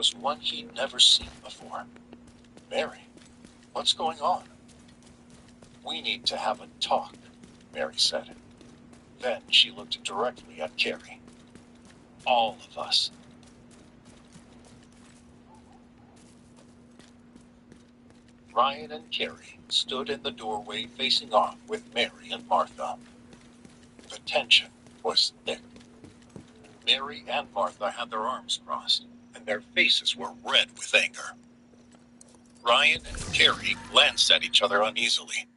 was one he'd never seen before. "Mary, what's going on?" "We need to have a talk," Mary said. Then she looked directly at Carrie. "All of us." Ryan and Carrie stood in the doorway facing off with Mary and Martha. The tension was thick. Mary and Martha had their arms crossed, and their faces were red with anger. Ryan and Carrie glanced at each other uneasily.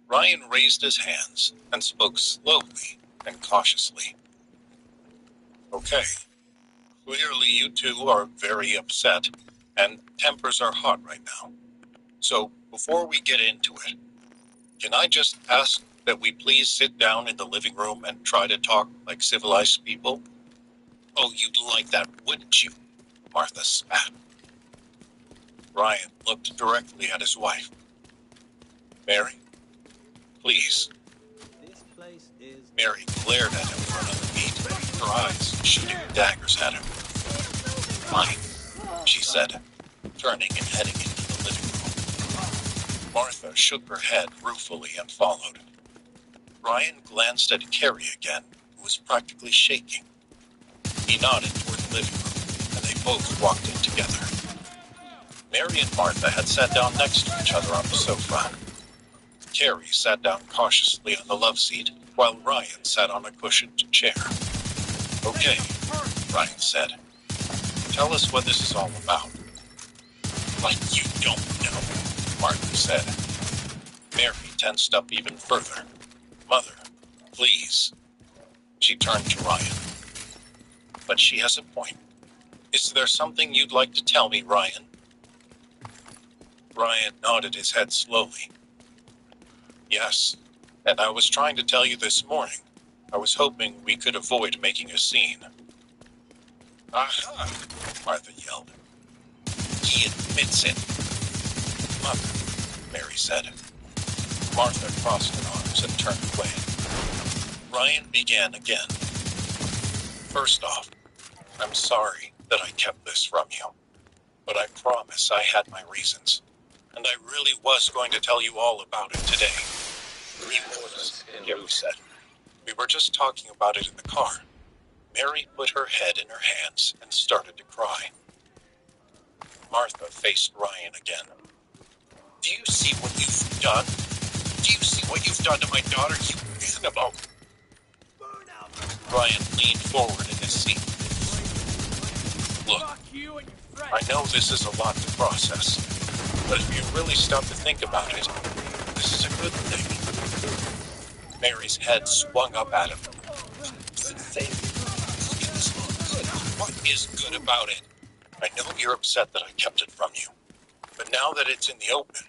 Ryan raised his hands and spoke slowly and cautiously. "Okay, clearly you two are very upset, and tempers are hot right now. So, before we get into it, can I just ask that we please sit down in the living room and try to talk like civilized people?" "Oh, you'd like that, wouldn't you?" Martha spat. Ryan looked directly at his wife. "Mary, please." This place is... Mary glared at him for another beat, her eyes shooting daggers at him. "Fine," she said, turning and heading into the living room. Martha shook her head ruefully and followed. Ryan glanced at Carrie again, who was practically shaking. He nodded toward the living room, and they both walked in together. Mary and Martha had sat down next to each other on the sofa. Carrie sat down cautiously on the love seat, while Ryan sat on a cushioned chair. "Okay," Ryan said. "Tell us what this is all about." "Like you don't know," Martha said. Mary tensed up even further. "Mother, please." She turned to Ryan. "But she has a point. Is there something you'd like to tell me, Ryan?" Ryan nodded his head slowly. "Yes, and I was trying to tell you this morning. I was hoping we could avoid making a scene." "Aha!" Martha yelled. "He admits it." "Mother," Mary said. Martha crossed her arms and turned away. Ryan began again. "First off, I'm sorry that I kept this from you, but I promise I had my reasons, and I really was going to tell you all about it today." "We was," Carrie said. "We were just talking about it in the car." Mary put her head in her hands and started to cry. Martha faced Ryan again. "Do you see what you've done? Do you see what you've done to my daughter, you animal?" Ryan leaned forward in his seat. "Look, I know this is a lot to process, but if you really stop to think about it, this is a good thing." Mary's head swung up at him. "Good thing? Look at this good. What is good about it? I know you're upset that I kept it from you, but now that it's in the open,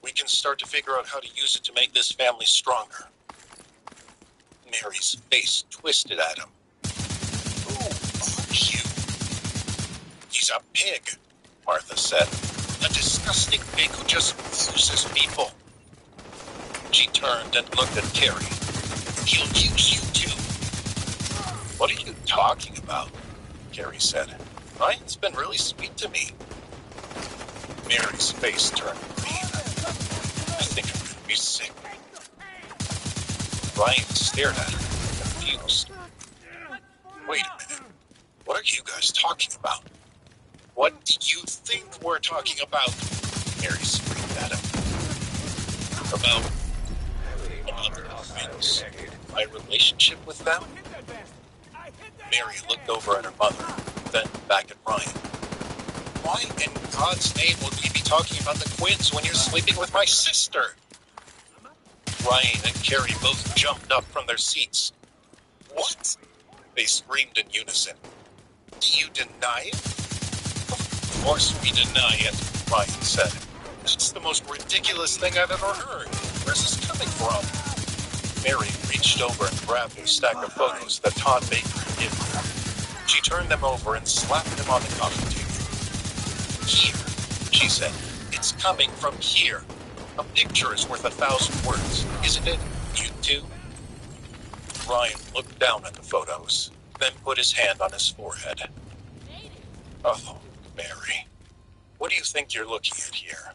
we can start to figure out how to use it to make this family stronger." Mary's face twisted at him. "Who are you?" "He's a pig," Martha said. "A disgusting pig who just uses people." She turned and looked at Carrie. "He'll use you too." "What are you talking about?" Carrie said. "Ryan's been really sweet to me." Mary's face turned green. "I think I'm going to be sick." Ryan stared at her, confused. "Wait a minute. What are you guys talking about?" "What do you think we're talking about?" Mary screamed at him. "About other things. My relationship with them?" Mary looked over at her mother, then back at Ryan. "Why in God's name would we be talking about the Quinns when you're sleeping with my sister?" Ryan and Carrie both jumped up from their seats. "What?" they screamed in unison. "Do you deny it?" "Of course we deny it," Ryan said. "That's the most ridiculous thing I've ever heard. Where's this coming from?" Mary reached over and grabbed a stack of photos that Todd Baker had given her. She turned them over and slapped them on the coffee table. "Here," she said. "It's coming from here. A picture is worth 1,000 words, isn't it, you two?" Ryan looked down at the photos, then put his hand on his forehead. "Oh, Mary, what do you think you're looking at here?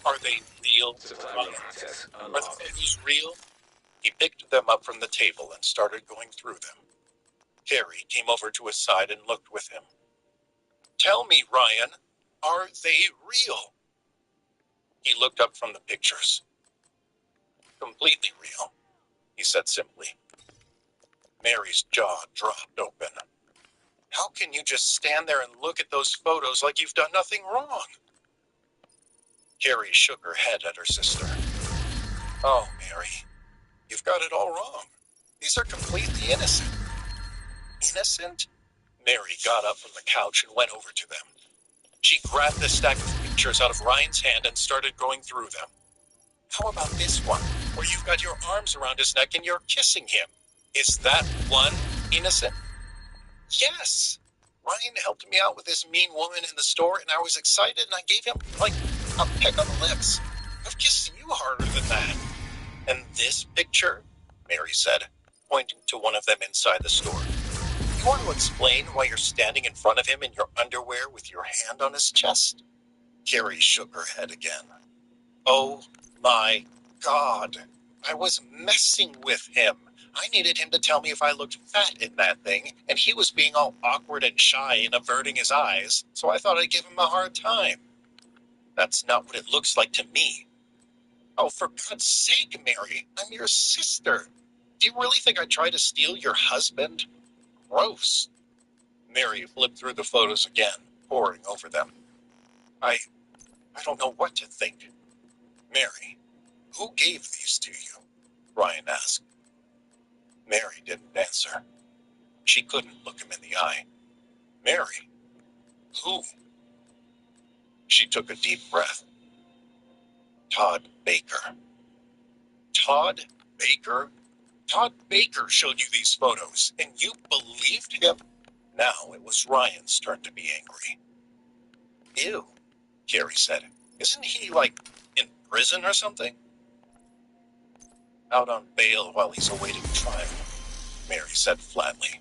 Are they real? Supply room access Are the unlocked. photos real? He picked them up from the table and started going through them. Carrie came over to his side and looked with him. Tell me, Ryan, are they real? He looked up from the pictures. Completely real, he said simply. Mary's jaw dropped open. How can you just stand there and look at those photos like you've done nothing wrong? Carrie shook her head at her sister. Oh, Mary, you've got it all wrong. These are completely innocent. Innocent? Mary got up from the couch and went over to them. She grabbed the stack of pictures out of Ryan's hand and started going through them. How about this one, where you've got your arms around his neck and you're kissing him? Is that one innocent? Yes. Ryan helped me out with this mean woman in the store, and I was excited, and I gave him, like, a peck on the lips. I've kissed you harder than that. And this picture, Mary said, pointing to one of them inside the store. You want to explain why you're standing in front of him in your underwear with your hand on his chest? Carrie shook her head again. Oh my God. I was messing with him. I needed him to tell me if I looked fat in that thing, and he was being all awkward and shy and averting his eyes, so I thought I'd give him a hard time. That's not what it looks like to me. Oh, for God's sake, Mary, I'm your sister. Do you really think I tried to steal your husband? Gross. Mary flipped through the photos again, poring over them. I don't know what to think. Mary, who gave these to you? Ryan asked. Mary didn't answer. She couldn't look him in the eye. Mary, who? She took a deep breath. Todd Baker. Todd Baker? Todd Baker showed you these photos, and you believed him? Now it was Ryan's turn to be angry. Ew, Carrie said. Isn't he, like, in prison or something? Out on bail while he's awaiting trial, Mary said flatly.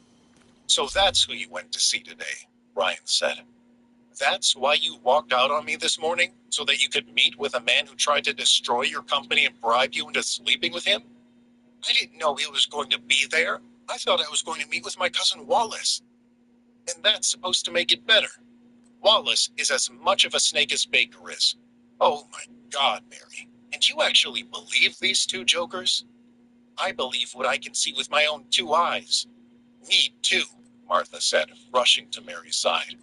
So that's who you went to see today, Ryan said. That's why you walked out on me this morning? So that you could meet with a man who tried to destroy your company and bribe you into sleeping with him? I didn't know he was going to be there. I thought I was going to meet with my cousin Wallace. And that's supposed to make it better. Wallace is as much of a snake as Baker is. Oh my God, Mary. And you actually believe these two jokers? I believe what I can see with my own two eyes. Me too, Martha said, rushing to Mary's side.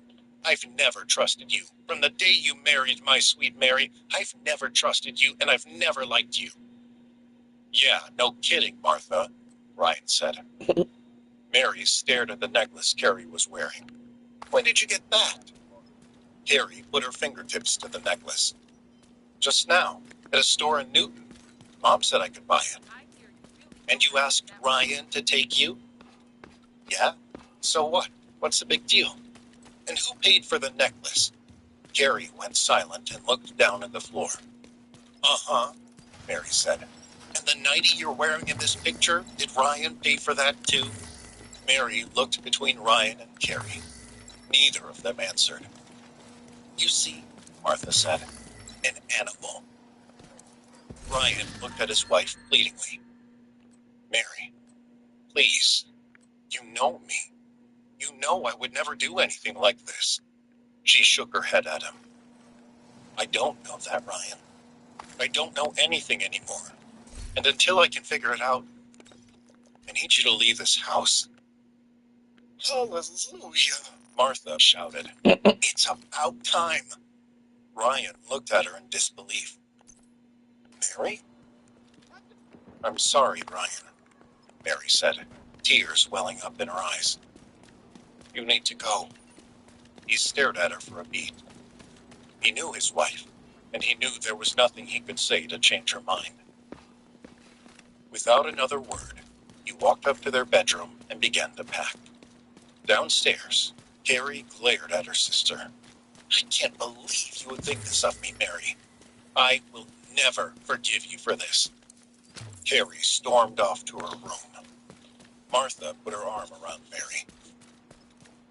I've never trusted you. From the day you married my sweet Mary, I've never trusted you, and I've never liked you. Yeah, no kidding, Martha, Ryan said. Mary stared at the necklace Carrie was wearing. When did you get that? Carrie put her fingertips to the necklace. Just now, at a store in Newton. Mom said I could buy it. And you asked Ryan to take you? Yeah? So what? What's the big deal? And who paid for the necklace? Carrie went silent and looked down at the floor. Uh-huh, Mary said. And the nightie you're wearing in this picture, did Ryan pay for that too? Mary looked between Ryan and Carrie. Neither of them answered. You see, Martha said, an animal. Ryan looked at his wife pleadingly. Mary, please, you know me. You know I would never do anything like this. She shook her head at him. I don't know that, Ryan. I don't know anything anymore. And until I can figure it out, I need you to leave this house. Hallelujah, Martha shouted. It's about time. Ryan looked at her in disbelief. Mary? I'm sorry, Ryan, Mary said, tears welling up in her eyes. You need to go. He stared at her for a beat. He knew his wife, and he knew there was nothing he could say to change her mind. Without another word, he walked up to their bedroom and began to pack. Downstairs, Carrie glared at her sister. I can't believe you would think this of me, Mary. I will never forgive you for this. Carrie stormed off to her room. Martha put her arm around Mary.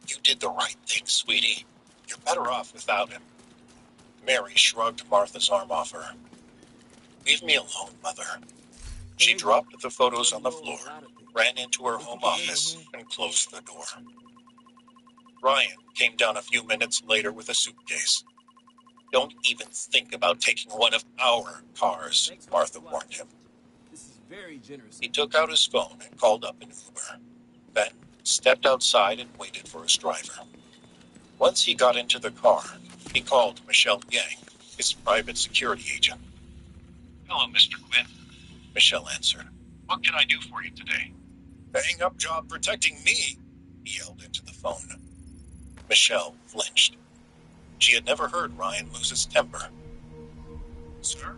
You did the right thing, sweetie. You're better off without him. Mary shrugged Martha's arm off her. Leave me alone, Mother. She dropped the photos on the floor, ran into her home office, and closed the door. Ryan came down a few minutes later with a suitcase. Don't even think about taking one of our cars, Martha warned him. This is very generous. He took out his phone and called up an Uber, then stepped outside and waited for his driver. Once he got into the car, he called Michelle Yang, his private security agent. Hello, Mr. Quinn. Michelle answered. What can I do for you today? Hang-up job protecting me, he yelled into the phone. Michelle flinched. She had never heard Ryan lose his temper. Sir?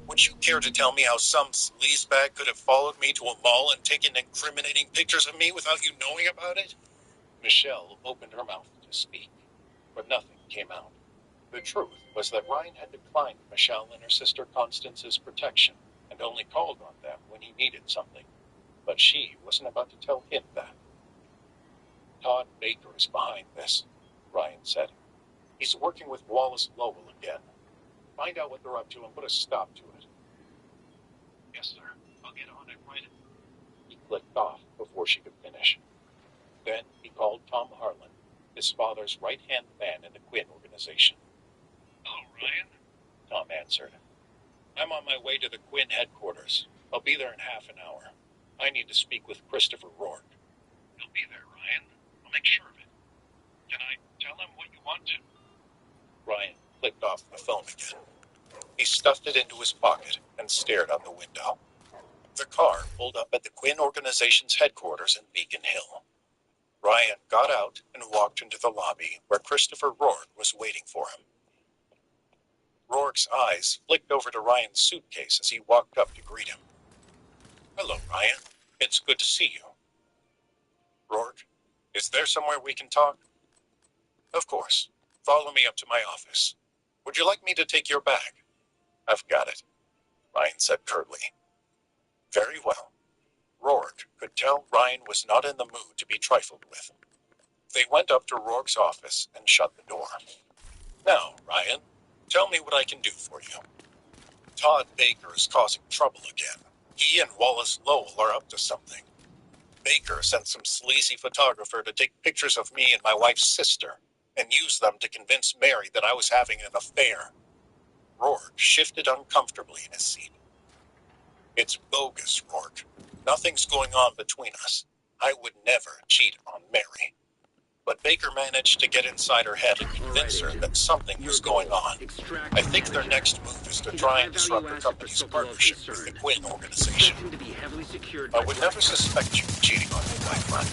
Would you care to tell me how some sleazebag could have followed me to a mall and taken incriminating pictures of me without you knowing about it? Michelle opened her mouth to speak, but nothing came out. The truth was that Ryan had declined Michelle and her sister Constance's protection and only called on them when he needed something. But she wasn't about to tell him that. Todd Baker is behind this, Ryan said. He's working with Wallace Lowell again. Find out what they're up to and put a stop to it. Yes, sir. I'll get on it right away. He clicked off before she could finish. Then he called Tom Harlan, his father's right-hand man in the Quinn organization. Hello, Ryan. Tom answered. I'm on my way to the Quinn headquarters. I'll be there in half an hour. I need to speak with Christopher Rourke. He'll be there, Ryan. I'll make sure of it. Can I tell him what you want to? Ryan clicked off the phone again. He stuffed it into his pocket and stared out the window. The car pulled up at the Quinn organization's headquarters in Beacon Hill. Ryan got out and walked into the lobby where Christopher Rourke was waiting for him. Rourke's eyes flicked over to Ryan's suitcase as he walked up to greet him. Hello, Ryan. It's good to see you. Rourke, is there somewhere we can talk? Of course. Follow me up to my office. Would you like me to take your bag? I've got it, Ryan said curtly. Very well. Rourke could tell Ryan was not in the mood to be trifled with. They went up to Rourke's office and shut the door. Now, Ryan, tell me what I can do for you. Todd Baker is causing trouble again. He and Wallace Lowell are up to something. Baker sent some sleazy photographer to take pictures of me and my wife's sister and use them to convince Mary that I was having an affair. Rourke shifted uncomfortably in his seat. It's bogus, Rourke. Nothing's going on between us. I would never cheat on Mary. But Baker managed to get inside her head and convince her that something was going on. I think their next move is to try and disrupt her company's partnership with the Quinn organization. I would never suspect you of cheating on your wife, Ryan.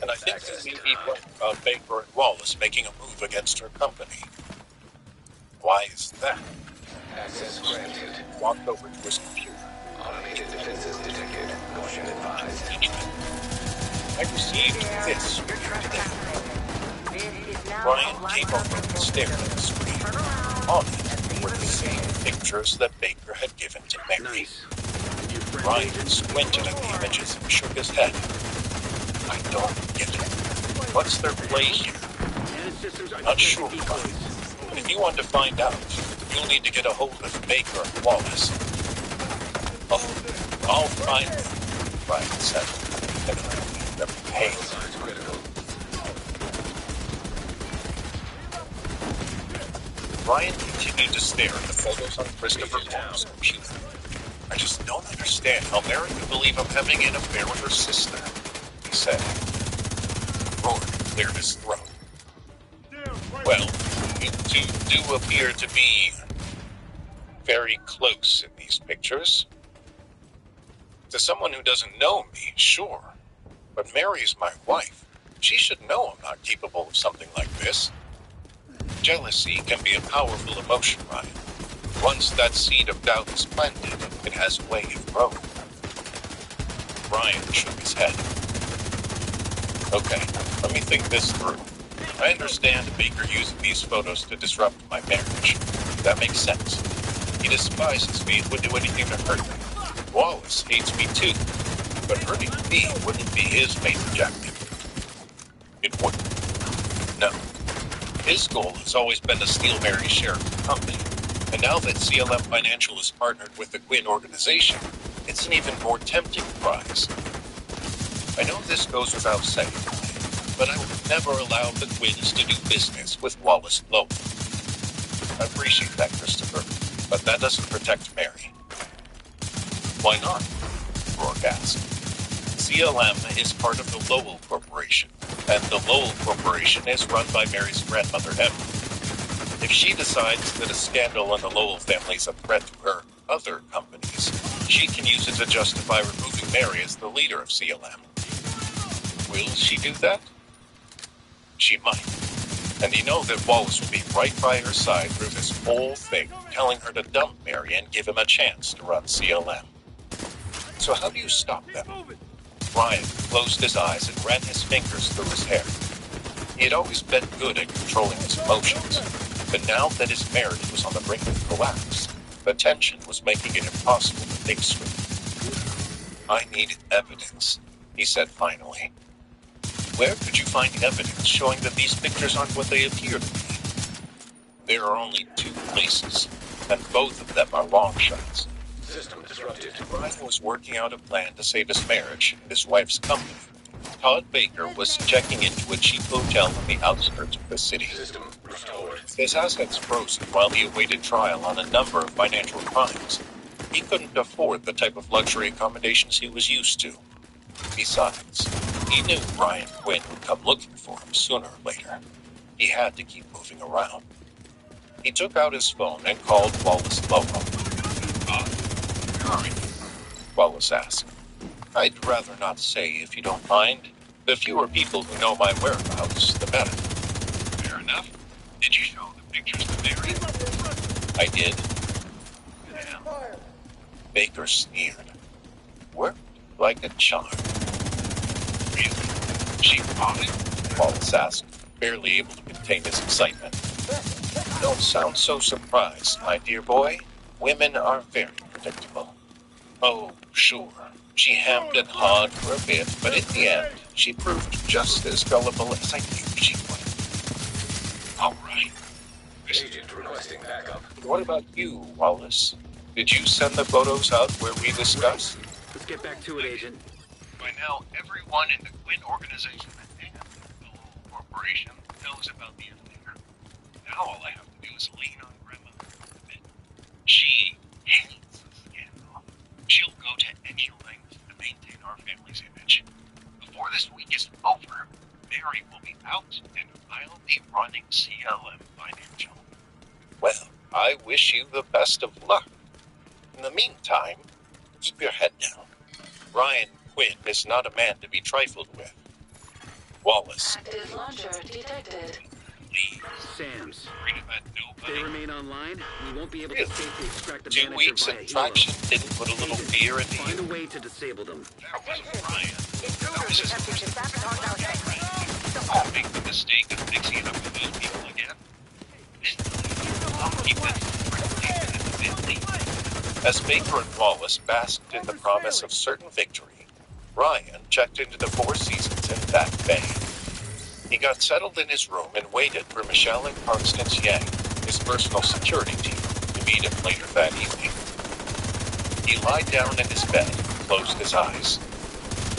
And I think that you need right about Baker and Wallace making a move against her company. Why is that? Access granted. Walked over to his computer. Automated defenses detected. Caution advised. I received this today. Ryan came over and stared at the screen. On it were the same pictures that Baker had given to Mary. Ryan squinted at the images and shook his head. I don't get it. What's their play here? Not sure, Ryan. But if you want to find out, you'll need to get a hold of Baker and Wallace. Oh, I'll find them, Ryan said. And I'll leave them pay. Ryan continued to stare at the photos on Christopher Rourke's computer. I just don't understand how Mary could believe I'm having an affair with her sister, he said. Rourke cleared his throat. Well, you two do appear to be very close in these pictures. To someone who doesn't know me, sure. But Mary's my wife. She should know I'm not capable of something like this. Jealousy can be a powerful emotion, Ryan. Once that seed of doubt is planted, it has a way of growing. Ryan shook his head. Okay, let me think this through. I understand Baker used these photos to disrupt my marriage. That makes sense. He despises me and would do anything to hurt me. Wallace hates me too, but hurting me wouldn't be his main objective. It wouldn't. No. His goal has always been to steal Mary's share of the company, and now that CLM Financial is partnered with the Quinn organization, it's an even more tempting prize. I know this goes without saying, but I would never allow the Quinns to do business with Wallace Lowell. I appreciate that, Christopher, but that doesn't protect Mary. Why not? Rourke asked. CLM is part of the Lowell Corporation, and the Lowell Corporation is run by Mary's grandmother, Emma. If she decides that a scandal in the Lowell family is a threat to her other companies, she can use it to justify removing Mary as the leader of CLM. Will she do that? She might. And you know that Wallace will be right by her side through this whole thing, telling her to dump Mary and give him a chance to run CLM. So how do you stop them? Ryan closed his eyes and ran his fingers through his hair. He had always been good at controlling his emotions, but now that his marriage was on the brink of collapse, the tension was making it impossible to think straight. I need evidence, he said finally. Where could you find evidence showing that these pictures aren't what they appear to be? There are only 2 places, and both of them are long shots. System disrupted. Brian was working out a plan to save his marriage and his wife's company. Todd Baker was checking into a cheap hotel on the outskirts of the city. System restored. His assets frozen while he awaited trial on a number of financial crimes. He couldn't afford the type of luxury accommodations he was used to. Besides, he knew Brian Quinn would come looking for him sooner or later. He had to keep moving around. He took out his phone and called Wallace Lowell. Where are you? Wallace asked. I'd rather not say if you don't mind. The fewer people who know my whereabouts, the better. Fair enough. Did you show the pictures to Mary? I did. Yeah. Baker sneered. Worked like a charm. Really? She bought it? Wallace asked, barely able to contain his excitement. Don't sound so surprised, my dear boy. Women are very predictable. Oh, sure. She hemmed and hawed for a bit, but in the end, she proved just as gullible as I knew she would. All right. Agent requesting backup. What about you, Wallace? Did you send the photos out where we discussed? Let's get back to it, Agent. By now, everyone in the Quinn organization and the Lowell Corporation knows about the affair. Now all I have to do is lean on Grandmother a bit. She hates the scandal. She'll go to any length to maintain our family's image. Before this week is over, Mary will be out and I'll be running CLM Financial. Well, I wish you the best of luck. In the meantime, keep your head down. Ryan Quinn is not a man to be trifled with. Wallace. Active launcher detected. Please. Sam's. Worry about If they nobody. remain online, we won't be able Really? to safely extract the 2 manager weeks via of Hilo. traction didn't put a little Agent, fear into find a you. way to disable them. That wasn't Ryan. That was Intruders his attempting to sabotage our system. Don't make the mistake of mixing it up with those people again. I'll keep it strictly within. As Baker and Wallace basked in the promise of certain victory, Ryan checked into the Four Seasons in Back Bay. He got settled in his room and waited for Michelle and Constance Yang, his personal security team, to meet him later that evening. He lied down in his bed and closed his eyes.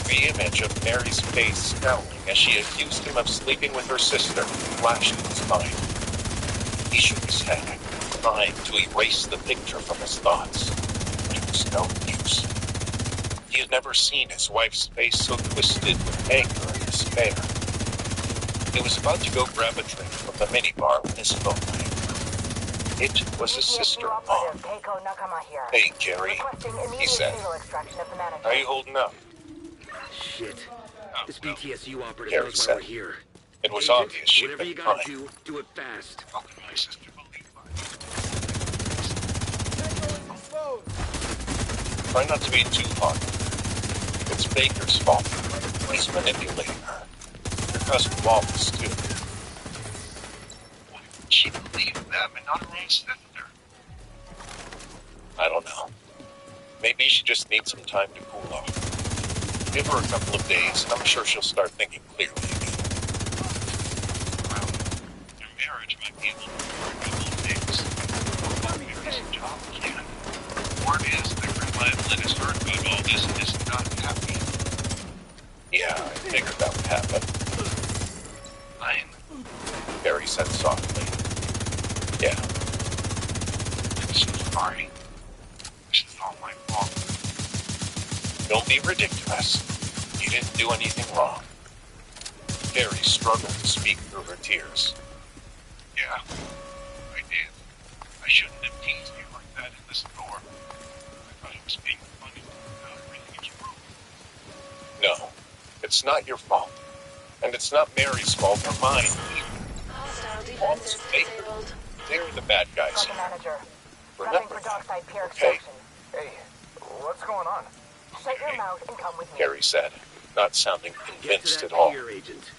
The image of Mary's face scowling as she accused him of sleeping with her sister flashed in his mind. He shook his head, trying to erase the picture from his thoughts. It was no use. He had never seen his wife's face so twisted with anger and despair. He was about to go grab a drink from the minibar when his phone rang. It was his sister-in-law. Hey, Gary, he said. How are you holding up? Shit. This BTSU operative Gary knows why said. we're here. It was Agent, obvious she'd whatever been you gotta crying. do it fast. How can my sister believe that? Try not to be too hard. It's Baker's fault. He's manipulating her. Your cousin Wallace, too. Why would she believe them and not her own sister? I don't know. Maybe she just needs some time to cool off. Give her a couple of days, and I'm sure she'll start thinking clearly again. Well, marriage might be able to work a couple of things. But Mary's job can't. Word is that Grandma Evelyn has heard about all this and is not happy. Yeah, I figured that would happen. Fine, Barry said softly. Yeah. I'm so sorry. This is all my fault. Don't be ridiculous. You didn't do anything wrong. Barry struggled to speak through her tears. Yeah, I did. I shouldn't have teased you like that in the store. I thought it was being funny. Now everything is ruined. No, it's not your fault. And it's not Mary's fault or mine. Hostile defenses disabled. They're the bad guys Talking here. manager. Remember Prepping for that, dockside pier okay? extraction. Hey, what's going on? Shut your mouth and come with me. Harry said, not sounding Get to convinced that at all. pier, Agent.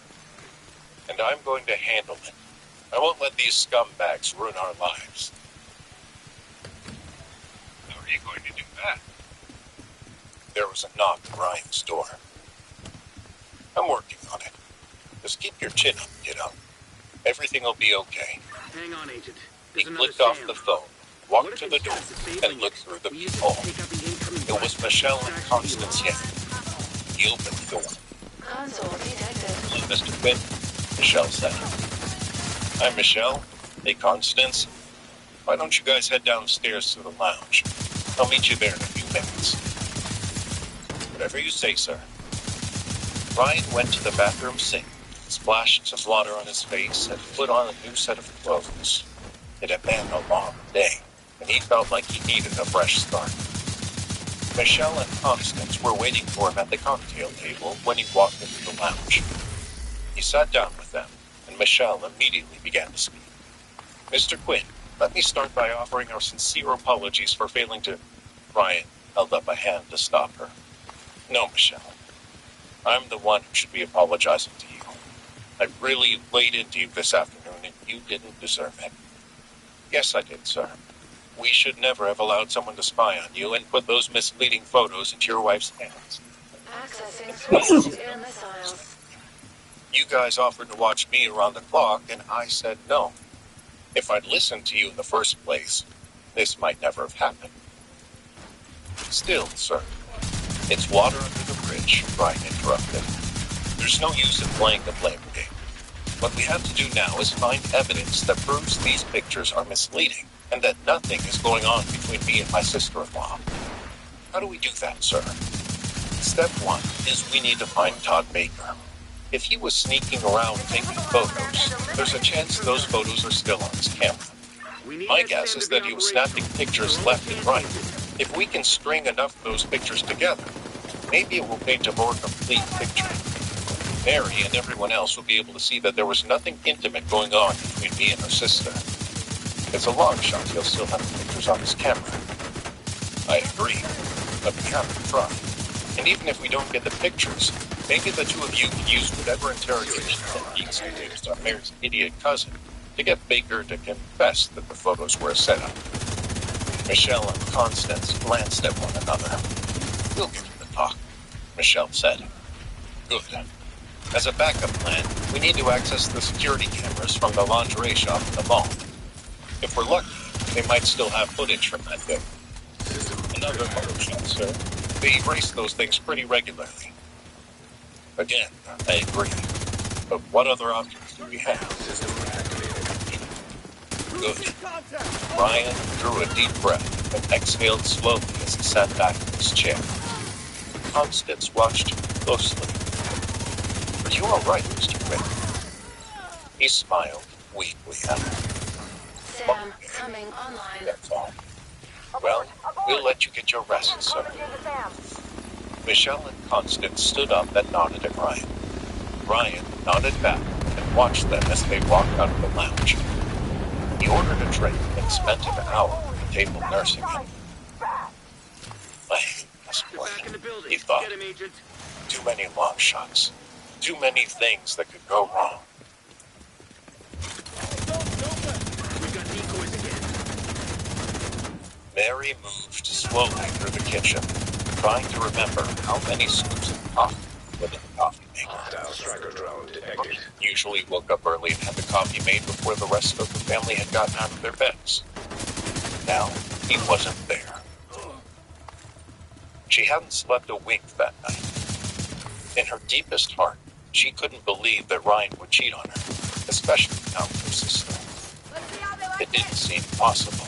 And I'm going to handle it. I won't let these scumbags ruin our lives. How are you going to do that? There was a knock at Ryan's door. I'm working on it. Just keep your chin up, kiddo. Everything will be okay. Hang on, Agent. He There's another clicked off Sam. the phone, What walked if to the door, instead of and disabling looked it, through the we use it to peephole. take out the incoming It was blast Michelle and extraction Constance unit? Yen. He opened the door. Console detected. Hello, Mr. Quinn, Michelle said. Hi, Michelle. Hey, Constance. Why don't you guys head downstairs to the lounge? I'll meet you there in a few minutes. Whatever you say, sir. Ryan went to the bathroom sink, splashed some water on his face, and put on a new set of clothes. It had been a long day, and he felt like he needed a fresh start. Michelle and Constance were waiting for him at the cocktail table when he walked into the lounge. He sat down with them, and Michelle immediately began to speak. Mr. Quinn, let me start by offering our sincere apologies for failing to... Ryan held up a hand to stop her. No, Michelle. I'm the one who should be apologizing to you. I really laid into you this afternoon, and you didn't deserve it. Yes, I did, sir. We should never have allowed someone to spy on you and put those misleading photos into your wife's hands. Accessing switch to air missiles. You guys offered to watch me around the clock, and I said no. If I'd listened to you in the first place, this might never have happened. Still, sir, it's water under the bridge, Ryan interrupted. There's no use in playing the blame game. What we have to do now is find evidence that proves these pictures are misleading and that nothing is going on between me and my sister-in-law. How do we do that, sir? Step one is we need to find Todd Baker. If he was sneaking around taking photos, there's a chance those photos are still on his camera. We need My that guess Sam is to be that he was operational. snapping pictures left and right. If we can string enough of those pictures together, maybe it will paint a more complete picture. Mary and everyone else will be able to see that there was nothing intimate going on between me and her sister. It's a long shot he'll still have the pictures on his camera. I agree, but we have to try. And even if we don't get the pictures, maybe the two of you can use whatever interrogation techniques you used on Mary's idiot cousin to get Baker to confess that the photos were a setup. Michelle and Constance glanced at one another. We'll get to the talk, Michelle said. Good. As a backup plan, we need to access the security cameras from the lingerie shop in the mall. If we're lucky, they might still have footage from that day. Another photo shop, sir. They erase those things pretty regularly. Again, I agree. But what other options do we have? Good. Ryan drew a deep breath and exhaled slowly as he sat back in his chair. Constance watched him closely. Are you all right, Mr. Quinn? He smiled weakly at her. Sam coming online. That's all. Well, we'll let you get your rest, sir. Contact Sam. Michelle and Constance stood up and nodded at Ryan. Ryan nodded back and watched them as they walked out of the lounge. He ordered a drink and spent an hour at the table nursing him. I hate this They're back in the plan, building. he thought. Get him, Agent. Too many long shots. Too many things that could go wrong. We've got decoys again. Mary moved slowly through the kitchen, trying to remember how many scoops of coffee were in the coffee maker. Hostile striker drone detected. Usually woke up early and had the coffee made before the rest of the family had gotten out of their beds. Now, he wasn't there. She hadn't slept a wink that night. In her deepest heart, she couldn't believe that Ryan would cheat on her, especially now with her sister. It didn't seem possible,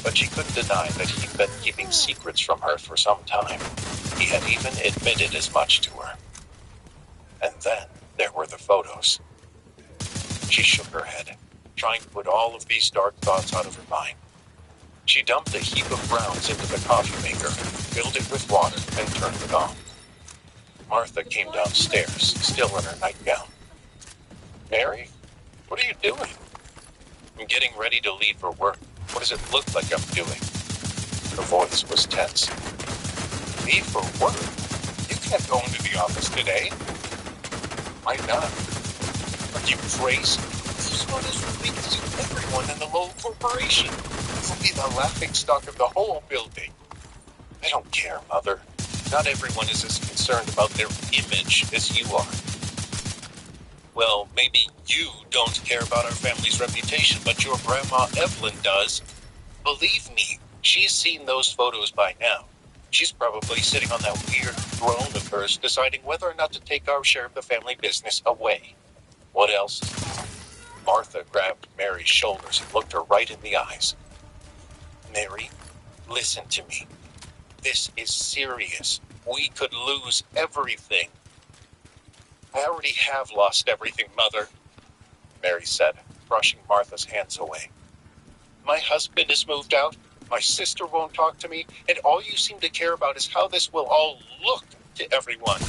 but she couldn't deny that he'd been keeping secrets from her for some time. He had even admitted as much to her. And then there were the photos. She shook her head, trying to put all of these dark thoughts out of her mind. She dumped a heap of browns into the coffee maker, filled it with water, and turned it on. Martha came downstairs, still in her nightgown. "Mary, what are you doing?" "I'm getting ready to leave for work. What does it look like I'm doing?" Her voice was tense. "Leave for work? You can't go into the office today." "Why not?" "Are you crazy? This is what is speaking to everyone in the whole corporation. It'll be the laughingstock of the whole building." "I don't care, Mother. Not everyone is as concerned about their image as you are." "Well, maybe you don't care about our family's reputation, but your grandma Evelyn does. Believe me, she's seen those photos by now. She's probably sitting on that weird throne of hers, deciding whether or not to take our share of the family business away. What else?" Martha grabbed Mary's shoulders and looked her right in the eyes. "Mary, listen to me. This is serious. We could lose everything." "I already have lost everything, Mother," Mary said, brushing Martha's hands away. "My husband has moved out, my sister won't talk to me, and all you seem to care about is how this will all look to everyone."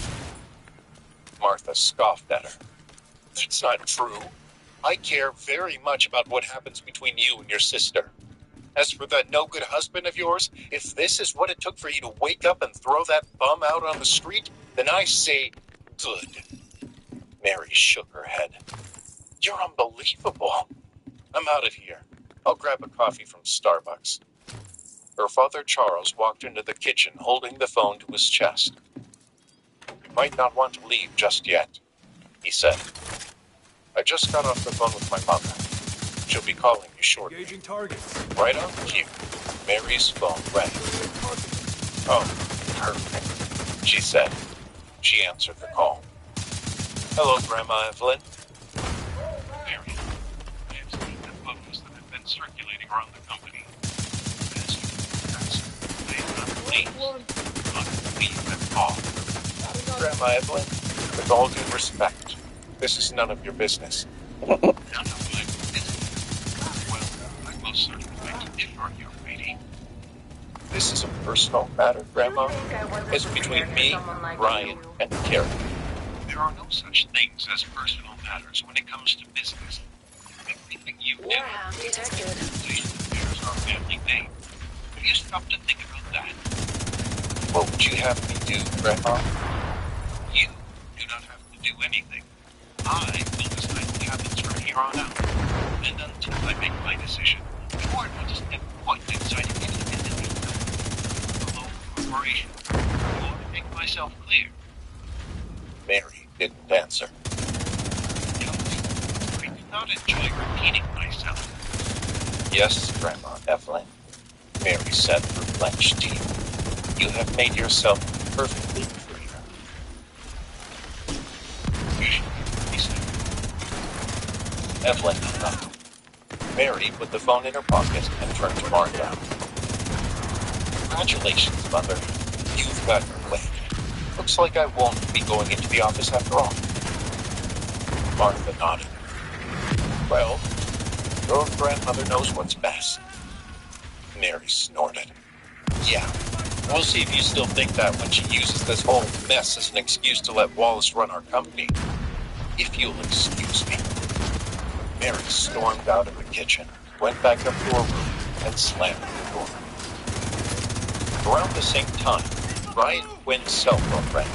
Martha scoffed at her. "That's not true. I care very much about what happens between you and your sister. As for that no-good husband of yours, if this is what it took for you to wake up and throw that bum out on the street, then I say, good." Mary shook her head. "You're unbelievable. I'm out of here. I'll grab a coffee from Starbucks." Her father, Charles, walked into the kitchen holding the phone to his chest. "You might not want to leave just yet," he said. "I just got off the phone with my mother. She'll be calling you shortly." Engaging targets. Right on cue, Mary's phone rang. "Oh, perfect," she said. She answered the call. "Hello, Grandma Evelyn." "Mary, I have seen the photos that have been circulating around the company. I am not pleased at all. Grandma Evelyn, with all due respect, this is none of your business." "None of my business? Well, I most certainly beg to differ, young lady. This is a personal matter, Grandma. It's between me, Ryan, and Carrie. There are no such things as personal matters when it comes to business. Everything you do Warhound detected. bears our family name. Have you stopped to think about that?" "What would you have me do, Grandma?" "You do not have to do anything. I will decide what happens from here on out. And until I make my decision, you are not to step foot inside any entity. The local corporation. I want to make myself clear." Mary didn't answer. "Tell me, I do not enjoy repeating myself." "Yes, Grandma Evelyn," Mary said through clenched teeth. "You have made yourself perfectly clear." He said. Evelyn hung up. Mary put the phone in her pocket and turned to Martha. "Congratulations, Mother. You've got your way. Looks like I won't be going into the office after all." Martha nodded. "Well, your grandmother knows what's best." Mary snorted. "Yeah, we'll see if you still think that when she uses this whole mess as an excuse to let Wallace run our company. If you'll excuse me." Mary stormed out of the kitchen, went back up to her room, and slammed the door. Around the same time, Ryan Quinn's cell phone rang,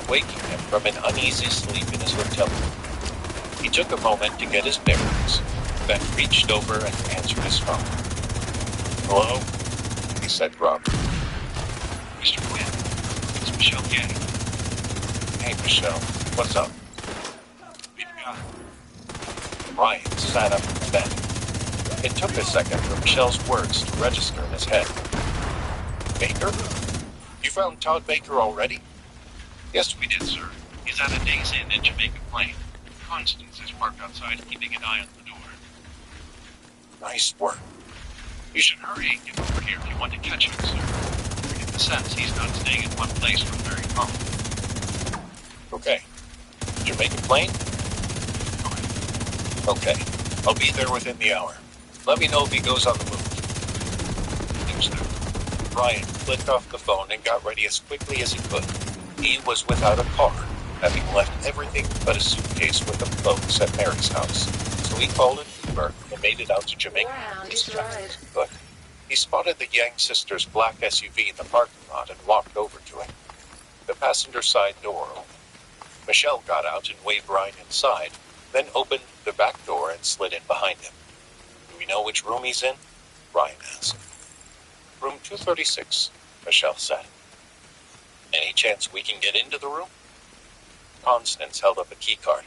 waking him from an uneasy sleep in his hotel room. He took a moment to get his bearings, then reached over and answered his phone. "Hello?" he said gruffly. "Mr. Quinn, it's Michelle Gannon." "Hey, Michelle, what's up?" "We've Ryan sat up in bed. It took a second for Michelle's words to register in his head. Baker? You found Todd Baker already? Yes, we did, sir. He's at a day's inn in Jamaica Plain. Constance is parked outside, keeping an eye on the door. Nice work. You should hurry and get over here if you want to catch him, sir. I get the sense he's not staying in one place for very long. Okay. Jamaica Plain? Okay. I'll be there within the hour. Let me know if he goes on the move. Thanks, sir. Ryan flicked off the phone and got ready as quickly as he could. He was without a car, having left everything but a suitcase with the clothes at Mary's house. So he called an Uber and made it out to Jamaica Round as is fast right. as he could. He spotted the Yang sisters' black SUV in the parking lot and walked over to it. The passenger side door opened. Michelle got out and waved Ryan inside, then opened the back door and slid in behind him. Do we know which room he's in? Ryan asked. Room 236, Michelle said. Any chance we can get into the room? Constance held up a key card.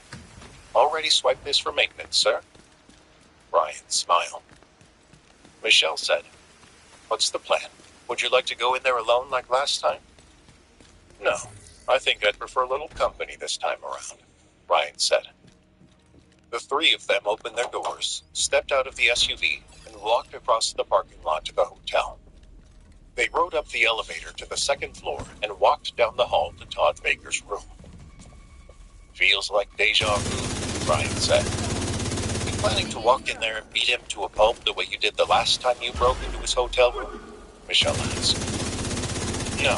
Already swiped this for maintenance, sir. Ryan smiled. Michelle said, What's the plan? Would you like to go in there alone like last time? No, I think I'd prefer a little company this time around, Ryan said. The three of them opened their doors, stepped out of the SUV, and walked across the parking lot to the hotel. They rode up the elevator to the second floor and walked down the hall to Todd Baker's room. Feels like deja vu, Ryan said. You planning to walk in there and beat him to a pulp the way you did the last time you broke into his hotel room? Michelle asked. No,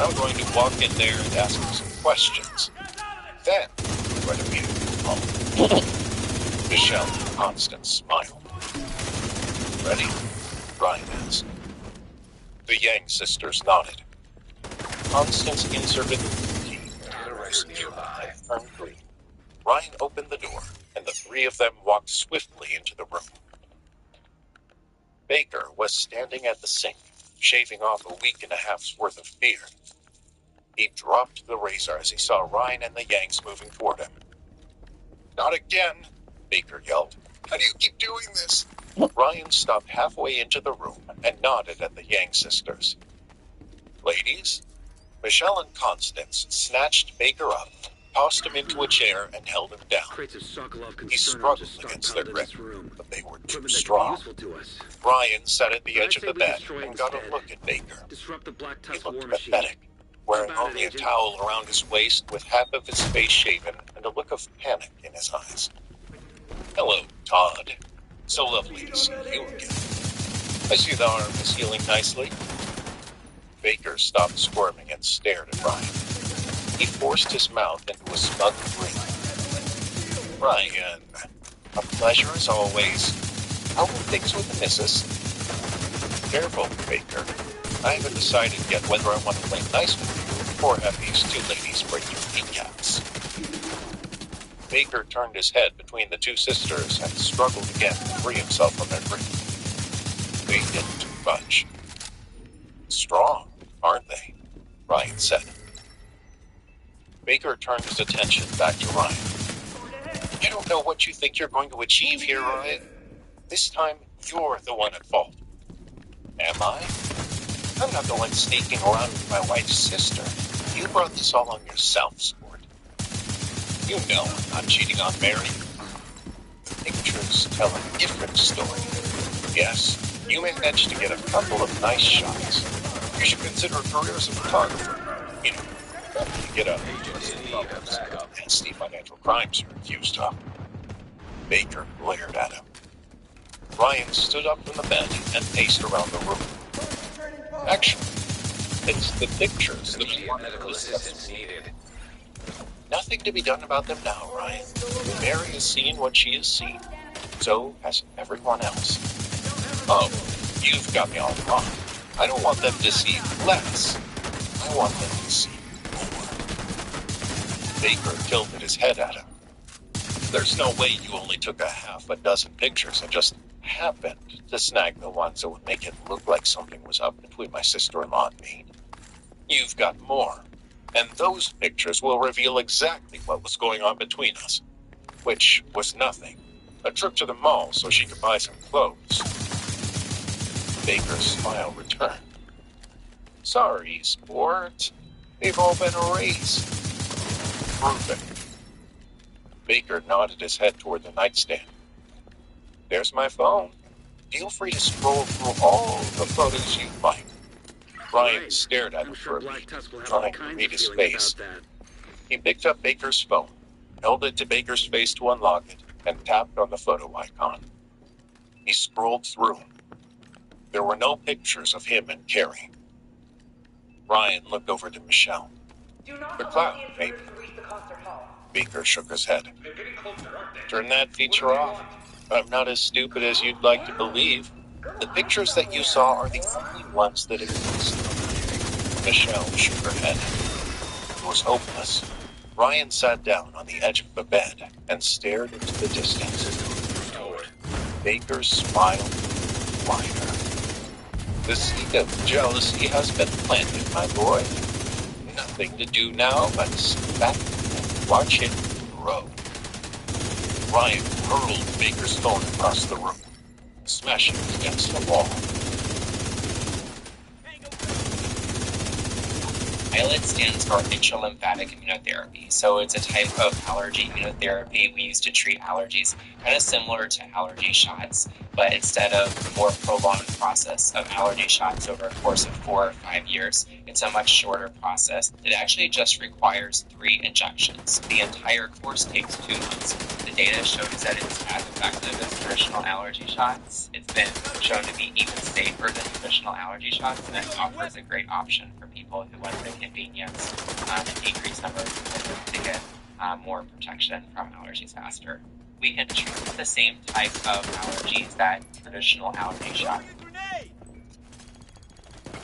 I'm going to walk in there and ask him some questions. Then, we're going to beat him to a pulp. Michelle and Constance smiled. Ready? Ryan asked. The Yang sisters nodded. Constance inserted the key. Terrorists nearby. Turned green. Ryan opened the door, and the three of them walked swiftly into the room. Baker was standing at the sink, shaving off a week and a half's worth of beard. He dropped the razor as he saw Ryan and the Yangs moving toward him. Not again, Baker yelled. How do you keep doing this? Ryan stopped halfway into the room and nodded at the Yang sisters. Ladies? Michelle and Constance snatched Baker up, tossed him into a chair, and held him down. Crates of Sokolov He concern struggled just against their stockpiled in grip, this room. but they were too Equipment that could be strong. useful to us. Ryan sat at the But edge I'd of say the we bed destroy and got a instead. look at Baker. Disrupt the Black He Tusk looked war machine. pathetic, wearing How about only it, a Agent? towel around his waist with half of his face shaven and a look of panic in his eyes. Hello, Todd. So lovely to see you again. I see the arm is healing nicely. Baker stopped squirming and stared at Ryan. He forced his mouth into a smug grin. Ryan, a pleasure as always. How are things with the missus? Careful, Baker. I haven't decided yet whether I want to play nice with you or have these two ladies break your kneecaps. Baker turned his head between the two sisters and struggled again to free himself from their grip. They didn't budge. Strong, aren't they? Ryan said. Baker turned his attention back to Ryan. I don't know what you think you're going to achieve here, Ryan. This time, you're the one at fault. Am I? I'm not the one sneaking around with my wife's sister. You brought this all on yourself, sport. You know I'm not cheating on Mary. The pictures tell a different story. Yes, you managed to get a couple of nice shots. You should consider a career as a photographer. You know, after you get a nasty financial crimes you're accused of. Baker glared at him. Ryan stood up from the bed and paced around the room. Actually, it's the pictures that Immediate medical assistance needed. Nothing to be done about them now, Ryan. Mary has seen what she has seen. So has everyone else. Oh, you've got me all wrong. I don't want them to see less. I want them to see more. Baker tilted his head at him. There's no way you only took a half a dozen pictures and just happened to snag the ones that would make it look like something was up between my sister-in-law and me. You've got more. And those pictures will reveal exactly what was going on between us. Which was nothing. A trip to the mall so she could buy some clothes. Baker's smile returned. Sorry, sport. They've all been erased. Proven. Baker nodded his head toward the nightstand. There's my phone. Feel free to scroll through all the photos you like. Ryan Right. stared at I'm him sure for a Black beat, Tusk will have all trying to kinds read of his feelings face. about that. He picked up Baker's phone, held it to Baker's face to unlock it, and tapped on the photo icon. He scrolled through. There were no pictures of him and Carrie. Ryan looked over to Michelle. Do not The allow clown, the maybe. intruders to reach the concert hall. Baker shook his head. They're getting closer, aren't they? Turn that feature off. I'm not as stupid as you'd like to believe. The pictures that you saw are the only ones that exist. Michelle shook her head. It was hopeless. Ryan sat down on the edge of the bed and stared into the distance. Baker's smile wider. The seed of jealousy has been planted, my boy. Nothing to do now but sit back and watch it grow. Ryan hurled Baker's phone across the room, smashing it against the wall. ILIT stands for intralymphatic immunotherapy. So it's a type of allergy immunotherapy we use to treat allergies, kind of similar to allergy shots, but instead of a more prolonged process of allergy shots over a course of 4 or 5 years, it's a much shorter process. It actually just requires 3 injections. The entire course takes 2 months. The data shows that it's as effective as traditional allergy shots. It's been shown to be even safer than traditional allergy shots, and it offers a great option for people who want the convenience and decrease number of visits to get more protection from allergies faster. We can treat the same type of allergies that traditional allergy shots.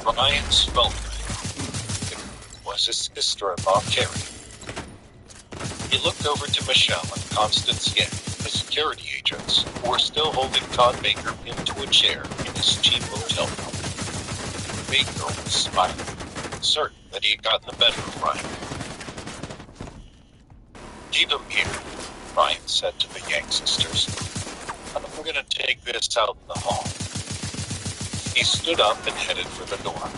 Ryan's phone rang. It was his sister-in-law, Carrie. He looked over to Michelle and Constance Yen, the security agents, who were still holding Todd Baker pinned to a chair in his cheap hotel room. Baker was smiling, certain that he had gotten the better of Ryan. Keep him here, Ryan said to the Yang sisters. I'm going to take this out in the hall. He stood up and headed for the door.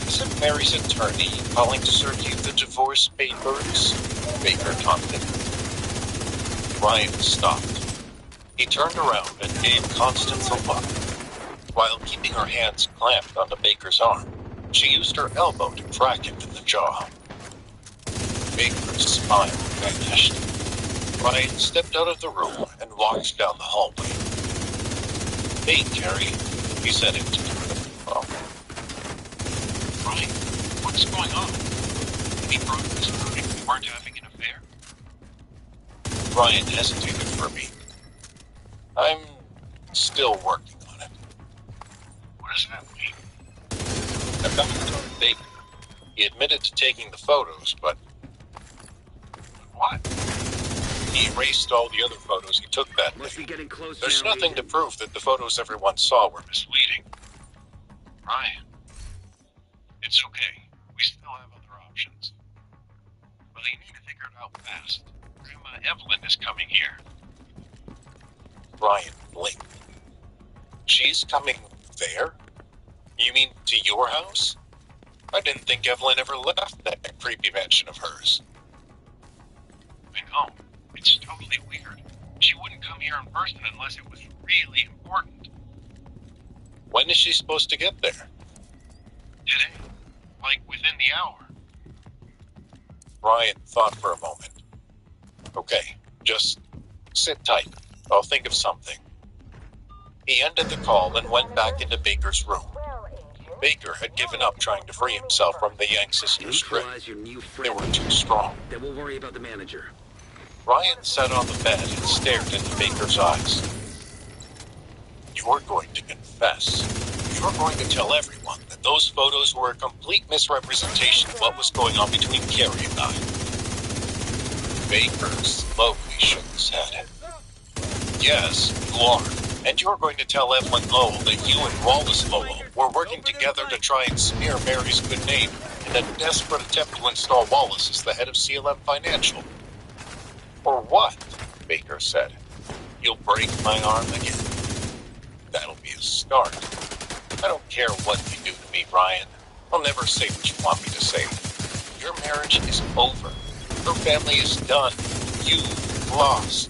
Isn't Mary's attorney calling to serve you the divorce papers? Baker taunted. Ryan stopped. He turned around and gave Constance a look. While keeping her hands clamped onto Baker's arm, she used her elbow to crack him in the jaw. Baker's smile vanished. Ryan stepped out of the room and walked down the hallway. Hey, Carrie, he said into the phone. Ryan, what's going on? Any progress proving we weren't having an affair? Ryan hesitated for a beat. I'm still working on it. What does that mean? I found Todd Baker. He admitted to taking the photos, but What? he erased all the other photos he took that Must day. be getting close There's now, nothing to Agent. prove that the photos everyone saw were misleading. Ryan, it's okay. We still have other options. But you need to figure it out fast. Grandma Evelyn is coming here. Ryan blinked. She's coming there? You mean to your house? I didn't think Evelyn ever left that creepy mansion of hers. I know. It's totally weird. She wouldn't come here in person unless it was really important. When is she supposed to get there? Today. Like within the hour. Ryan thought for a moment. Okay, just sit tight. I'll think of something. He ended the call and went back into Baker's room. Well, Agent, Baker had given up trying to free himself from the Yang sisters' grip. Neutralize your new They friend. were too strong. Then we'll worry about the manager. Ryan sat on the bed and stared into Baker's eyes. You're going to confess. You're going to tell everyone that those photos were a complete misrepresentation of what was going on between Carrie and I. Baker slowly shook his head. Yes, you are. And you're going to tell Evelyn Lowell that you and Wallace Lowell were working together to try and smear Mary's good name in a desperate attempt to install Wallace as the head of CLM Financial. Or what? Baker said. you'll break my arm again. That'll be a start. I don't care what you do to me, Ryan. I'll never say what you want me to say. Your marriage is over. Your family is done. You lost.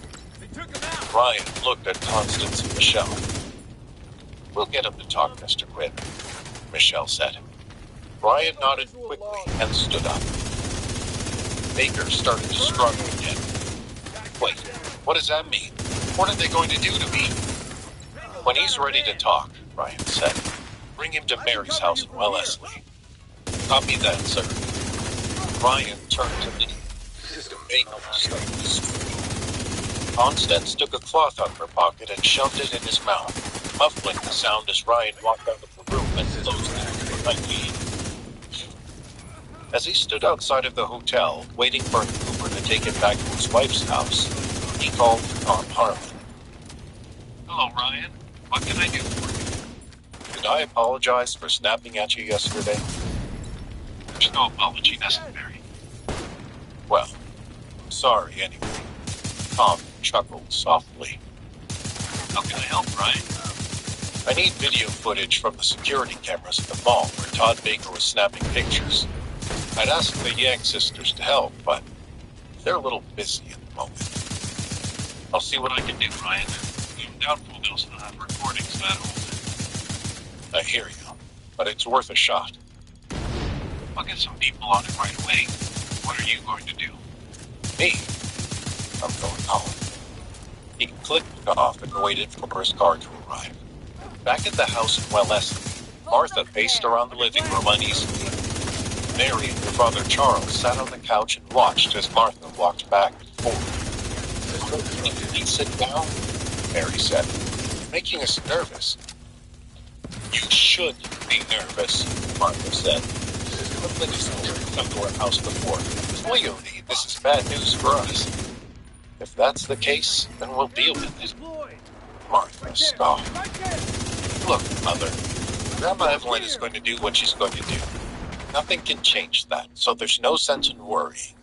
Ryan looked at Constance and Michelle. We'll get him to talk, Mr. Quinn, Michelle said. Ryan nodded quickly and stood up. Baker started to struggle again. Wait, what does that mean? What are they going to do to me? When he's ready to talk, Ryan said, bring him to Mary's house in Wellesley. Copy that, sir. Ryan turned to me. Baker started to scream. Constance took a cloth out of her pocket and shoved it in his mouth, muffling the sound as Ryan walked out of the room and closed the door behind me. As he stood outside of the hotel, waiting for an Uber to take him back to his wife's house, he called Tom Harlan. Hello, Ryan. What can I do for you? Did I apologize for snapping at you yesterday? There's no apology necessary. Well, I'm sorry anyway. Tom chuckled softly. How can I help, Ryan? I need video footage from the security cameras at the mall where Todd Baker was snapping pictures. I'd asked the Yang sisters to help, but they're a little busy at the moment. I'll see what I can do, Ryan. I'm doubtful they'll still have recordings that old. I hear you, but it's worth a shot. I'll get some people on it right away. What are you going to do? Me? I'm going home. He clicked off and waited for his car to arrive. Back at the house in Wellesley, Martha paced around the living room uneasily. Mary and her father Charles sat on the couch and watched as Martha walked back and forth. Can you sit down? Mary said, making us nervous. You should be nervous, Martha said. Brooklyn has never come to our house before. Clearly, this is bad news for us. If that's the case, then we'll deal with it. Martha scoffed. Look, Mother, Grandma Evelyn is going to do what she's going to do. Nothing can change that, so there's no sense in worrying.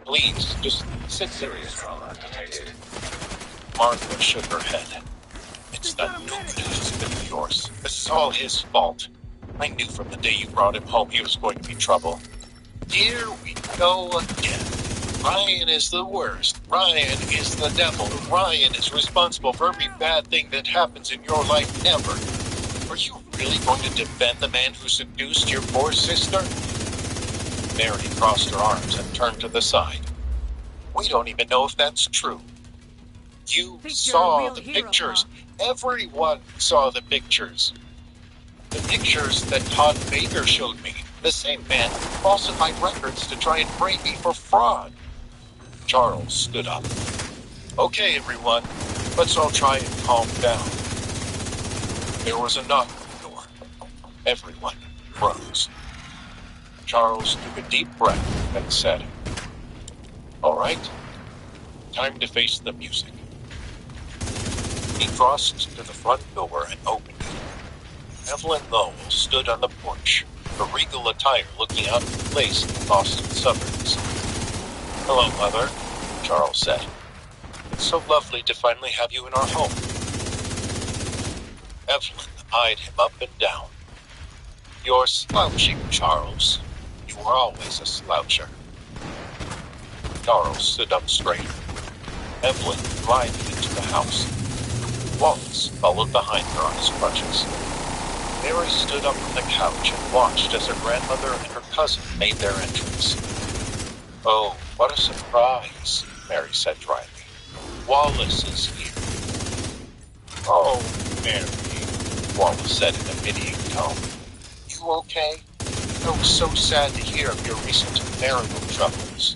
Please, just sit Serious trauma detected. Martha shook her head. It's that no good husband of yours. This is all his fault. I knew from the day you brought him home he was going to be trouble. Here we go again. Ryan is the worst. Ryan is the devil. Ryan is responsible for every bad thing that happens in your life ever. Are you really going to defend the man who seduced your poor sister? Mary crossed her arms and turned to the side. We don't even know if that's true. You saw the pictures. Everyone saw the pictures. The pictures that Todd Baker showed me. The same man who falsified records to try and frame me for fraud. Charles stood up. Okay, everyone. Let's all try and calm down. There was a knock on the door. Everyone froze. Charles took a deep breath and said, all right, time to face the music. He crossed to the front door and opened it. Evelyn Lowell stood on the porch, her regal attire looking out of place in the Boston suburbs. Hello, Mother, Charles said. It's so lovely to finally have you in our home. Evelyn eyed him up and down. You're slouching, Charles. You were always a sloucher. Charles stood up straighter. Evelyn glided into the house. Wallace followed behind her on his crutches. Mary stood up on the couch and watched as her grandmother and her cousin made their entrance. Oh, what a surprise, Mary said dryly. Wallace is here. Oh, Mary, Wallace said in a pitying tone. You okay? I was so sad to hear of your recent marital troubles.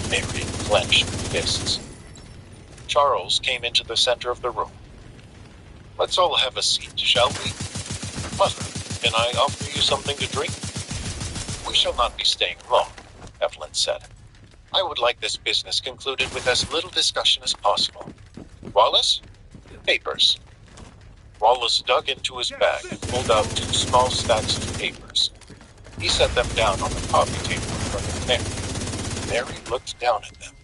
Mary clenched her fists. Charles came into the center of the room. Let's all have a seat, shall we? Mother, can I offer you something to drink? We shall not be staying long, Evelyn said. I would like this business concluded with as little discussion as possible. Wallace? Papers. Wallace dug into his bag and pulled out 2 small stacks of papers. He set them down on the coffee table in front of Mary. Mary looked down at them.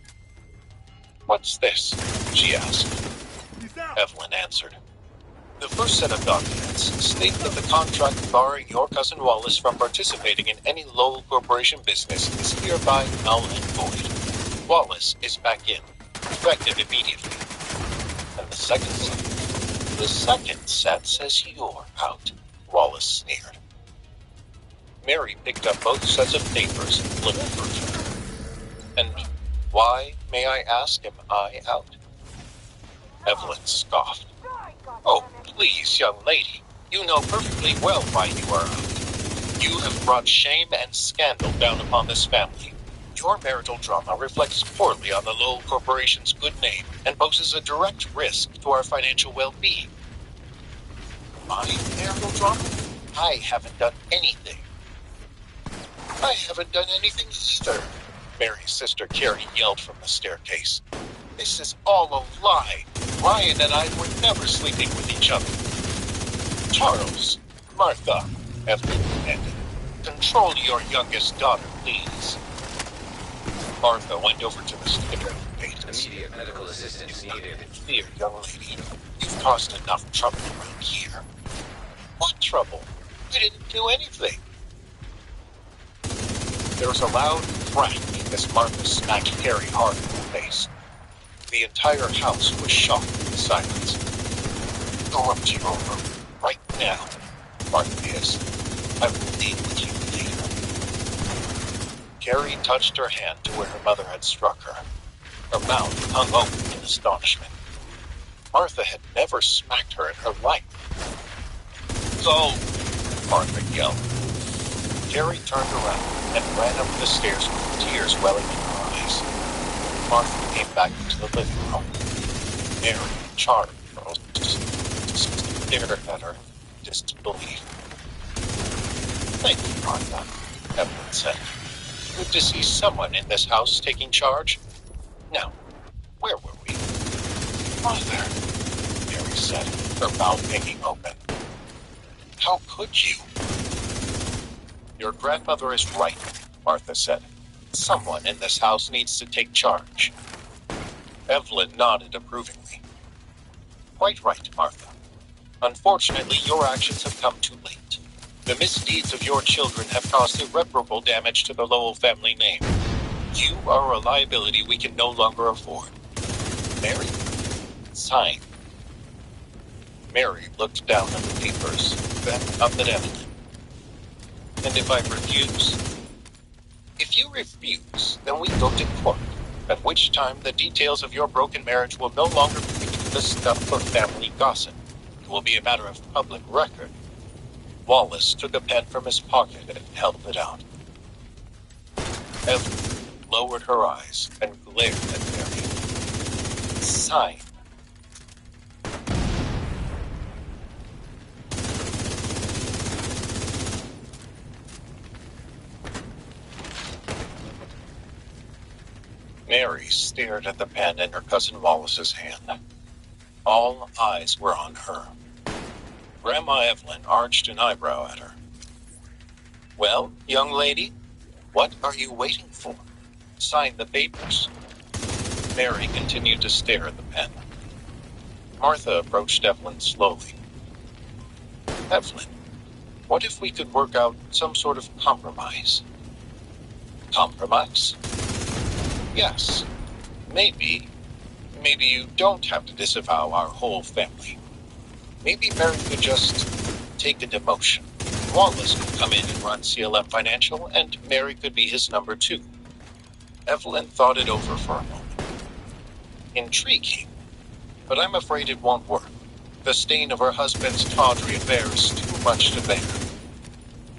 What's this? she asked. Evelyn answered. The first set of documents state that the contract barring your cousin Wallace from participating in any Lowell Corporation business is hereby null and void. Wallace is back in, effective immediately. And the second set says you're out, Wallace sneered. Mary picked up both sets of papers and flipped through them. And why, may I ask, am I out? Evelyn scoffed. Oh, please, young lady. You know perfectly well why you are out. You have brought shame and scandal down upon this family. Your marital drama reflects poorly on the Lowell Corporation's good name and poses a direct risk to our financial well-being. My marital drama? I haven't done anything. I haven't done anything either, Mary's sister Carrie yelled from the staircase. This is all a lie. Ryan and I were never sleeping with each other. Charles, Martha, Evelyn commanded. Control your youngest daughter, please. Martha went over to the staircase. Immediate medical assistance needed. Dear young lady, you've caused enough trouble around here. What trouble? I didn't do anything. There was a loud crack as Martha smacked Carrie hard in the face. The entire house was shocked in silence. Go up to your room, right now, Martha hissed. I will deal with you later. Carrie touched her hand to where her mother had struck her. Her mouth hung open in astonishment. Martha had never smacked her in her life. Go, Martha yelled. Carrie turned around and ran up the stairs with tears welling in her eyes. Martha came back into the living room. Mary and Charles stared at her in disbelief. Thank you, Martha, Evelyn said. Good to see someone in this house taking charge. Now, where were we? Mother, Mary said, her mouth hanging open. How could you? Your grandmother is right, Martha said. Someone in this house needs to take charge. Evelyn nodded approvingly. Quite right, Martha. Unfortunately, your actions have come too late. The misdeeds of your children have caused irreparable damage to the Lowell family name. You are a liability we can no longer afford. Mary, sign. Mary looked down at the papers, then up at Evelyn. And if I refuse? If you refuse, then we go to court, at which time the details of your broken marriage will no longer be the stuff of family gossip. It will be a matter of public record. Wallace took a pen from his pocket and held it out. Evelyn lowered her eyes and glared at Mary. Sign. Mary stared at the pen in her cousin Wallace's hand. All eyes were on her. Grandma Evelyn arched an eyebrow at her. Well, young lady, what are you waiting for? Sign the papers. Mary continued to stare at the pen. Martha approached Evelyn slowly. Evelyn, what if we could work out some sort of compromise? Compromise? Yes. Maybe you don't have to disavow our whole family. Maybe Mary could just take a demotion. Wallace could come in and run CLM Financial, and Mary could be his number 2. Evelyn thought it over for a moment. Intriguing, but I'm afraid it won't work. The stain of her husband's tawdry affair is too much to bear.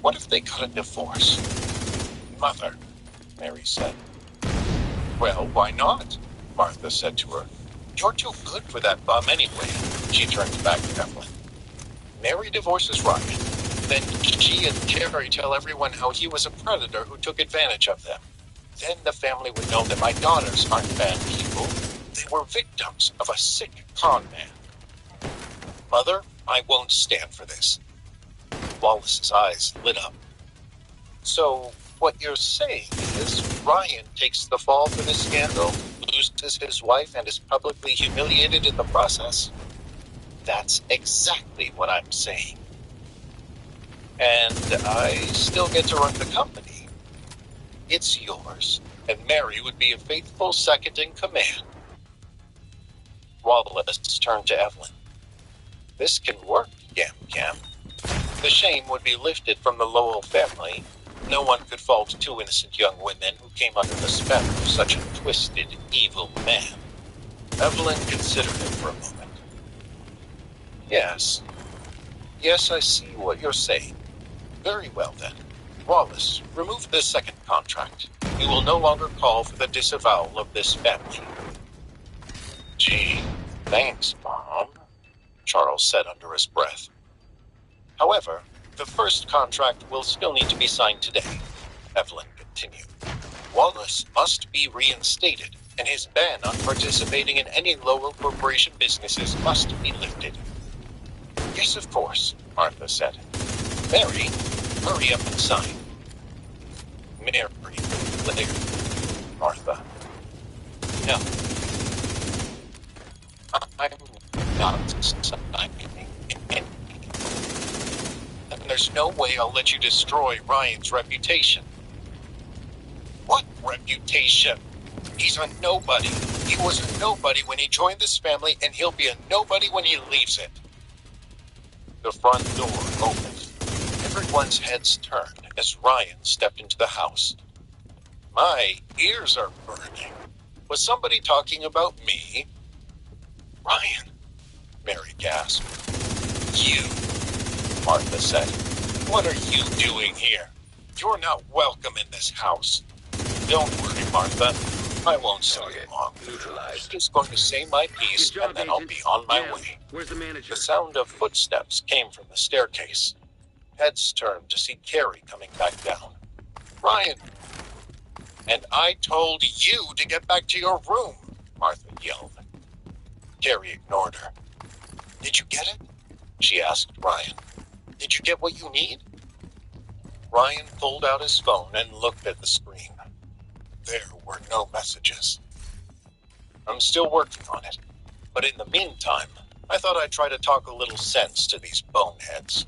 What if they got a divorce? Mother, Mary said. Well, why not? Martha said to her. You're too good for that bum anyway. She turned back to Evelyn. Mary divorces Ryan. Then she and Carrie tell everyone how he was a predator who took advantage of them. Then the family would know that my daughters aren't bad people. They were victims of a sick con man. Mother, I won't stand for this. Wallace's eyes lit up. So, what you're saying is Ryan takes the fall for this scandal, loses his wife, and is publicly humiliated in the process? That's exactly what I'm saying. And I still get to run the company. It's yours, and Mary would be a faithful second in command. Wallace turned to Evelyn. This can work, Gam Gam. The shame would be lifted from the Lowell family. No one could fault two innocent young women who came under the spell of such a twisted, evil man. Evelyn considered it for a moment. Yes. Yes, I see what you're saying. Very well, then. Wallace, remove this second contract. You will no longer call for the disavowal of this family. Gee, thanks, Mom, Charles said under his breath. However, the first contract will still need to be signed today, Evelyn continued. Wallace must be reinstated, and his ban on participating in any Lowell Corporation businesses must be lifted. Yes, of course, Martha said. Mary, hurry up and sign. Mary, later. Martha. No. I'm not signing anything. And there's no way I'll let you destroy Ryan's reputation. What reputation? He's a nobody. He was a nobody when he joined this family, and he'll be a nobody when he leaves it. The front door opened. Everyone's heads turned as Ryan stepped into the house. My ears are burning. Was somebody talking about me? Ryan, Mary gasped. You, Martha said. What are you doing here? You're not welcome in this house. Don't worry, Martha. I won't stay long. I'm just going to say my piece, and then I'll be on my way. Where's the manager? The sound of footsteps came from the staircase. Heads turned to see Carrie coming back down. Ryan! And I told you to get back to your room, Martha yelled. Carrie ignored her. Did you get it? She asked Ryan. Did you get what you need? Ryan pulled out his phone and looked at the screen. There were no messages. I'm still working on it, but in the meantime, I thought I'd try to talk a little sense to these boneheads.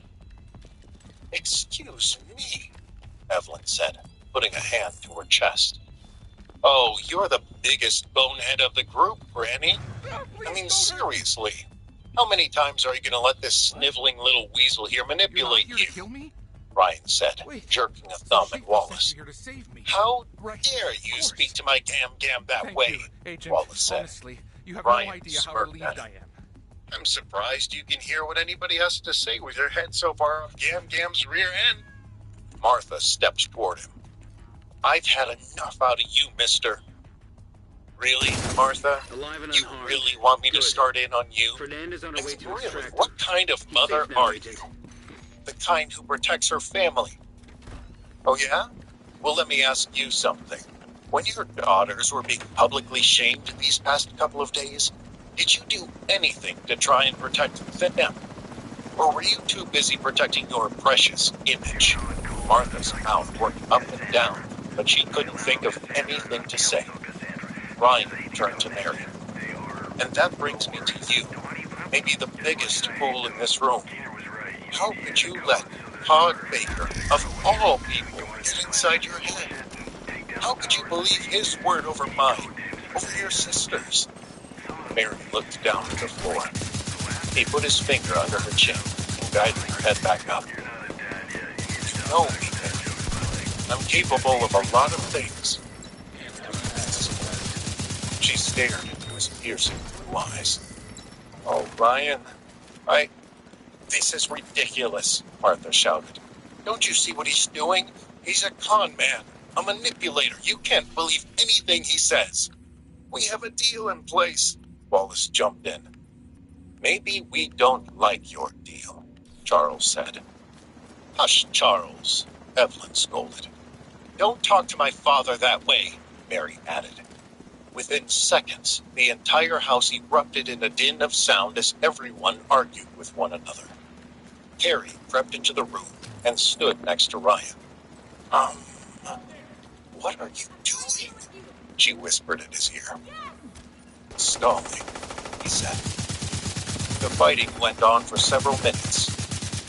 Excuse me, Evelyn said, putting a hand to her chest. Oh, you're the biggest bonehead of the group, Granny. I mean, seriously. How many times are you going to let this sniveling little weasel here manipulate you? Kill me? Ryan said, jerking a thumb at Wallace. Here to save me. How Right, dare you of speak course. to my Gam that Thank way? you, Agent. Wallace said. Honestly, you have Ryan no idea how smirked relieved at I him. am. I'm surprised you can hear what anybody has to say with your head so far off Gam's rear end. Martha stepped toward him. I've had enough out of you, mister. Really, Martha? Alive and You unharmed. really want me to Good. start in on you? Fernandez on I her way mean, to really, extract what him. kind of He's mother safe now, are you? Agent. The kind who protects her family. Oh, yeah? Well, let me ask you something. When your daughters were being publicly shamed these past couple of days, did you do anything to try and protect them? Or were you too busy protecting your precious image? Martha's mouth worked up and down, but she couldn't think of anything to say. Ryan turned to Mary. And that brings me to you, maybe the biggest fool in this room. How could you let Todd Baker, of all people, get inside your head? How could you believe his word over mine, over your sister's? Mary looked down at the floor. He put his finger under her chin and guided her head back up. You know me, Mary. I'm capable of a lot of things. She stared into his piercing blue eyes. Oh, Ryan, This is ridiculous, Martha shouted. Don't you see what he's doing? He's a con man, a manipulator. You can't believe anything he says. We have a deal in place. Wallace jumped in. Maybe we don't like your deal, Charles said. Hush, Charles, Evelyn scolded. Don't talk to my father that way, Mary added. Within seconds, the entire house erupted in a din of sound as everyone argued with one another. Carrie crept into the room and stood next to Ryan. What are you doing? She whispered in his ear. Stalling, he said. The fighting went on for several minutes.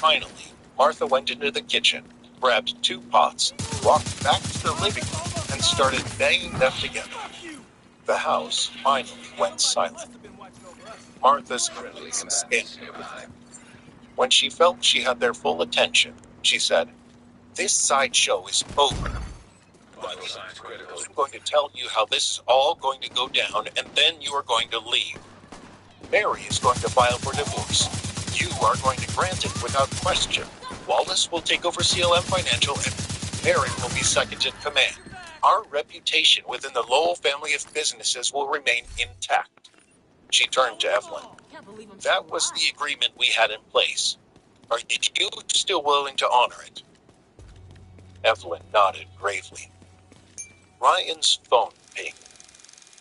Finally, Martha went into the kitchen, grabbed 2 pots, walked back to the living room, and started banging them together. The house finally went silent. Martha's eyes scanned everything. When she felt she had their full attention, she said, "This sideshow is over. I'm going to tell you how this is all going to go down, and then you are going to leave. Mary is going to file for divorce. You are going to grant it without question. Wallace will take over CLM Financial, and Mary will be second in command. Our reputation within the Lowell family of businesses will remain intact." She turned to Evelyn. "That was the agreement we had in place. Are you still willing to honor it?" Evelyn nodded gravely. Ryan's phone pinged.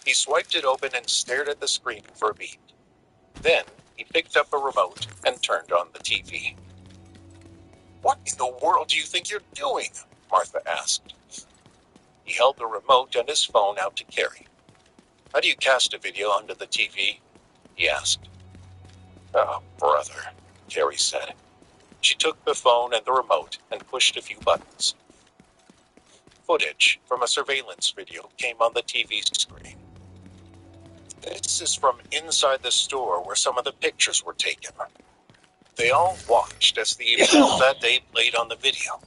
He swiped it open and stared at the screen for a beat. Then he picked up a remote and turned on the TV. "What in the world do you think you're doing?" Martha asked. He held the remote and his phone out to Carrie. "How do you cast a video onto the TV?" he asked. "Oh, brother," Carrie said. She took the phone and the remote and pushed a few buttons. Footage from a surveillance video came on the TV screen. This is from inside the store where some of the pictures were taken. They all watched as the events that day played on the video.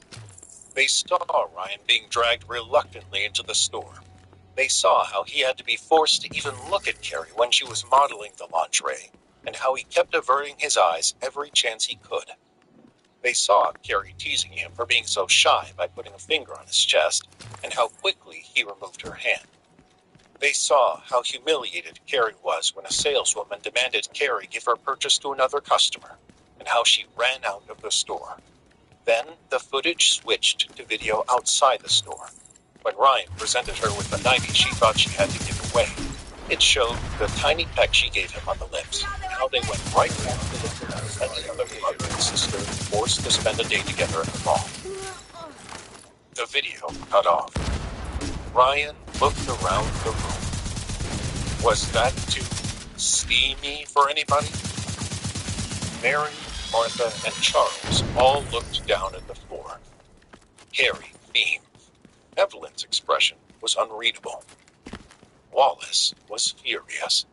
They saw Ryan being dragged reluctantly into the store. They saw how he had to be forced to even look at Carrie when she was modeling the lingerie, and how he kept averting his eyes every chance he could. They saw Carrie teasing him for being so shy by putting a finger on his chest, and how quickly he removed her hand. They saw how humiliated Carrie was when a saleswoman demanded Carrie give her purchase to another customer, and how she ran out of the store. Then the footage switched to video outside the store. When Ryan presented her with the 90 she thought she had to give away, it showed the tiny peck she gave him on the lips, and how they went right back to the any other brother and sister forced to spend a day together at the mall. The video cut off. Ryan looked around the room. Was that too steamy for anybody? Mary, Martha, and Charles all looked down at the floor. Carrie beamed. Evelyn's expression was unreadable. Wallace was furious.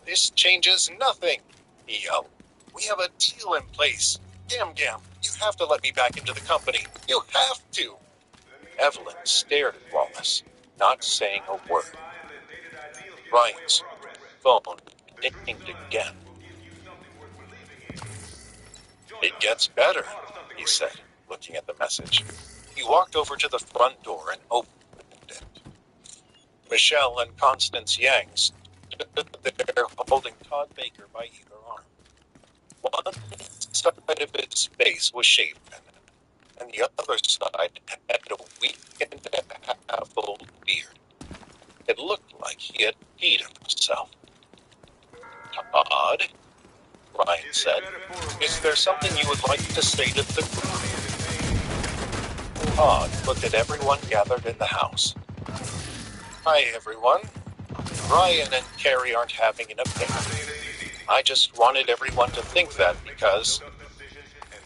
"This changes nothing," he yelled. "We have a deal in place. Gam, you have to let me back into the company. You have to." Evelyn stared at Wallace, not saying a word. Ryan's phone dinged again. "It gets better," he said, looking at the message. He walked over to the front door and opened it. Michelle and Constance Yang stood there holding Todd Baker by either arm. One side of his face was shaven, and the other side had a week and a half old beard. It looked like he had peed himself. "Todd," Ryan said, "is there something you would like to say to the group?" Todd looked at everyone gathered in the house. "Hi, everyone. Ryan and Carrie aren't having an affair. I just wanted everyone to think that because..."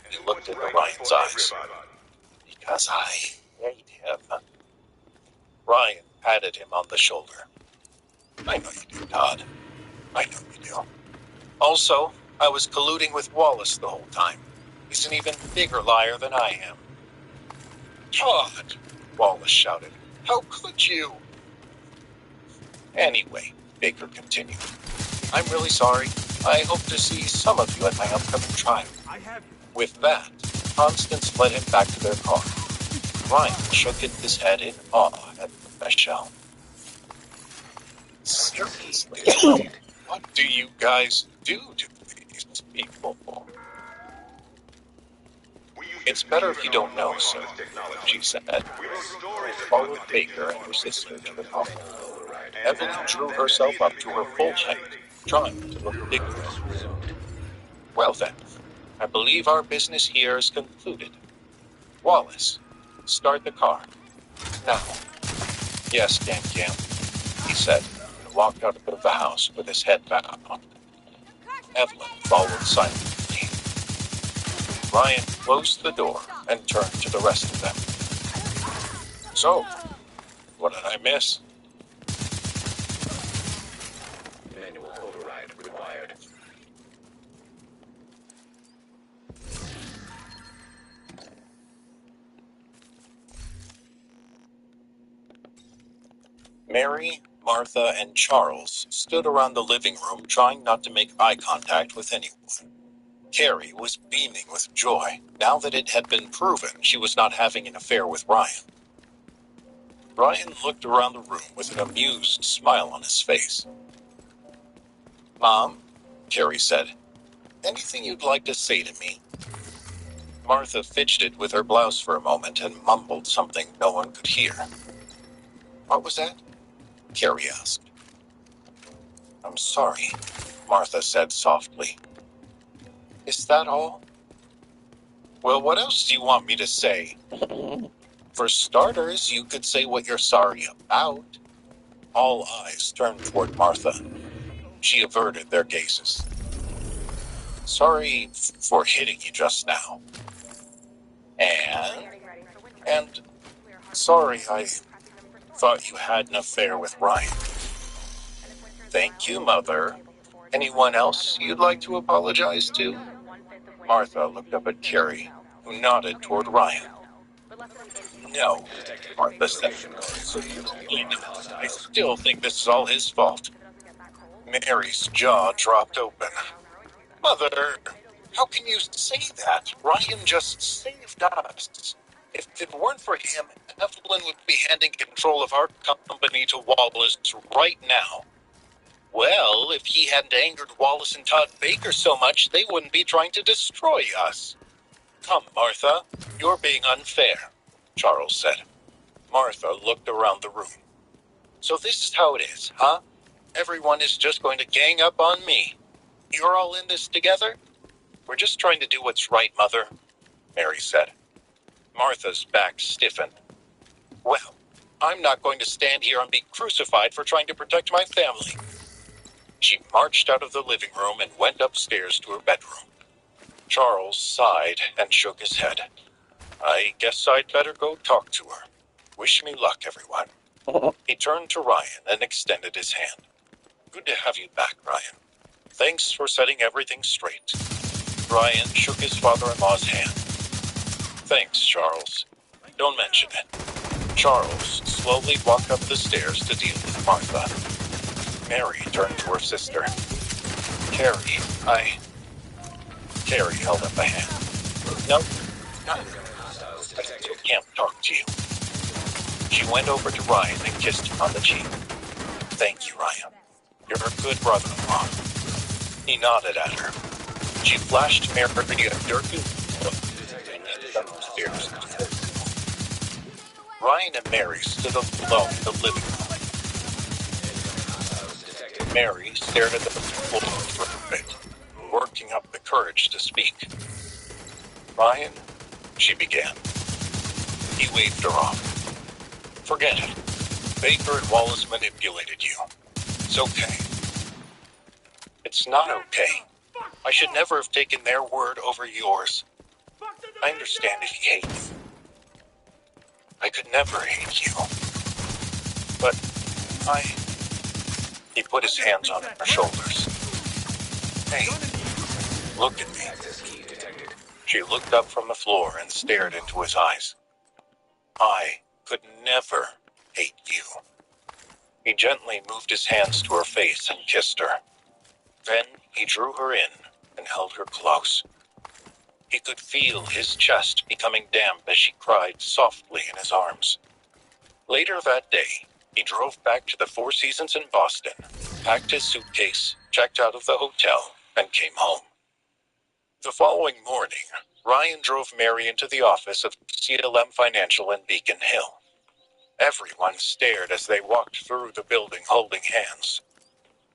He looked into Ryan's eyes. "Because I hate him." Ryan patted him on the shoulder. "I know you do, Todd. I know you do. Also, I was colluding with Wallace the whole time. He's an even bigger liar than I am." "Todd!" Wallace shouted. "How could you?" "Anyway," Baker continued, "I'm really sorry. I hope to see some of you at my upcoming trial." With that, Constance led him back to their car. Ryan shook his head in awe at Michelle. "Seriously, what do you guys do to these people?" "It's better if you don't know, sir," she said. Followed Baker and her sister to the car. Evelyn drew herself up to her full height, trying to look dignified. "Well then, I believe our business here is concluded. Wallace, start the car. Now, Yes, Gang Gang, he said, and walked out of the house with his head bowed. Evelyn followed silently. Ryan closed the door and turned to the rest of them. So, what did I miss? Manual override required. Mary, Martha, and Charles stood around the living room trying not to make eye contact with anyone. Carrie was beaming with joy now that it had been proven she was not having an affair with Ryan. Ryan looked around the room with an amused smile on his face. "Mom," Carrie said, "anything you'd like to say to me?" Martha fidgeted with her blouse for a moment and mumbled something no one could hear. "What was that?" Carrie asked. "I'm sorry," Martha said softly. "Is that all?" "Well, what else do you want me to say?" "For starters, you could say what you're sorry about." All eyes turned toward Martha. She averted their gazes. "Sorry for hitting you just now. And sorry I thought you had an affair with Ryan." "Thank you, Mother. Anyone else you'd like to apologize to?" Martha looked up at Carrie, who nodded toward Ryan. "No," Martha said. "I still think this is all his fault." Mary's jaw dropped open. "Mother, how can you say that? Ryan just saved us. If it weren't for him, Evelyn would be handing control of our company to Wallace right now." "Well, if he hadn't angered Wallace and Todd Baker so much, they wouldn't be trying to destroy us." "Come, Martha, you're being unfair," Charles said. Martha looked around the room. "So this is how it is, huh? Everyone is just going to gang up on me. You're all in this together?" "We're just trying to do what's right, Mother," Mary said. Martha's back stiffened. "Well, I'm not going to stand here and be crucified for trying to protect my family." She marched out of the living room and went upstairs to her bedroom. Charles sighed and shook his head. "I guess I'd better go talk to her. Wish me luck, everyone." He turned to Ryan and extended his hand. "Good to have you back, Ryan. Thanks for setting everything straight." Ryan shook his father-in-law's hand. "Thanks, Charles. Don't mention it." Charles slowly walked up the stairs to deal with Martha. Mary turned to her sister. "Carrie, Carrie held up a hand. "No, I still can't talk to you." She went over to Ryan and kissed him on the cheek. "Thank you, Ryan. You're a good brother-in-law." He nodded at her. She flashed Mary a dirty look and headed upstairs. Ryan and Mary stood alone in the living room. Mary stared at the floor for a bit, working up the courage to speak. "Ryan," she began. He waved her off. "Forget it. Baker and Wallace manipulated you. It's okay." "It's not okay. I should never have taken their word over yours. I understand if you hate me. I could never hate you. But He put his hands on her shoulders. "Hey, look at me." Access key detected. She looked up from the floor and stared into his eyes. "I could never hate you." He gently moved his hands to her face and kissed her. Then he drew her in and held her close. He could feel his chest becoming damp as she cried softly in his arms. Later that day, he drove back to the Four Seasons in Boston, packed his suitcase, checked out of the hotel, and came home. The following morning, Ryan drove Mary into the office of CLM Financial in Beacon Hill. Everyone stared as they walked through the building holding hands.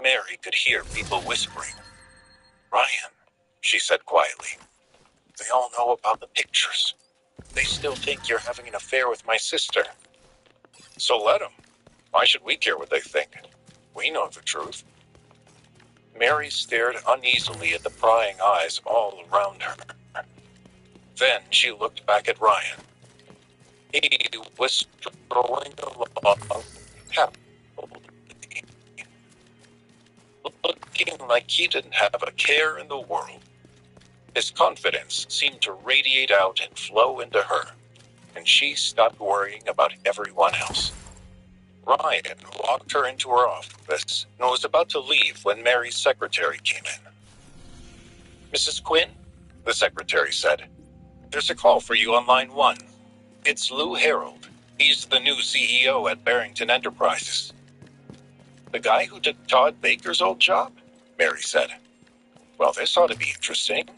Mary could hear people whispering. "Ryan," she said quietly, "they all know about the pictures. They still think you're having an affair with my sister. So let them. Why should we care what they think? We know the truth. Mary stared uneasily at the prying eyes all around her. Then she looked back at Ryan. He was strolling along happily, looking like he didn't have a care in the world. His confidence seemed to radiate out and flow into her, and she stopped worrying about everyone else. Ryan walked her into her office and was about to leave when Mary's secretary came in. "Mrs. Quinn," the secretary said, "there's a call for you on line 1. It's Lou Harold. He's the new CEO at Barrington Enterprises." "The guy who took Todd Baker's old job?" Mary said. "Well, this ought to be interesting."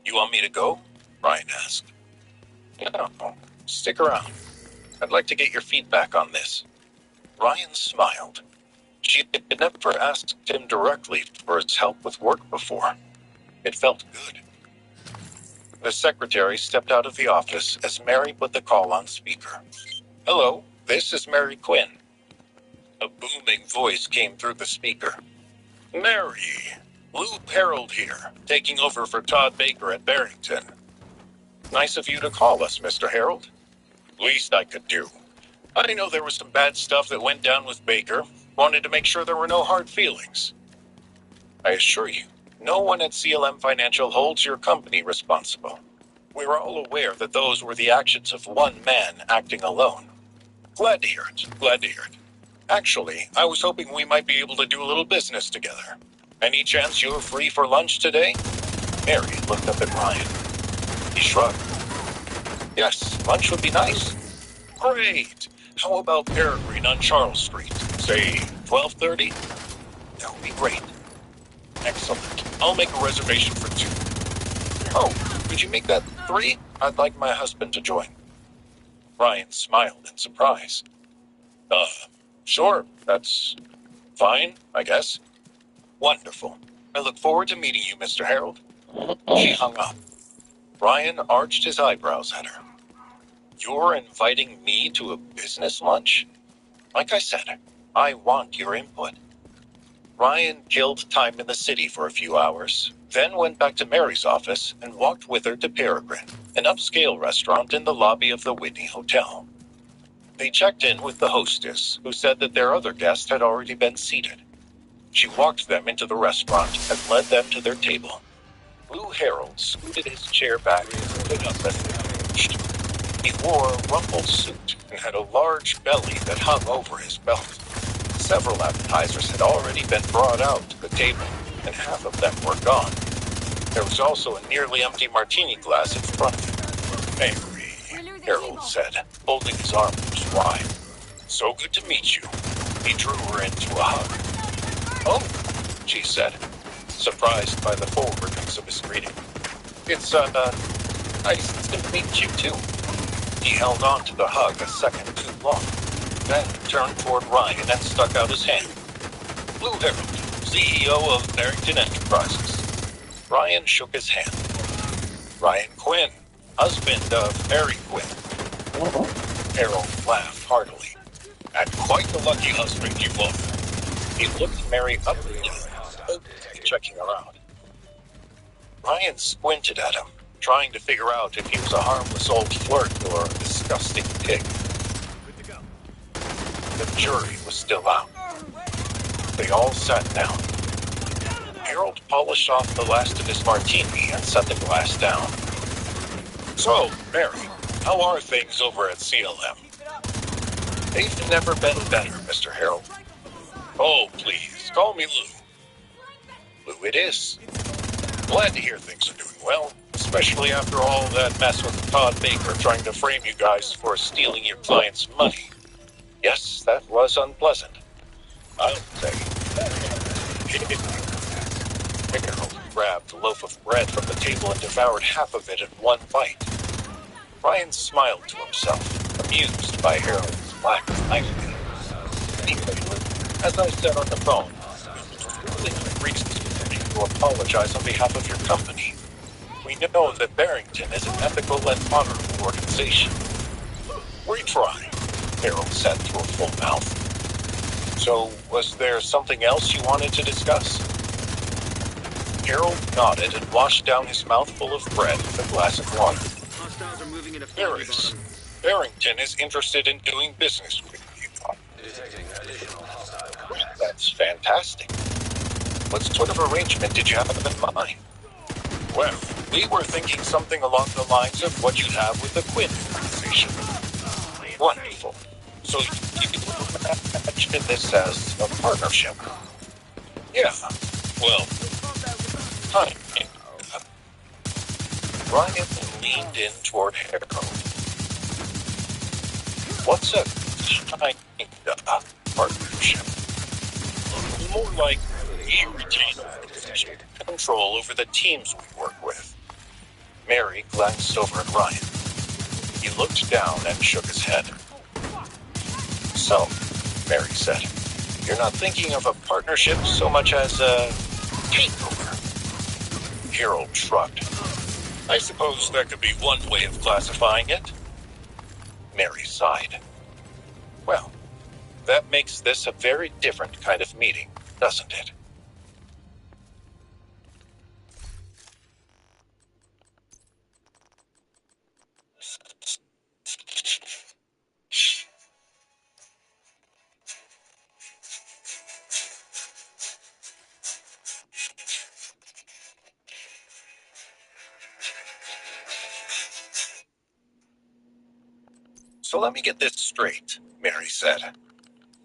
"You want me to go?" Ryan asked. "No, stick around. I'd like to get your feedback on this." Ryan smiled. She had never asked him directly for his help with work before. It felt good. The secretary stepped out of the office as Mary put the call on speaker. "Hello, this is Mary Quinn." A booming voice came through the speaker. "Mary, Lou Harold here, taking over for Todd Baker at Barrington. Nice of you to call us, Mr. Harold. Least I could do. I know there was some bad stuff that went down with Baker. Wanted to make sure there were no hard feelings. I assure you, no one at CLM Financial holds your company responsible. We're all aware that those were the actions of one man acting alone. Glad to hear it. Glad to hear it. Actually, I was hoping we might be able to do a little business together. Any chance you're free for lunch today?" Mary looked up at Ryan. He shrugged. "Yes, lunch would be nice." "Great! How about Peregrine on Charles Street? Say 12:30? That would be great." "Excellent. I'll make a reservation for 2. Oh, could you make that 3? I'd like my husband to join." Ryan smiled in surprise. Sure, that's fine, I guess." "Wonderful. I look forward to meeting you, Mr. Harold." She hung up. Ryan arched his eyebrows at her. "You're inviting me to a business lunch? Like I said, I want your input." Ryan killed time in the city for a few hours, then went back to Mary's office and walked with her to Peregrine, an upscale restaurant in the lobby of the Whitney Hotel. They checked in with the hostess, who said that their other guests had already been seated. She walked them into the restaurant and led them to their table. Lou Harold scooted his chair back and stood up as they approached. He wore a rumpled suit and had a large belly that hung over his belt. Several appetizers had already been brought out to the table, and half of them were gone. There was also a nearly empty martini glass in front of him. "Mary," Harold said, holding his arms wide. "So good to meet you." He drew her into a hug. "Oh," she said, surprised by the forwardness of his greeting. "It's, nice to meet you, too." He held on to the hug a second too long, then turned toward Ryan and stuck out his hand. "Lou Harold, CEO of Barrington Enterprises." Ryan shook his hand. "Ryan Quinn, husband of Mary Quinn." Harold laughed heartily. "And quite the lucky husband you are." He looked Mary up and down, checking her out. Ryan squinted at him, trying to figure out if he was a harmless old flirt or a disgusting pig. The jury was still out. They all sat down. Harold polished off the last of his martini and set the glass down. "So, Mary, how are things over at CLM?" "They've never been better, Mr. Harold." "Oh, please, call me Lou." "Lou it is." "Glad to hear things are doing well, especially after all that mess with Todd Baker trying to frame you guys for stealing your client's money." "Yes, that was unpleasant." "I'll say." Harold grabbed a loaf of bread from the table and devoured half of it in one bite. Ryan smiled to himself, amused by Harold's lack of knifing. "Anyway, as I said on the phone, it's really good reason for me to apologize on behalf of your company. We know that Barrington is an ethical and honorable organization. We try. Harold said through a full mouth. So, was there something else you wanted to discuss? Harold nodded and washed down his mouthful of bread with a glass of water. Hostiles are moving into Factory Darius, Bottom. Barrington is interested in doing business with you. Detecting additional hostile contacts. That's fantastic. What sort of arrangement did you have in mind? Well, we were thinking something along the lines of what you'd have with the Quinn organization. Wonderful. So you imagine this as a partnership? Yeah. Well, kind of. Ryan leaned in toward Harold. What's a kind of partnership? More like we retain control over the teams we work with. Mary glanced over at Ryan. He looked down and shook his head. So, Mary said, you're not thinking of a partnership so much as a takeover. Harold shrugged. I suppose that could be one way of classifying it. Mary sighed. Well, that makes this a very different kind of meeting, doesn't it? So let me get this straight, Mary said.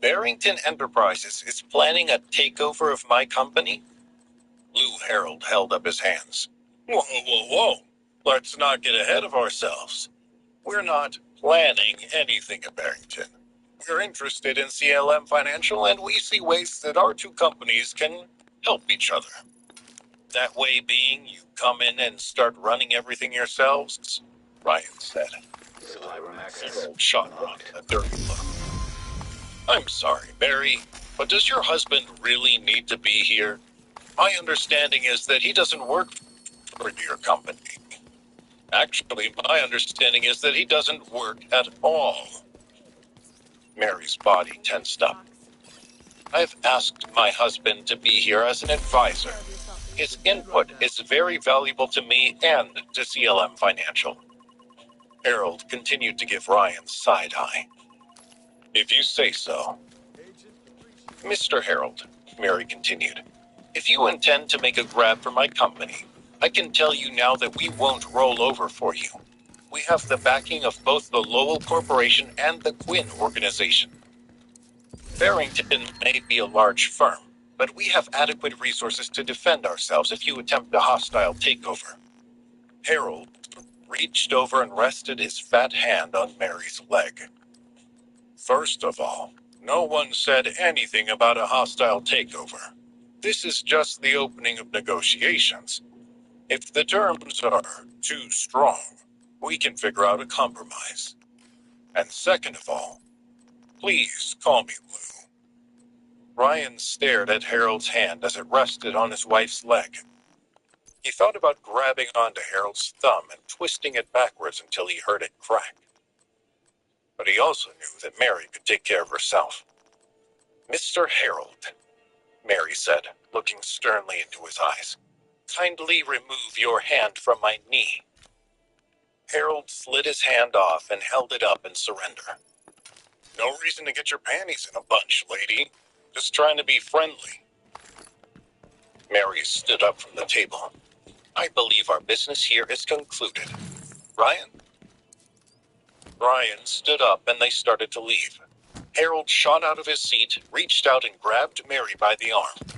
Barrington Enterprises is planning a takeover of my company? Lou Harold held up his hands. Whoa, whoa, whoa. Let's not get ahead of ourselves. We're not planning anything at Barrington. We're interested in CLM Financial, and we see ways that our two companies can help each other. That way being, you come in and start running everything yourselves? Ryan said. Supply room access. Harold shot Ryan a dirty look. I'm sorry, Mary, but does your husband really need to be here? My understanding is that he doesn't work for your company. Actually, my understanding is that he doesn't work at all. Mary's body tensed up. I've asked my husband to be here as an advisor. His input is very valuable to me and to CLM Financial. Harold continued to give Ryan side-eye. If you say so. Mr. Harold, Mary continued, if you intend to make a grab for my company, I can tell you now that we won't roll over for you. We have the backing of both the Lowell Corporation and the Quinn Organization. Barrington may be a large firm, but we have adequate resources to defend ourselves if you attempt a hostile takeover. Harold reached over and rested his fat hand on Mary's leg. First of all, no one said anything about a hostile takeover. This is just the opening of negotiations. If the terms are too strong, we can figure out a compromise. And second of all, please call me Lou. Ryan stared at Harold's hand as it rested on his wife's leg. He thought about grabbing onto Harold's thumb and twisting it backwards until he heard it crack. But he also knew that Mary could take care of herself. Mr. Harold, Mary said, looking sternly into his eyes, kindly remove your hand from my knee. Harold slid his hand off and held it up in surrender. No reason to get your panties in a bunch, lady. Just trying to be friendly. Mary stood up from the table. I believe our business here is concluded. Ryan? Ryan stood up and they started to leave. Harold shot out of his seat, reached out and grabbed Mary by the arm.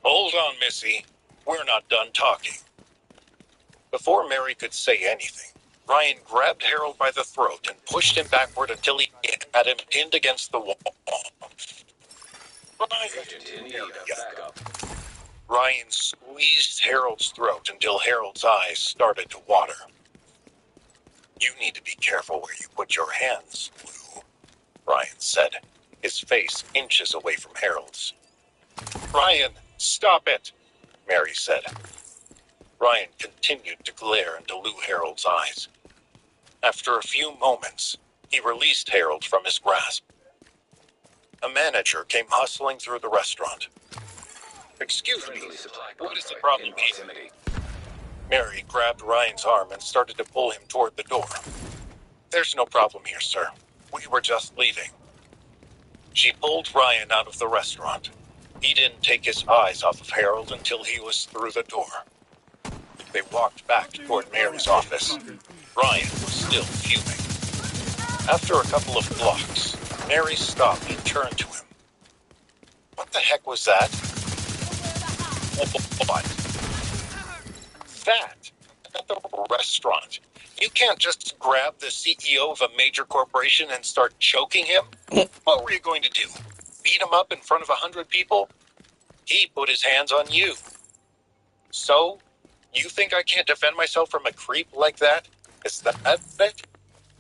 Hold on, Missy. We're not done talking. Before Mary could say anything, Ryan grabbed Harold by the throat and pushed him backward until he had him pinned against the wall. Ryan squeezed Harold's throat until Harold's eyes started to water. You need to be careful where you put your hands, Lou, Ryan said, his face inches away from Harold's. Ryan, stop it, Mary said. Ryan continued to glare into Lou Harold's eyes. After a few moments, He released Harold from his grasp. A manager came hustling through the restaurant. Excuse me, Friendly supply what is the point problem in here? proximity. Mary grabbed Ryan's arm and started to pull him toward the door. There's no problem here, sir. We were just leaving. She pulled Ryan out of the restaurant. He didn't take his eyes off of Harold until he was through the door. They walked back toward Mary's office. Ryan was still fuming. After a couple of blocks, Mary stopped and turned to him. What the heck was that? What? That? At the restaurant. You can't just grab the CEO of a major corporation and start choking him? What were you going to do? Beat him up in front of 100 people? He put his hands on you. So? You think I can't defend myself from a creep like that? Is that it?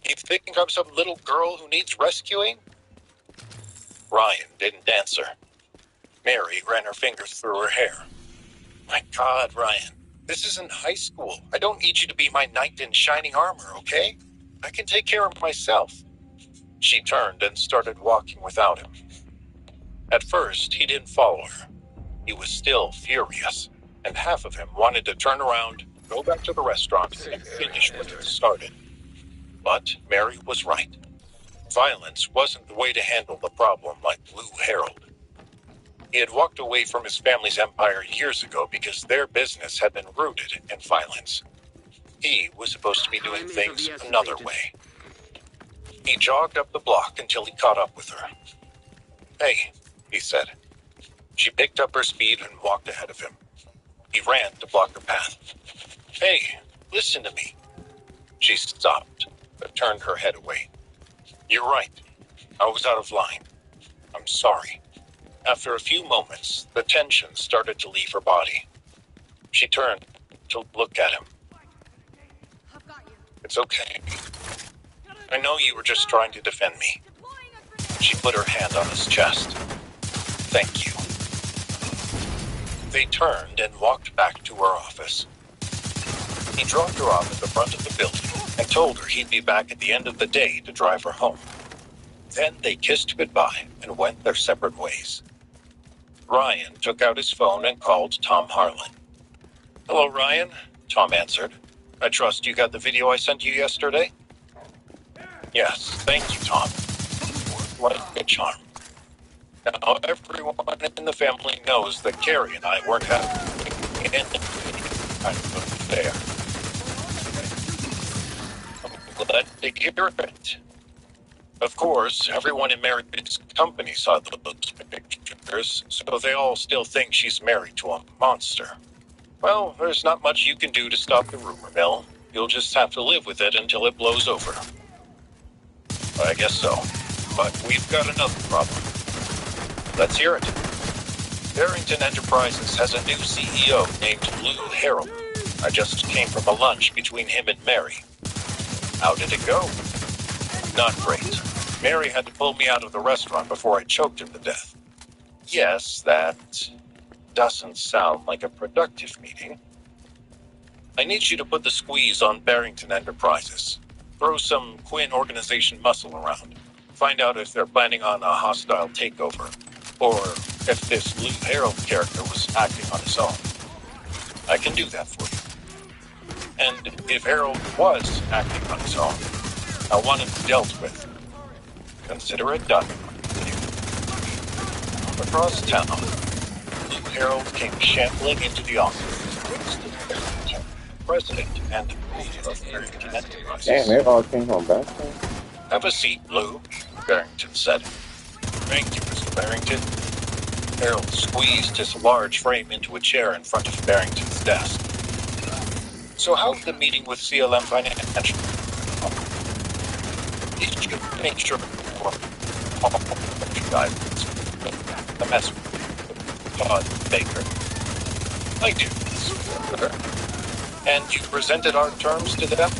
You think I'm some little girl who needs rescuing? Ryan didn't answer. Mary ran her fingers through her hair. My God, Ryan. This isn't high school. I don't need you to be my knight in shining armor, okay? I can take care of myself. She turned and started walking without him. At first, he didn't follow her. He was still furious, and half of him wanted to turn around, go back to the restaurant, and finish what he started. But Mary was right. Violence wasn't the way to handle the problem like Lou Harold. He had walked away from his family's empire years ago because their business had been rooted in violence. He was supposed to be doing things another way. He jogged up the block until he caught up with her. Hey, he said. She picked up her speed and walked ahead of him. He ran to block her path. Hey, listen to me. She stopped, but turned her head away. You're right. I was out of line. I'm sorry. After a few moments, the tension started to leave her body. She turned to look at him. It's okay. I know you were just trying to defend me. She put her hand on his chest. Thank you. They turned and walked back to her office. He dropped her off at the front of the building and told her he'd be back at the end of the day to drive her home. Then they kissed goodbye and went their separate ways. Ryan took out his phone and called Tom Harlan. Hello, Ryan, Tom answered. I trust you got the video I sent you yesterday? Yes, thank you, Tom. What a charm. Now, everyone in the family knows that Carrie and I weren't having any kind of affair. I'm glad to hear it. Of course, everyone in Mary's company saw those pictures, so they all still think she's married to a monster. Well, there's not much you can do to stop the rumor mill. You'll just have to live with it until it blows over. I guess so. But we've got another problem. Let's hear it. Barrington Enterprises has a new CEO named Lou Harold. I just came from a lunch between him and Mary. How did it go? Not great. Mary had to pull me out of the restaurant before I choked him to death. Yes, that doesn't sound like a productive meeting. I need you to put the squeeze on Barrington Enterprises. Throw some Quinn organization muscle around. Find out if they're planning on a hostile takeover, or if this Lou Harold character was acting on his own. I can do that for you. And if Harold was acting on his own, I want him dealt with. Consider it done. Across town, Lou Harold came shambling into the office. President and owner of Barrington Enterprises. Damn, it all came from back. Have a seat, Lou, Barrington said. Thank you, Mr. Barrington. Harold squeezed his large frame into a chair in front of Barrington's desk. So how's the meeting with CLM Financial? Did you make sure all the mess with Todd Baker? I do, sir. And you presented our terms to them?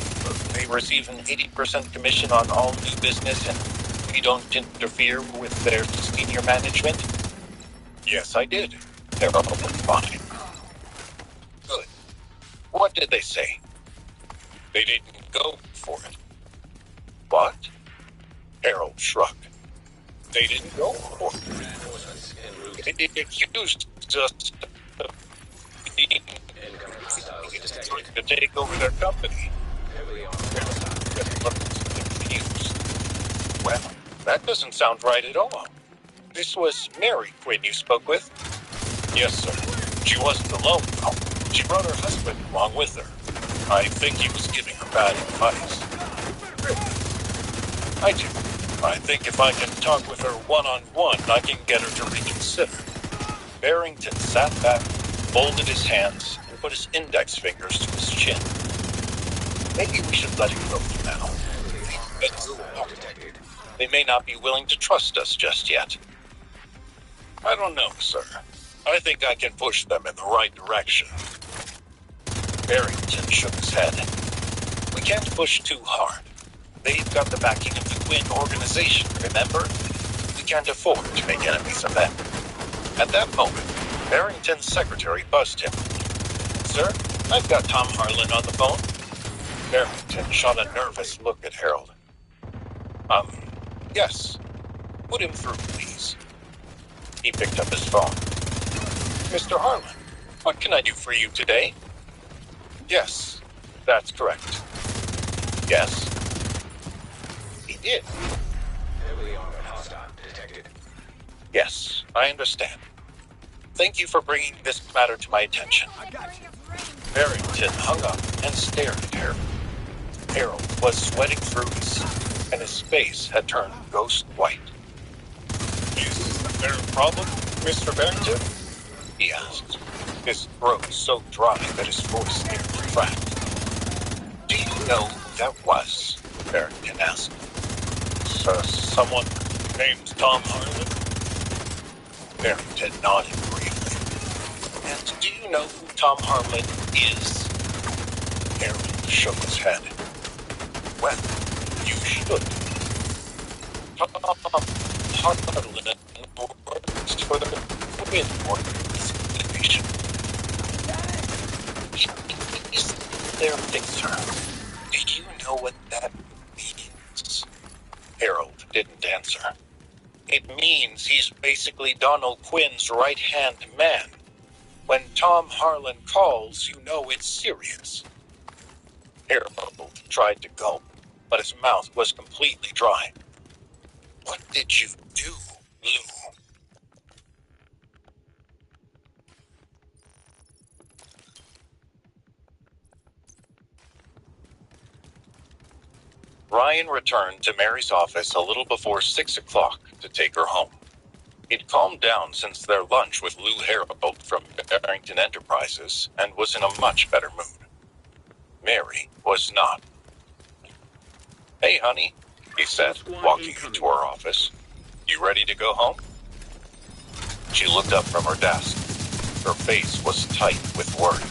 They receive an 80% commission on all new business and we don't interfere with their senior management? Yes, I did. They're all fine. Good. What did they say? They didn't go for it. What? Harold shrugged. They didn't go for it. Reinforcements en route. They accused us of being Incoming hostiles detected. to take over their company. Heavily armed hostiles. Confused. Well, that doesn't sound right at all. This was Mary Quinn you spoke with? Yes, sir. She wasn't alone, though. She brought her husband along with her. I think he was giving her bad advice. I do. I think if I can talk with her one-on-one, I can get her to reconsider. Barrington sat back, folded his hands, and put his index fingers to his chin. Maybe we should let him go for now. Detected. They may not be willing to trust us just yet. I don't know, sir. I think I can push them in the right direction. Barrington shook his head. We can't push too hard. They've got the backing of the Quinn organization, remember? We can't afford to make enemies of them. At that moment, Barrington's secretary buzzed him. Sir, I've got Tom Harlan on the phone. Barrington shot a nervous look at Harold. Yes. Put him through, please. He picked up his phone. Mr. Harlan, what can I do for you today? Yes, that's correct. Yes. He did. Heavily armored hostile detected. Yes, I understand. Thank you for bringing this matter to my attention. Barrington hung up and stared at Harold. Harold was sweating through his suit, and his face had turned ghost white. Is there a problem, Mr. Barrington? He asked, his throat so dry that his voice nearly cracked. Do you know who that was? Barrington asked. Someone named Tom Harlan? Barrington nodded briefly. And do you know who Tom Harlan is? Harold shook his head. Well, you should. Tom Harlan works for the Quinn organization. He's their fixer. Do you know what that means? Harold didn't answer. It means he's basically Donald Quinn's right-hand man. When Tom Harlan calls, you know it's serious. Harold tried to gulp, but his mouth was completely dry. What did you do, Lou? Ryan returned to Mary's office a little before 6 o'clock to take her home. He'd calmed down since their lunch with Lou Harold from Barrington Enterprises and was in a much better mood. Mary was not. Hey, honey, he said, walking into her office. You ready to go home? She looked up from her desk. Her face was tight with worry.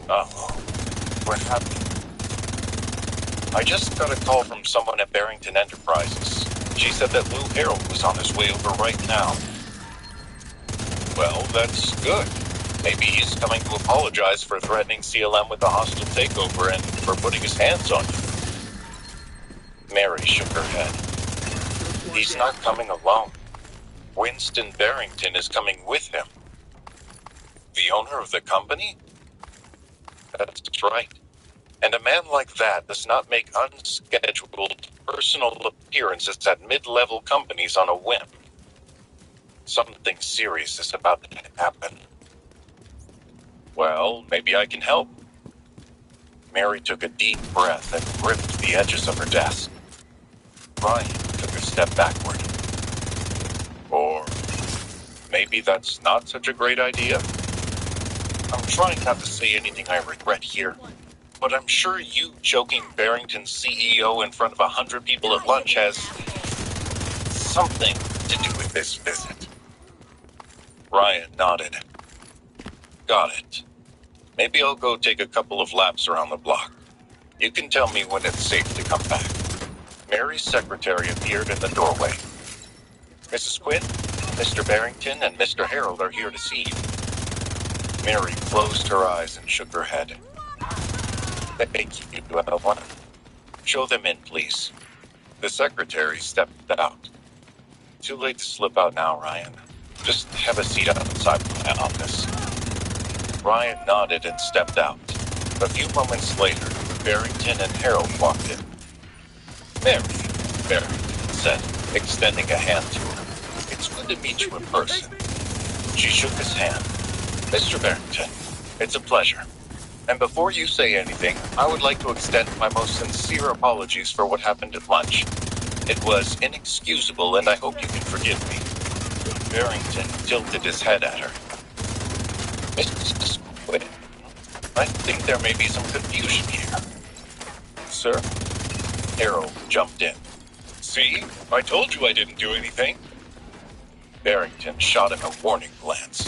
Oh, what happened? I just got a call from someone at Barrington Enterprises. She said that Lou Harold was on his way over right now. Well, that's good. Maybe he's coming to apologize for threatening CLM with a hostile takeover and for putting his hands on you. Mary shook her head. He's not coming alone. Winston Barrington is coming with him. The owner of the company? That's right. And a man like that does not make unscheduled personal appearances at mid-level companies on a whim. Something serious is about to happen. Well, maybe I can help. Mary took a deep breath and gripped the edges of her desk. Ryan took a step backward. Or maybe that's not such a great idea. I'm trying not to say anything I regret here. But I'm sure you joking Barrington's CEO in front of 100 people at lunch has something to do with this visit. Ryan nodded. Got it. Maybe I'll go take a couple of laps around the block. You can tell me when it's safe to come back. Mary's secretary appeared in the doorway. Mrs. Quinn, Mr. Barrington, and Mr. Harold are here to see you. Mary closed her eyes and shook her head. Thank you, Evelyn. Show them in, please. The secretary stepped out. Too late to slip out now, Ryan. Just have a seat outside my office. Ryan nodded and stepped out. A few moments later, Barrington and Harold walked in. Mary, Barrington said, extending a hand to her. It's good to meet you in person. She shook his hand. Mr. Barrington, it's a pleasure. And before you say anything, I would like to extend my most sincere apologies for what happened at lunch. It was inexcusable, and I hope you can forgive me. Barrington tilted his head at her. Mrs. Quinn, I think there may be some confusion here. Sir? Harold jumped in. See? I told you I didn't do anything. Barrington shot him a warning glance.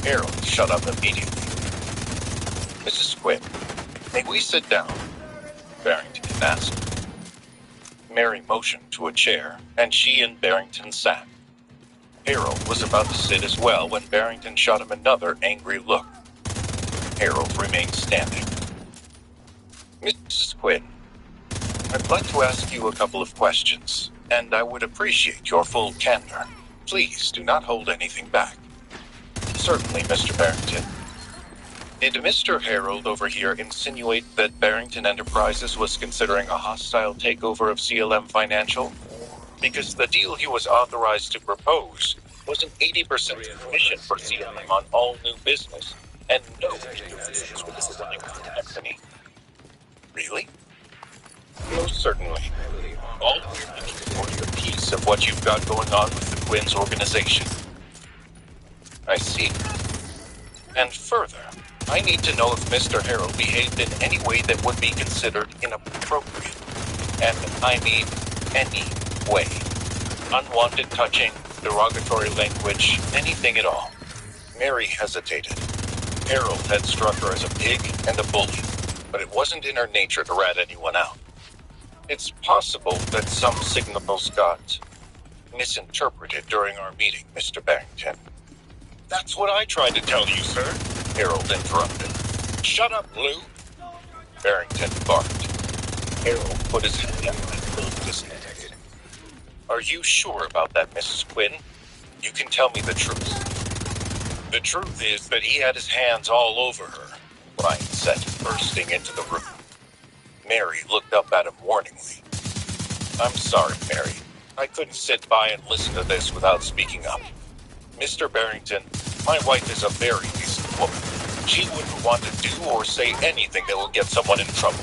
Harold shut up immediately. Mrs. Quinn, may we sit down? Barrington asked. Mary motioned to a chair, and she and Barrington sat. Harold was about to sit as well when Barrington shot him another angry look. Harold remained standing. Mrs. Quinn, I'd like to ask you a couple of questions, and I would appreciate your full candor. Please do not hold anything back. Certainly, Mr. Barrington. Did Mr. Harold over here insinuate that Barrington Enterprises was considering a hostile takeover of CLM Financial? Because the deal he was authorized to propose was an 80% commission for CLM on all new business, and no business with the running of the company. Really? Most certainly. All we're looking for is a piece of what you've got going on with the Quinn's organization. I see. And further, I need to know if Mr. Harold behaved in any way that would be considered inappropriate. And I mean any way. Unwanted touching, derogatory language, anything at all. Mary hesitated. Harold had struck her as a pig and a bully, but it wasn't in her nature to rat anyone out. It's possible that some signals got misinterpreted during our meeting, Mr. Barrington. That's what I tried to tell you, sir, Harold interrupted. Shut up, Lou. Barrington barked. Harold put his hand up and pulled his head. Are you sure about that, Mrs. Quinn? You can tell me the truth. The truth is that he had his hands all over her, Ryan said, bursting into the room. Mary looked up at him warningly. I'm sorry, Mary. I couldn't sit by and listen to this without speaking up. Mr. Barrington, my wife is a very decent woman. She wouldn't want to do or say anything that will get someone in trouble.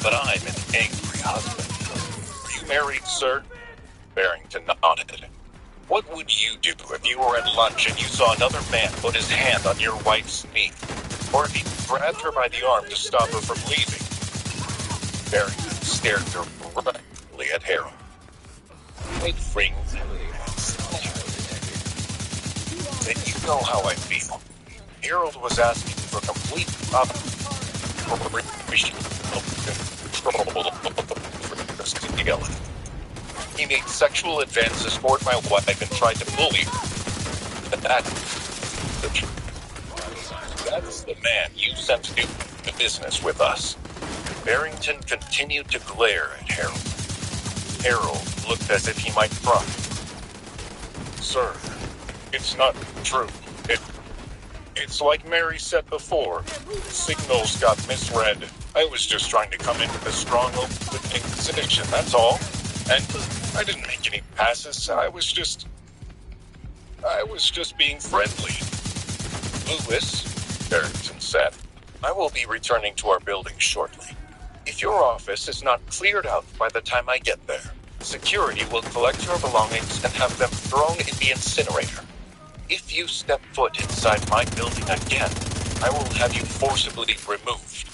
But I'm an angry husband. Are you married, sir? Barrington nodded. What would you do if you were at lunch and you saw another man put his hand on your wife's knee? Or if he grabbed her by the arm to stop her from leaving? Barrington stared directly at Harold. Wait, ring. Then you know how I feel. Harold was asking for complete control. He made sexual advances toward my wife and tried to bully her. That's the man you sent to do the business with us. Barrington continued to glare at Harold. Harold looked as if he might cry. Sir, it's not true. It's like Mary said before. Signals got misread. I was just trying to come in with a strong opening position, that's all. And I didn't make any passes. I was just being friendly. Lewis, Barrington said, I will be returning to our building shortly. If your office is not cleared out by the time I get there, security will collect your belongings and have them thrown in the incinerator. If you step foot inside my building again, I will have you forcibly removed.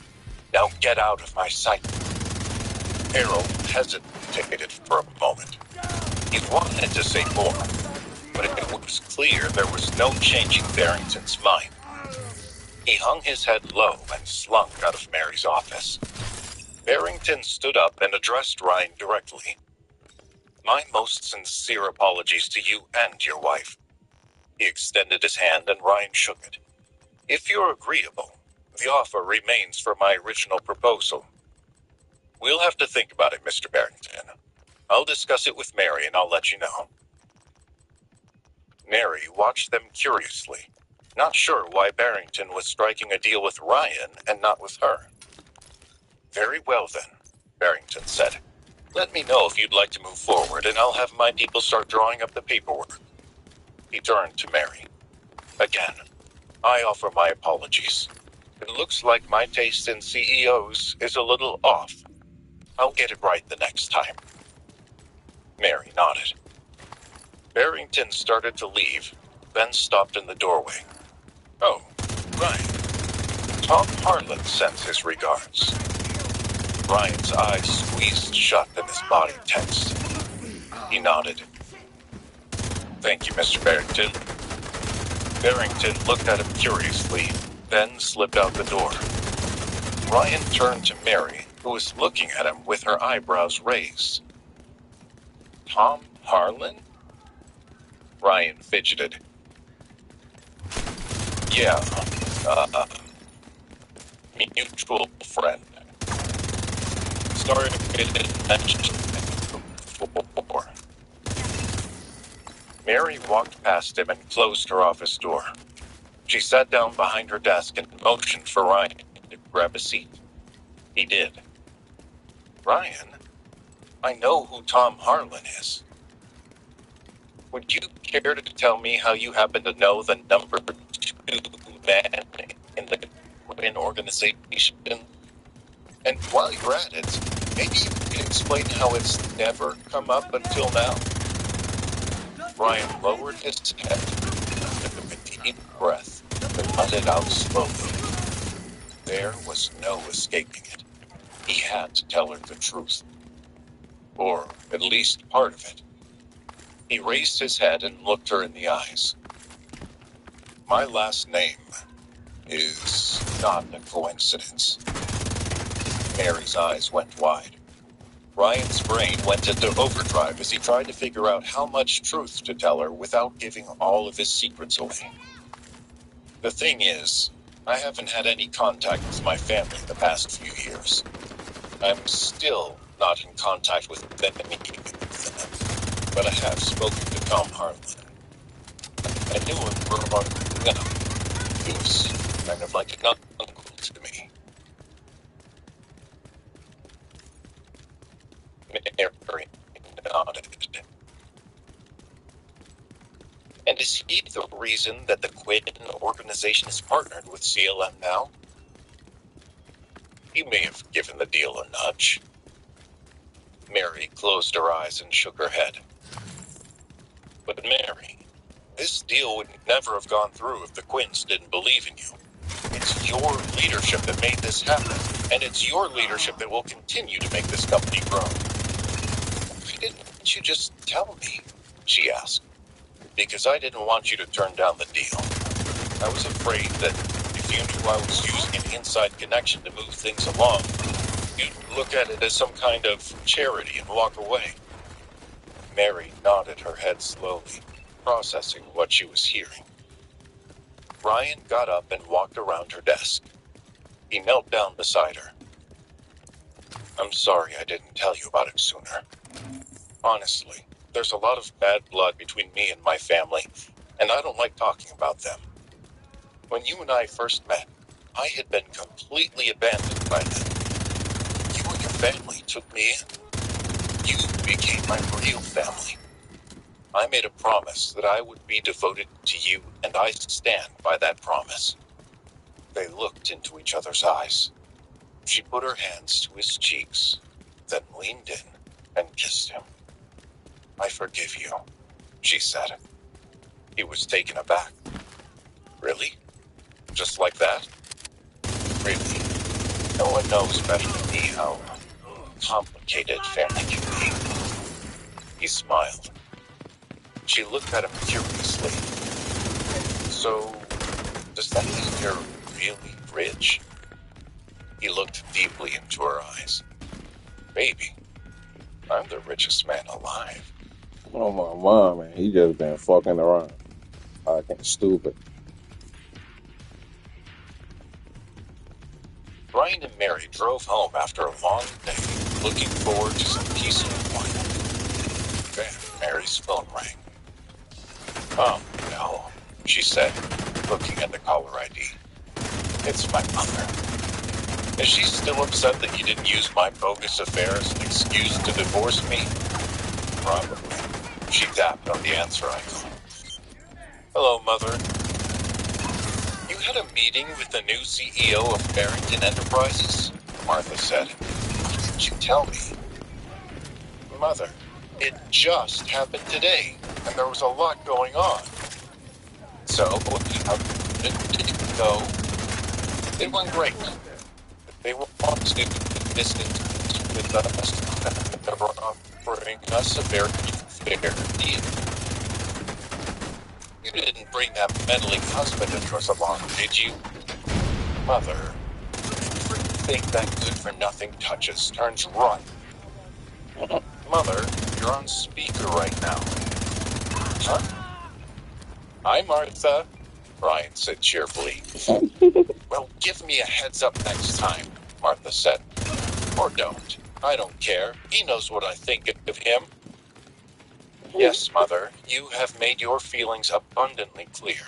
Now get out of my sight. Harold hesitated for a moment. He wanted to say more, but it was clear there was no changing Barrington's mind. He hung his head low and slunk out of Mary's office. Barrington stood up and addressed Ryan directly. My most sincere apologies to you and your wife. He extended his hand and Ryan shook it. If you're agreeable, the offer remains for my original proposal. We'll have to think about it, Mr. Barrington. I'll discuss it with Mary and I'll let you know. Mary watched them curiously, not sure why Barrington was striking a deal with Ryan and not with her. Very well then, Barrington said. Let me know if you'd like to move forward and I'll have my people start drawing up the paperwork. He turned to Mary. Again, I offer my apologies. It looks like my taste in CEOs is a little off. I'll get it right the next time. Mary nodded. Barrington started to leave, then stopped in the doorway. Oh, right. Tom Harlan sends his regards. Ryan's eyes squeezed shut and his body tensed. He nodded. Thank you, Mr. Barrington. Barrington looked at him curiously, then slipped out the door. Ryan turned to Mary, who was looking at him with her eyebrows raised. Tom Harlan? Ryan fidgeted. Yeah, mutual friend. Sorry I didn't mention it before. Mary walked past him and closed her office door. She sat down behind her desk and motioned for Ryan to grab a seat. He did. Ryan, I know who Tom Harlan is. Would you care to tell me how you happen to know the number 2 man in the Quinn organization? And while you're at it, maybe you can explain how it's never come up until now? Ryan lowered his head, took a deep breath, and let it out slowly. There was no escaping it. He had to tell her the truth. Or at least part of it. He raised his head and looked her in the eyes. My last name is not a coincidence. Mary's eyes went wide. Ryan's brain went into overdrive as he tried to figure out how much truth to tell her without giving all of his secrets away. The thing is, I haven't had any contact with my family the past few years. I'm still not in contact with them, but I have spoken to Tom Harlan. I knew him for a month ago. He was kind of like an uncle to me. Mary nodded. And is he the reason that the Quinn organization is partnered with CLM now? He may have given the deal a nudge. Mary closed her eyes and shook her head. But Mary, this deal would never have gone through if the Quinns didn't believe in you. It's your leadership that made this happen, and it's your leadership that will continue to make this company grow. Why didn't you just tell me? She asked. Because I didn't want you to turn down the deal. I was afraid that if you knew I was using an inside connection to move things along, you'd look at it as some kind of charity and walk away. Mary nodded her head slowly, processing what she was hearing. Ryan got up and walked around her desk. He knelt down beside her. I'm sorry I didn't tell you about it sooner. Honestly, there's a lot of bad blood between me and my family, and I don't like talking about them. When you and I first met, I had been completely abandoned by them. You and your family took me in. You became my real family. I made a promise that I would be devoted to you, and I stand by that promise. They looked into each other's eyes. She put her hands to his cheeks, then leaned in and kissed him. I forgive you, she said. He was taken aback. Really? Just like that? Really? No one knows better than me how complicated family can be. He smiled. She looked at him curiously. So, does that mean you're really rich? He looked deeply into her eyes. Maybe. I'm the richest man alive. Oh my mom, man, he just been fucking around. Fucking stupid. Ryan and Mary drove home after a long day, looking forward to some peace and quiet. Then Mary's phone rang. Oh, no, she said, looking at the caller ID. It's my mother. Is she still upset that you didn't use my bogus affair as an excuse to divorce me? Probably. She tapped on the answer icon. Hello, Mother. You had a meeting with the new CEO of Barrington Enterprises? Martha said. Why didn't you tell me? Mother, it just happened today, and there was a lot going on. So, how did it go? It went great. They want to do business with us, and they're offering us a very fair deal. You didn't bring that meddling husband of yours along, did you? Mother, everything that good-for-nothing touches turns rotten. Mother, you're on speaker right now. Huh? Hi, Martha, Ryan said cheerfully. Well, give me a heads up next time, Martha said. Or don't. I don't care. He knows what I think of him. Yes, Mother, you have made your feelings abundantly clear.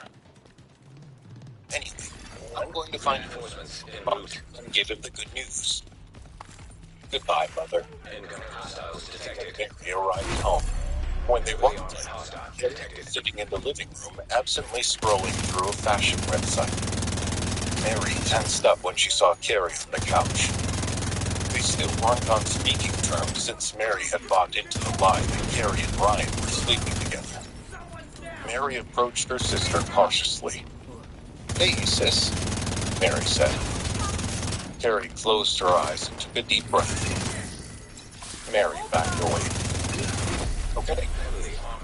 Anyway, I'm going to find Reinforcements en Mom route. and give him the good news. Goodbye, Mother. Incoming hostiles detected. Mary arrived home. When they walked Armed in, hostile Carrie detected. was sitting in the living room, absently scrolling through a fashion website. Mary tensed up when she saw Carrie on the couch. They still weren't on speaking terms since Mary had bought into the lie that Carrie and Ryan were sleeping together. Mary approached her sister cautiously. Hey, sis, Mary said. Carrie closed her eyes and took a deep breath. Mary backed away. Okay,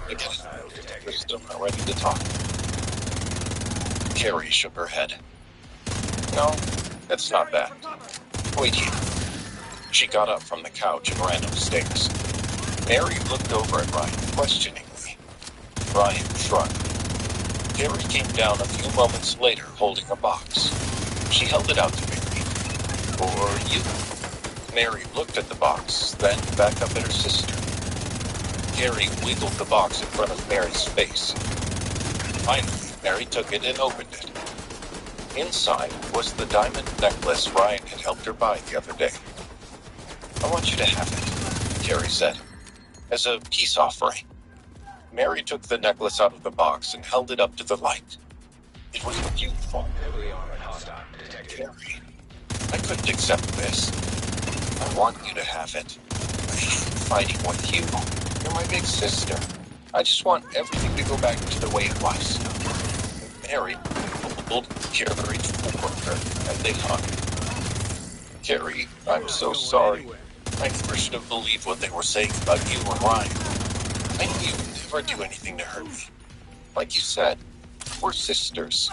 I get it. We're still not ready to talk. Carrie shook her head. No, it's not that. Wait here. She got up from the couch and ran upstairs. Mary looked over at Ryan questioningly. Ryan shrugged. Carrie came down a few moments later holding a box. She held it out to Mary. For you. Mary looked at the box, then back up at her sister. Carrie wiggled the box in front of Mary's face. Finally, Mary took it and opened it. Inside was the diamond necklace Ryan had helped her buy the other day. I want you to have it, Carrie said, as a peace offering. Mary took the necklace out of the box and held it up to the light. It was beautiful. Heavily armored hostile detected. Carrie, I couldn't accept this. I want you to have it. I hate fighting with you. You're my big sister. I just want everything to go back to the way it was. Mary pulled Carrie toward her, and they hugged. Carrie, I'm so sorry. I never should have believed what they were saying about you and Ryan. I knew you would never do anything to hurt me. Like you said, we're sisters.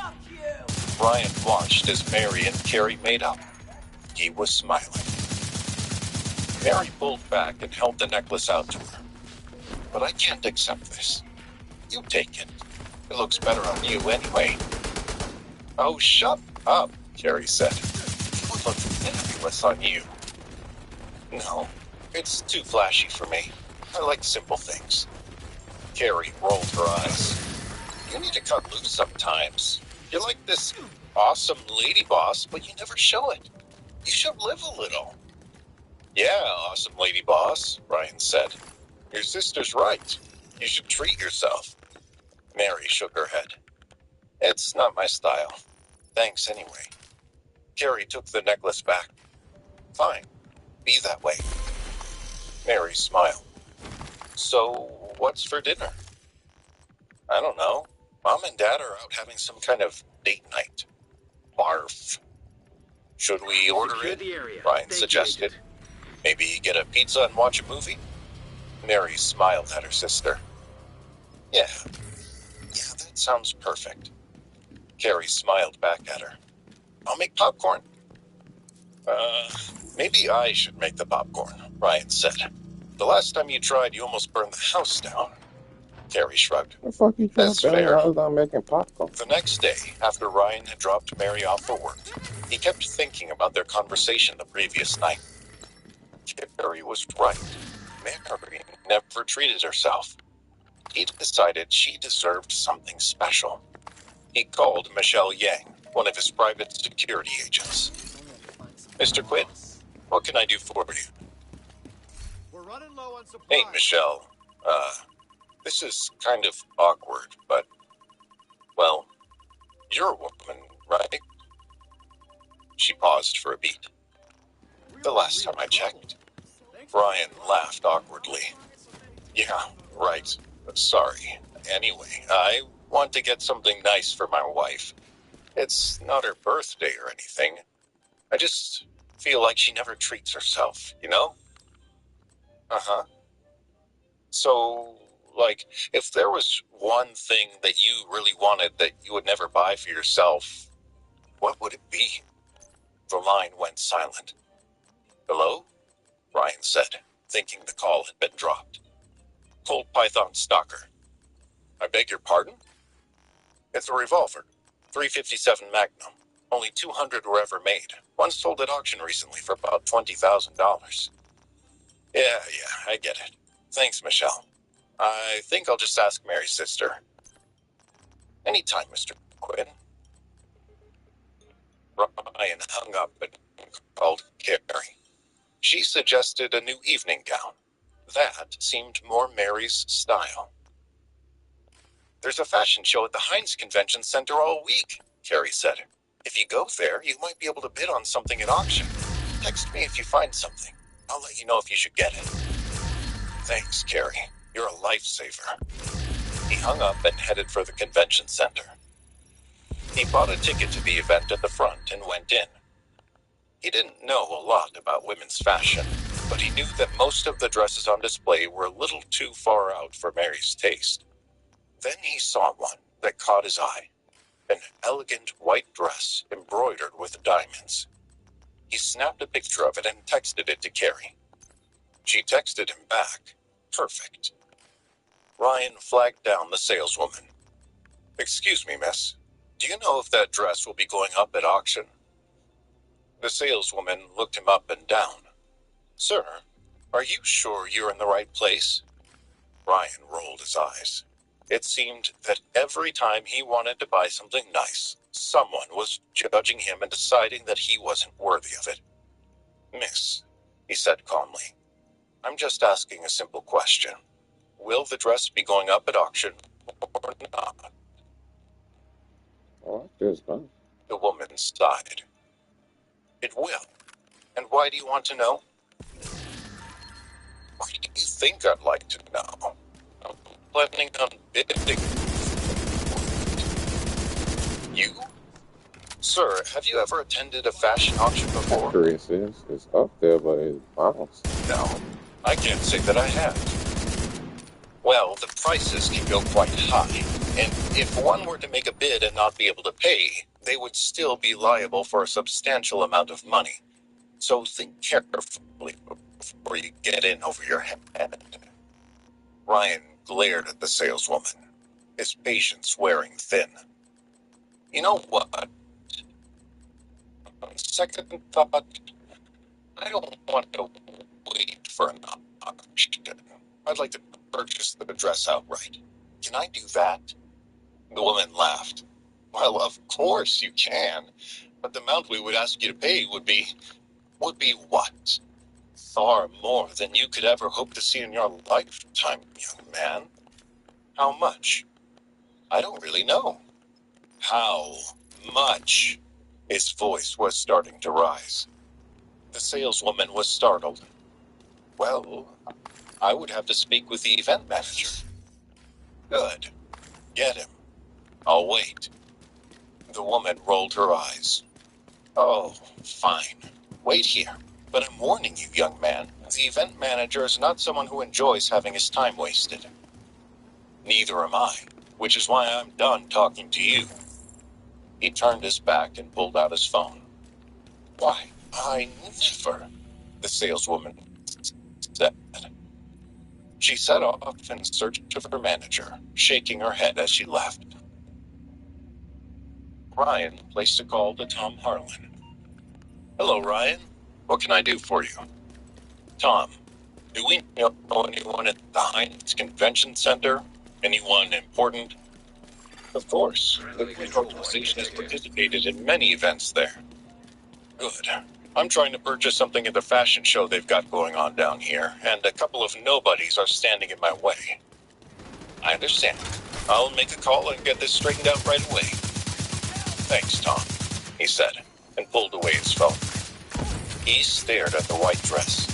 Ryan watched as Mary and Carrie made up. He was smiling. Mary pulled back and held the necklace out to her. But I can't accept this. You take it. It looks better on you anyway. Oh, shut up, Carrie said. It would look fabulous on you. No, it's too flashy for me. I like simple things. Carrie rolled her eyes. You need to cut loose sometimes. You're like this awesome lady boss, but you never show it. You should live a little. Yeah, awesome lady boss, Ryan said. Your sister's right. You should treat yourself. Mary shook her head. It's not my style. Thanks anyway. Carrie took the necklace back. Fine. Be that way. Mary smiled. So, what's for dinner? I don't know. Mom and Dad are out having some kind of date night. Barf. Should we order Secure it? the area. Ryan Thank you, suggested. Agent. Maybe get a pizza and watch a movie? Mary smiled at her sister. Yeah, that sounds perfect. Carrie smiled back at her. I'll make popcorn. Maybe I should make the popcorn, Ryan said. The last time you tried, you almost burned the house down. Carrie shrugged. The fuck you trying That's to fair. I was not making popcorn. The next day, after Ryan had dropped Mary off for work, he kept thinking about their conversation the previous night. Carrie was right. Mary never treated herself. He decided she deserved something special. He called Michelle Yang, one of his private security agents. Mr. Quinn, what can I do for you? We're running low on supplies. Hey, Michelle. This is kind of awkward, but, well, you're a woman, right? She paused for a beat. The last time I checked. Ryan laughed awkwardly. Yeah, right. Sorry. Anyway, I want to get something nice for my wife. It's not her birthday or anything. I just feel like she never treats herself, you know? Uh-huh. So, like, if there was one thing that you really wanted that you would never buy for yourself, what would it be? The line went silent. Hello? Ryan said, thinking the call had been dropped. Cold Python Stalker. I beg your pardon? It's a revolver. .357 Magnum. Only 200 were ever made. One sold at auction recently for about $20,000. Yeah, I get it. Thanks, Michelle. I think I'll just ask Mary's sister. Anytime, Mr. Quinn. Ryan hung up and called Carrie. She suggested a new evening gown. That seemed more Mary's style. There's a fashion show at the Heinz Convention Center all week, Carrie said. If you go there, you might be able to bid on something at auction. Text me if you find something. I'll let you know if you should get it. Thanks, Carrie. You're a lifesaver. He hung up and headed for the convention center. He bought a ticket to the event at the front and went in. He didn't know a lot about women's fashion, but he knew that most of the dresses on display were a little too far out for Mary's taste. Then he saw one that caught his eye. An elegant white dress embroidered with diamonds. He snapped a picture of it and texted it to Carrie. She texted him back. Perfect. Ryan flagged down the saleswoman. Excuse me, miss. Do you know if that dress will be going up at auction? The saleswoman looked him up and down. Sir, are you sure you're in the right place? Ryan rolled his eyes. It seemed that every time he wanted to buy something nice, someone was judging him and deciding that he wasn't worthy of it. Miss, he said calmly, I'm just asking a simple question. Will the dress be going up at auction or not? Oh, that's good. The woman sighed. It will. And why do you want to know? Why do you think I'd like to know? I'm planning on bidding. You? Sir, have you ever attended a fashion auction before? Chris is up there, but it's bounced. No, I can't say that I have. Well, the prices can go quite high, and if one were to make a bid and not be able to pay, they would still be liable for a substantial amount of money. So think carefully before you get in over your head. Ryan glared at the saleswoman, his patience wearing thin. You know what? On second thought, I don't want to wait for an auction. I'd like to purchase the dress outright. Can I do that? The woman laughed. Well, of course you can, but the amount we would ask you to pay would be what? Far more than you could ever hope to see in your lifetime, young man. How much? I don't really know. How much? His voice was starting to rise. The saleswoman was startled. Well, I would have to speak with the event manager. Good. Get him. I'll wait. The woman rolled her eyes. Oh, fine. Wait here. But I'm warning you, young man, the event manager is not someone who enjoys having his time wasted. Neither am I, which is why I'm done talking to you. He turned his back and pulled out his phone. Why, I never, the saleswoman said. She set off in search of her manager, shaking her head as she left. Ryan placed a call to Tom Harlan. Hello, Ryan. What can I do for you? Tom. Do we know anyone at the Heinz Convention Center? Anyone important? Of course. The Greek organization has participated in many events there. Good. I'm trying to purchase something at the fashion show they've got going on down here, and a couple of nobodies are standing in my way. I understand. I'll make a call and get this straightened out right away. Thanks, Tom, he said, and pulled away his phone. He stared at the white dress,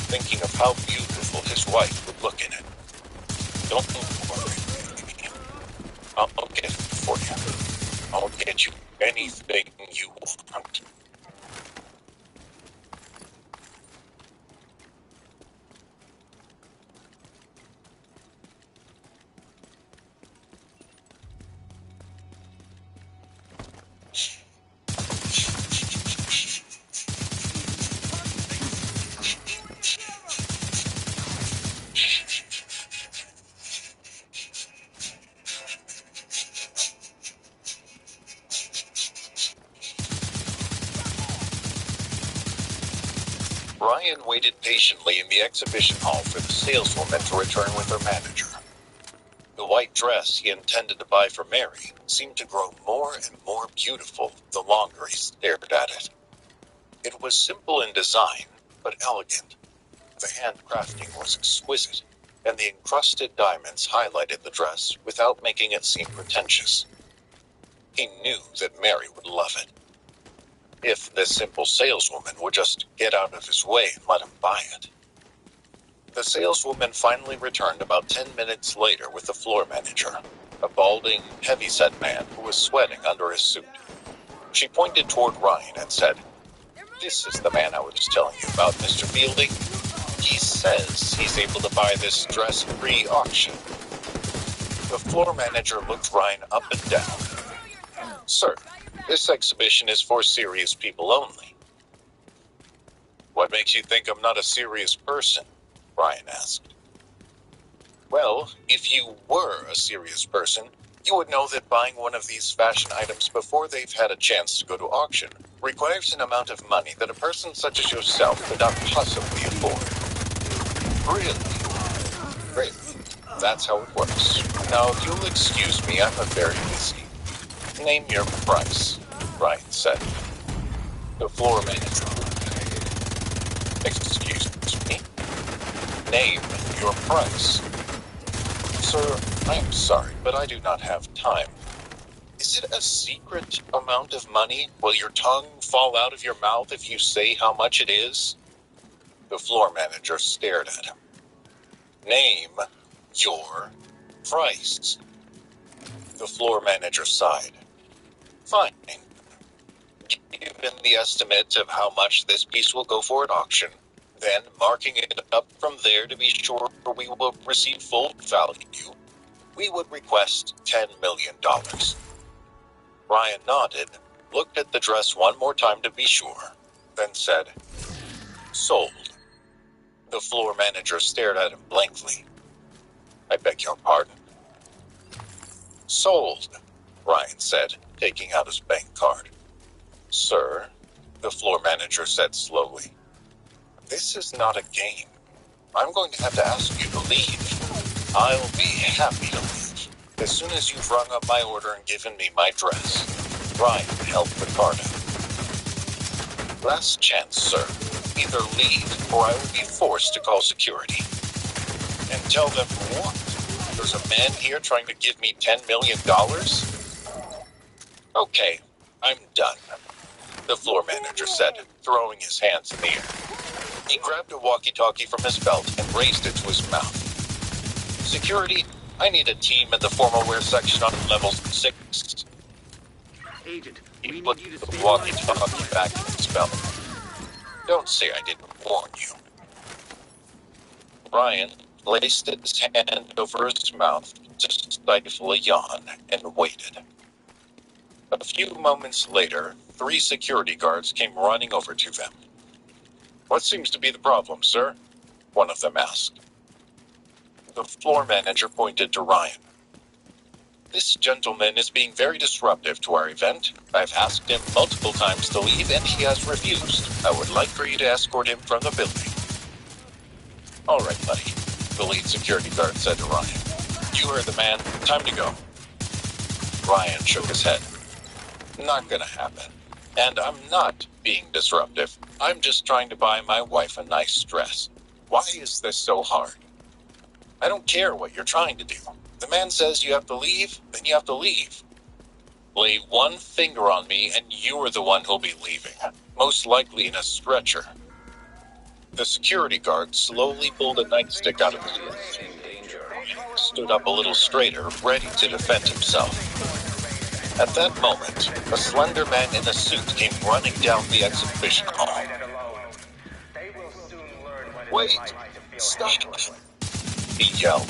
thinking of how beautiful his wife would look in it. Don't worry. I'll get it for you. I'll get you anything you want. Ryan waited patiently in the exhibition hall for the saleswoman to return with her manager. The white dress he intended to buy for Mary seemed to grow more and more beautiful the longer he stared at it. It was simple in design, but elegant. The handcrafting was exquisite, and the encrusted diamonds highlighted the dress without making it seem pretentious. He knew that Mary would love it. If this simple saleswoman would just get out of his way and let him buy it. The saleswoman finally returned about 10 minutes later with the floor manager, a balding, heavy-set man who was sweating under his suit. She pointed toward Ryan and said, "This is the man I was telling you about, Mr. Fielding. He says he's able to buy this dress pre-auction." The floor manager looked Ryan up and down. "Sir, this exhibition is for serious people only." "What makes you think I'm not a serious person?" Ryan asked. "Well, if you were a serious person, you would know that buying one of these fashion items before they've had a chance to go to auction requires an amount of money that a person such as yourself could not possibly afford." "Really? Great. That's how it works. Now, if you'll excuse me, I'm very busy. Name your price," Ryan said. The floor manager. "Excuse me? Name your price." "Sir, I'm sorry, but I do not have time. Is it a secret amount of money? Will your tongue fall out of your mouth if you say how much it is?" The floor manager stared at him. "Name your price." The floor manager sighed. "Fine. Given the estimate of how much this piece will go for at auction, then marking it up from there to be sure we will receive full value, we would request $10 million. Ryan nodded, looked at the dress one more time to be sure, then said, "Sold." The floor manager stared at him blankly. "I beg your pardon." "Sold," Ryan said, taking out his bank card. "Sir," the floor manager said slowly, "this is not a game. I'm going to have to ask you to leave. I'll be happy to leave as soon as you've rung up my order and given me my dress." Ryan held the card out. "Last chance, sir. Either leave or I will be forced to call security." "And tell them what? There's a man here trying to give me $10 million? Okay, I'm done," the floor manager said, throwing his hands in the air. He grabbed a walkie-talkie from his belt and raised it to his mouth. "Security, I need a team in the formal wear section on level 6. Agent, He we put need you to the stay walkie-talkie back in his belt. "Don't say I didn't warn you." Ryan placed his hand over his mouth to stifle a yawn and waited. A few moments later, 3 security guards came running over to them. "What seems to be the problem, sir?" one of them asked. The floor manager pointed to Ryan. "This gentleman is being very disruptive to our event. I've asked him multiple times to leave, and he has refused. I would like for you to escort him from the building." All right, buddy, the lead security guard said to Ryan. You heard the man. Time to go. Ryan shook his head. Not gonna happen. And I'm not being disruptive. I'm just trying to buy my wife a nice dress. Why is this so hard? I don't care what you're trying to do. The man says you have to leave, then you have to leave. Lay one finger on me and you're the one who'll be leaving. Most likely in a stretcher. The security guard slowly pulled a nightstick out of his vest. Stood up a little straighter, ready to defend himself. At that moment, a slender man in a suit came running down the exhibition hall. Wait! Stop! He yelled.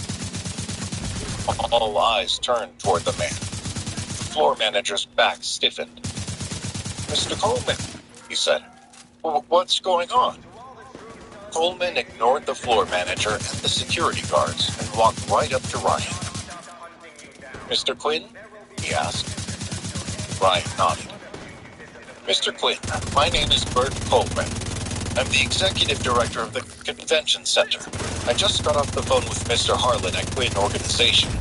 All eyes turned toward the man. The floor manager's back stiffened. Mr. Coleman, he said. What's going on? Coleman ignored the floor manager and the security guards and walked right up to Ryan. Mr. Quinn? He asked. Ryan nodded. Mr. Quinn, my name is Bert Coleman. I'm the executive director of the convention center. I just got off the phone with Mr. Harlan at Quinn Organization.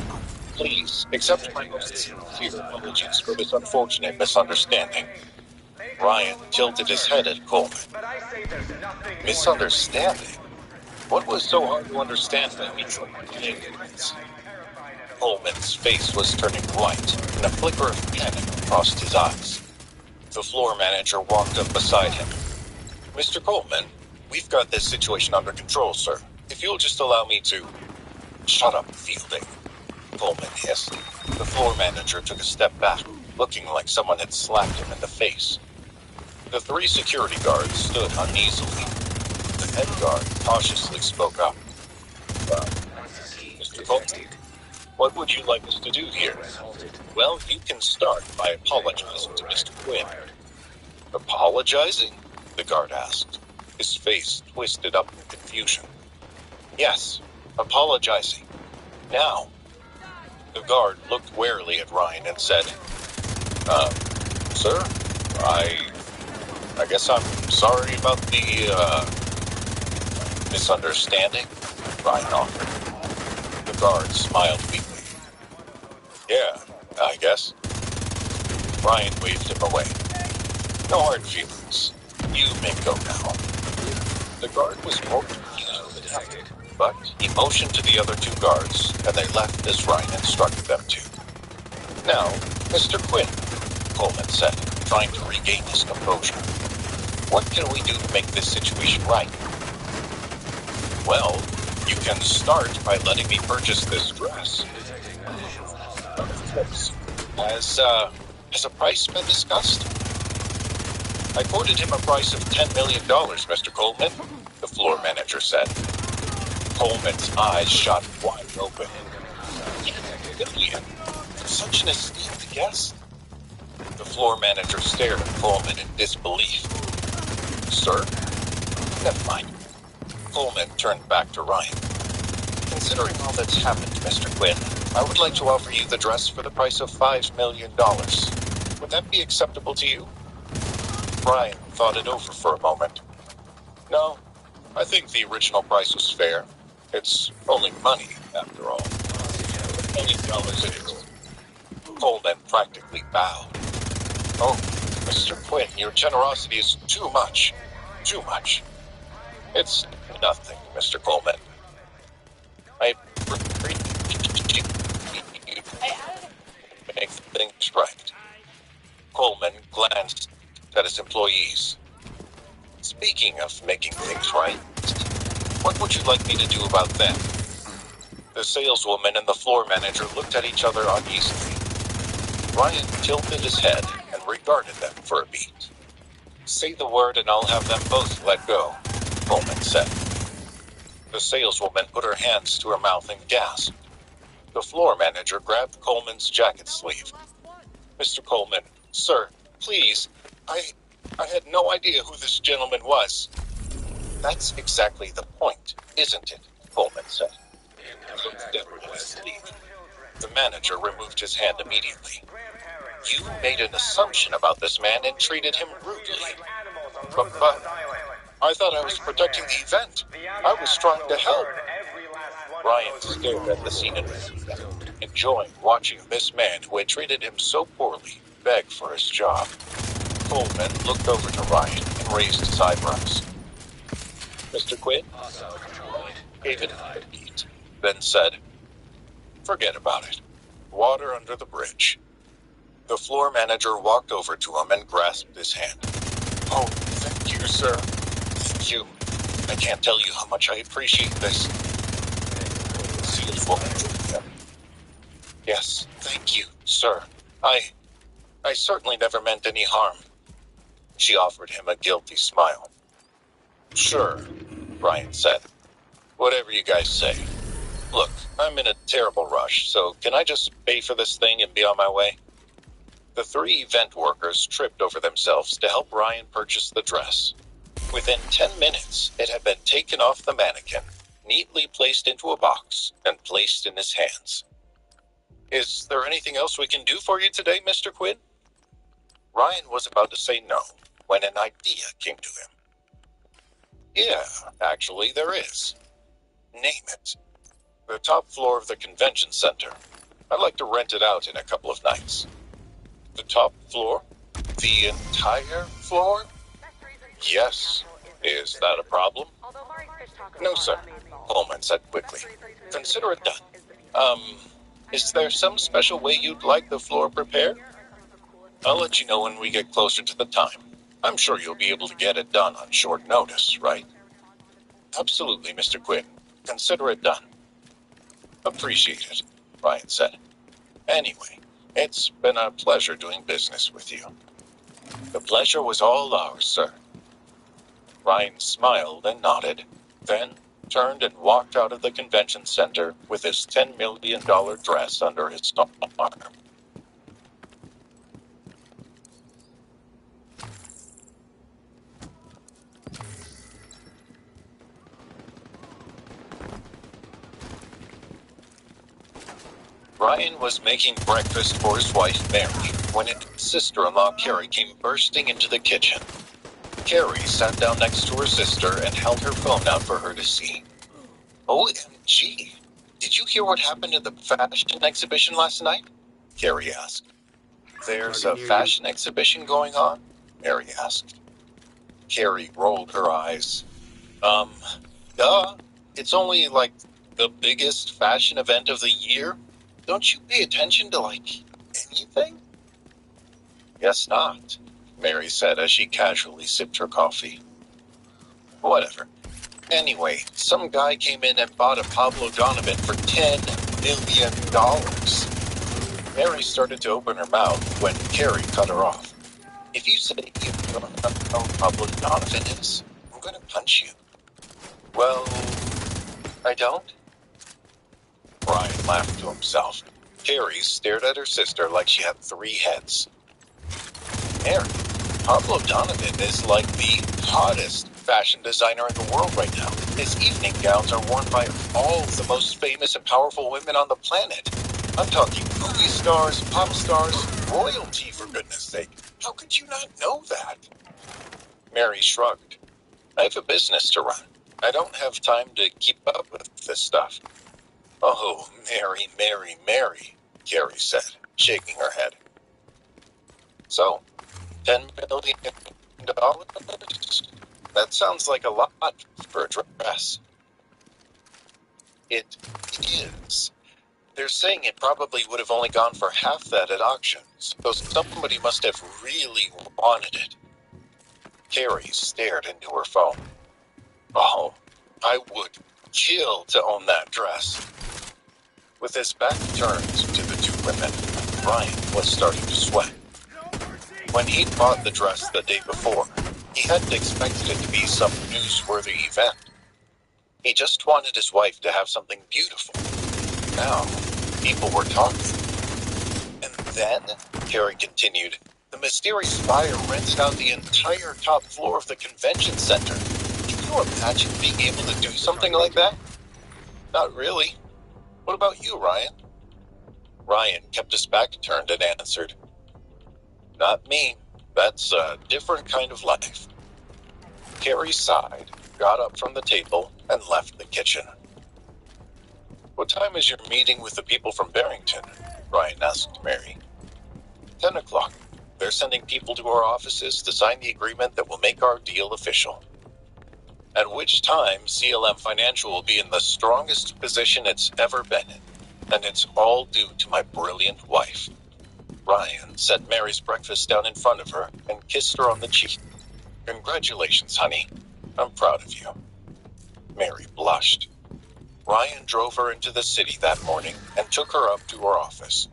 Please, accept my most sincere apologies for this unfortunate misunderstanding. Ryan tilted his head at Coleman. Misunderstanding? What was so hard to understand about me? Coleman's face was turning white, and a flicker of panic crossed his eyes. The floor manager walked up beside him. Mr. Coleman, we've got this situation under control, sir. If you'll just allow me to... Shut up, Fielding, Coleman hissed. The floor manager took a step back, looking like someone had slapped him in the face. The three security guards stood uneasily. The head guard cautiously spoke up. Mr. Coleman, what would you like us to do here? Well, you can start by apologizing to Mr. Quinn. Apologizing? The guard asked, his face twisted up in confusion. Yes, apologizing. Now. The guard looked warily at Ryan and said, sir, I guess I'm sorry about the, misunderstanding, Ryan offered. The guard smiled weakly. Yeah, I guess. Ryan waved him away. No hard feelings. You may go now. The guard was more confused than happened, but he motioned to the other two guards, and they left as Ryan instructed them to. Now, Mr. Quinn, Coleman said, trying to regain his composure. What can we do to make this situation right? Well, you can start by letting me purchase this dress. Has a price been discussed? I quoted him a price of $10 million, Mr. Coleman, the floor manager said. Coleman's eyes shot wide open. $10 million? For such an esteemed guest? The floor manager stared at Coleman in disbelief. Sir? Never mind. Coleman turned back to Ryan. Considering all that's happened, Mr. Quinn, I would like to offer you the dress for the price of $5 million. Would that be acceptable to you? Ryan thought it over for a moment. No, I think the original price was fair. It's only money, after all. $1 million it is. Coleman practically bowed. Oh, Mr. Quinn, your generosity is too much. Too much. It's nothing, Mr. Coleman. I appreciate you make things right. Coleman glanced at his employees. Speaking of making things right, what would you like me to do about them? The saleswoman and the floor manager looked at each other uneasily. Ryan tilted his head and regarded them for a beat. Say the word and I'll have them both let go, Coleman said. The saleswoman put her hands to her mouth and gasped. The floor manager grabbed Coleman's jacket sleeve. Mr. Coleman, sir, please, I had no idea who this gentleman was. That's exactly the point, isn't it? Coleman said. The manager removed his hand immediately. You made an assumption about this man and treated him rudely. I thought I was protecting the event. I was trying to help. Ryan stared at the scene in enjoying watching this man who had treated him so poorly beg for his job. Coleman looked over to Ryan and raised his eyebrows. Mr. Quinn gave it a beat, then said, "Forget about it. Water under the bridge." The floor manager walked over to him and grasped his hand. "Oh, thank you, sir. Thank you. I can't tell you how much I appreciate this." "Yes, thank you, sir. I certainly never meant any harm." She offered him a guilty smile. "Sure," Ryan said. "Whatever you guys say. Look, I'm in a terrible rush, so can I just pay for this thing and be on my way?" The 3 event workers tripped over themselves to help Ryan purchase the dress. Within 10 minutes, it had been taken off the mannequin, neatly placed into a box, and placed in his hands. "Is there anything else we can do for you today, Mr. Quinn?" Ryan was about to say no when an idea came to him. "Yeah, actually there is. Name it. The top floor of the convention center. I'd like to rent it out in a couple of nights." "The top floor? The entire floor?" "Yes. Is that a problem?" "No, sir," Coleman said quickly. "Consider it done. Is there some special way you'd like the floor prepared? I'll let you know when we get closer to the time. I'm sure you'll be able to get it done on short notice, right?" "Absolutely, Mr. Quinn. Consider it done." "Appreciate it," Ryan said. "Anyway, it's been a pleasure doing business with you." "The pleasure was all ours, sir." Ryan smiled and nodded, then turned and walked out of the convention center with his $10 million dress under his arm. Ryan was making breakfast for his wife, Mary, when his sister-in-law, Carrie, came bursting into the kitchen. Carrie sat down next to her sister and held her phone out for her to see. "OMG, did you hear what happened at the fashion exhibition last night?" Carrie asked. "There's a fashion exhibition going on?" Mary asked. Carrie rolled her eyes. Duh. It's only like the biggest fashion event of the year. Don't you pay attention to, anything?" "Guess not," Mary said as she casually sipped her coffee. "Whatever. Anyway, some guy came in and bought a Pablo Donovan for $10 million. Mary started to open her mouth when Carrie cut her off. "If you say you don't know who Pablo Donovan is, I'm going to punch you." "Well, I don't?" Ryan laughed to himself. Carrie stared at her sister like she had 3 heads. "Mary, Pablo Donovan is like the hottest fashion designer in the world right now. His evening gowns are worn by all the most famous and powerful women on the planet. I'm talking movie stars, pop stars, royalty, for goodness sake. How could you not know that?" Mary shrugged. "I have a business to run. I don't have time to keep up with this stuff." "Oh, Mary, Mary, Mary," Carrie said, shaking her head. "So, $10 million? That sounds like a lot for a dress." "It is. They're saying it probably would have only gone for half that at auction, so somebody must have really wanted it." Carrie stared into her phone. "Oh, I would kill to own that dress." With his back turned to the 2 women, Ryan was starting to sweat. When he'd bought the dress the day before, he hadn't expected it to be some newsworthy event. He just wanted his wife to have something beautiful. Now, people were talking. "And then," Carrie continued, "the mysterious buyer rented out the entire top floor of the convention center. Can you imagine being able to do something like that?" "Not really. What about you, Ryan?" Ryan kept his back turned and answered, "Not me. That's a different kind of life." Carrie sighed, got up from the table, and left the kitchen. "What time is your meeting with the people from Barrington?" Ryan asked Mary. 10 o'clock. They're sending people to our offices to sign the agreement that will make our deal official. At which time, CLM Financial will be in the strongest position it's ever been in. And it's all due to my brilliant wife. Ryan set Mary's breakfast down in front of her and kissed her on the cheek. "Congratulations, honey. I'm proud of you." Mary blushed. Ryan drove her into the city that morning and took her up to her office.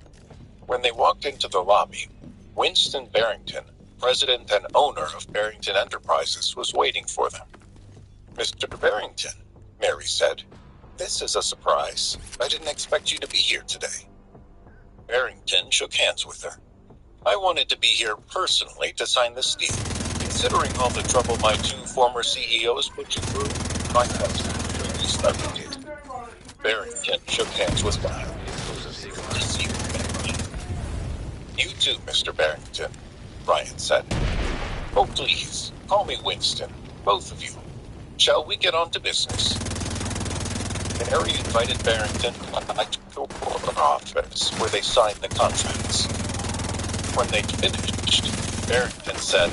When they walked into the lobby, Winston Barrington, president and owner of Barrington Enterprises, was waiting for them. "Mr. Barrington," Mary said, "this is a surprise. I didn't expect you to be here today." Barrington shook hands with her. "I wanted to be here personally to sign this deal. Considering all the trouble my two former CEOs put you through, I thought at least I did." Barrington shook hands with Ryan. "Good to see you again, Ryan." "You too, Mr. Barrington," Ryan said. "Oh, please, call me Winston, both of you. Shall we get on to business?" Mary invited Barrington to her office, where they signed the contracts. When they finished, Barrington said,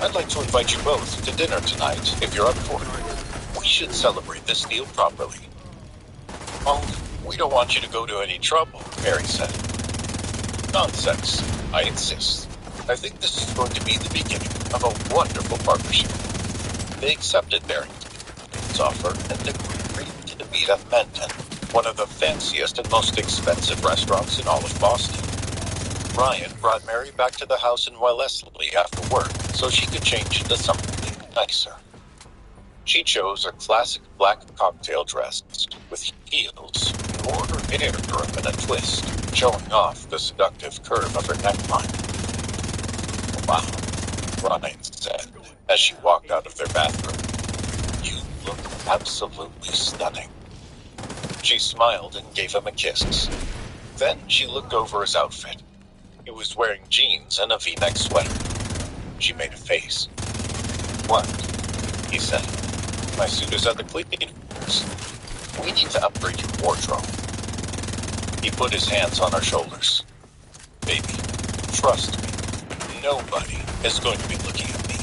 "I'd like to invite you both to dinner tonight, if you're up for it. We should celebrate this deal properly." "Oh, we don't want you to go to any trouble," Mary said. "Nonsense. I insist. I think this is going to be the beginning of a wonderful partnership." They accepted Barrington's offer and agreed to meet at Menton, one of the fanciest and most expensive restaurants in all of Boston. Ryan brought Mary back to the house in Wellesley after work so she could change into something nicer. She chose a classic black cocktail dress with heels and wore her hair up in a twist, showing off the seductive curve of her neckline. "Wow," Ryan said as she walked out of their bathroom. "You look absolutely stunning." She smiled and gave him a kiss. Then she looked over his outfit. He was wearing jeans and a V-neck sweater. She made a face. "What?" he said. "My suit is at the cleaners. We need to upgrade your wardrobe." He put his hands on her shoulders. "Baby, trust me. Nobody is going to be looking at me."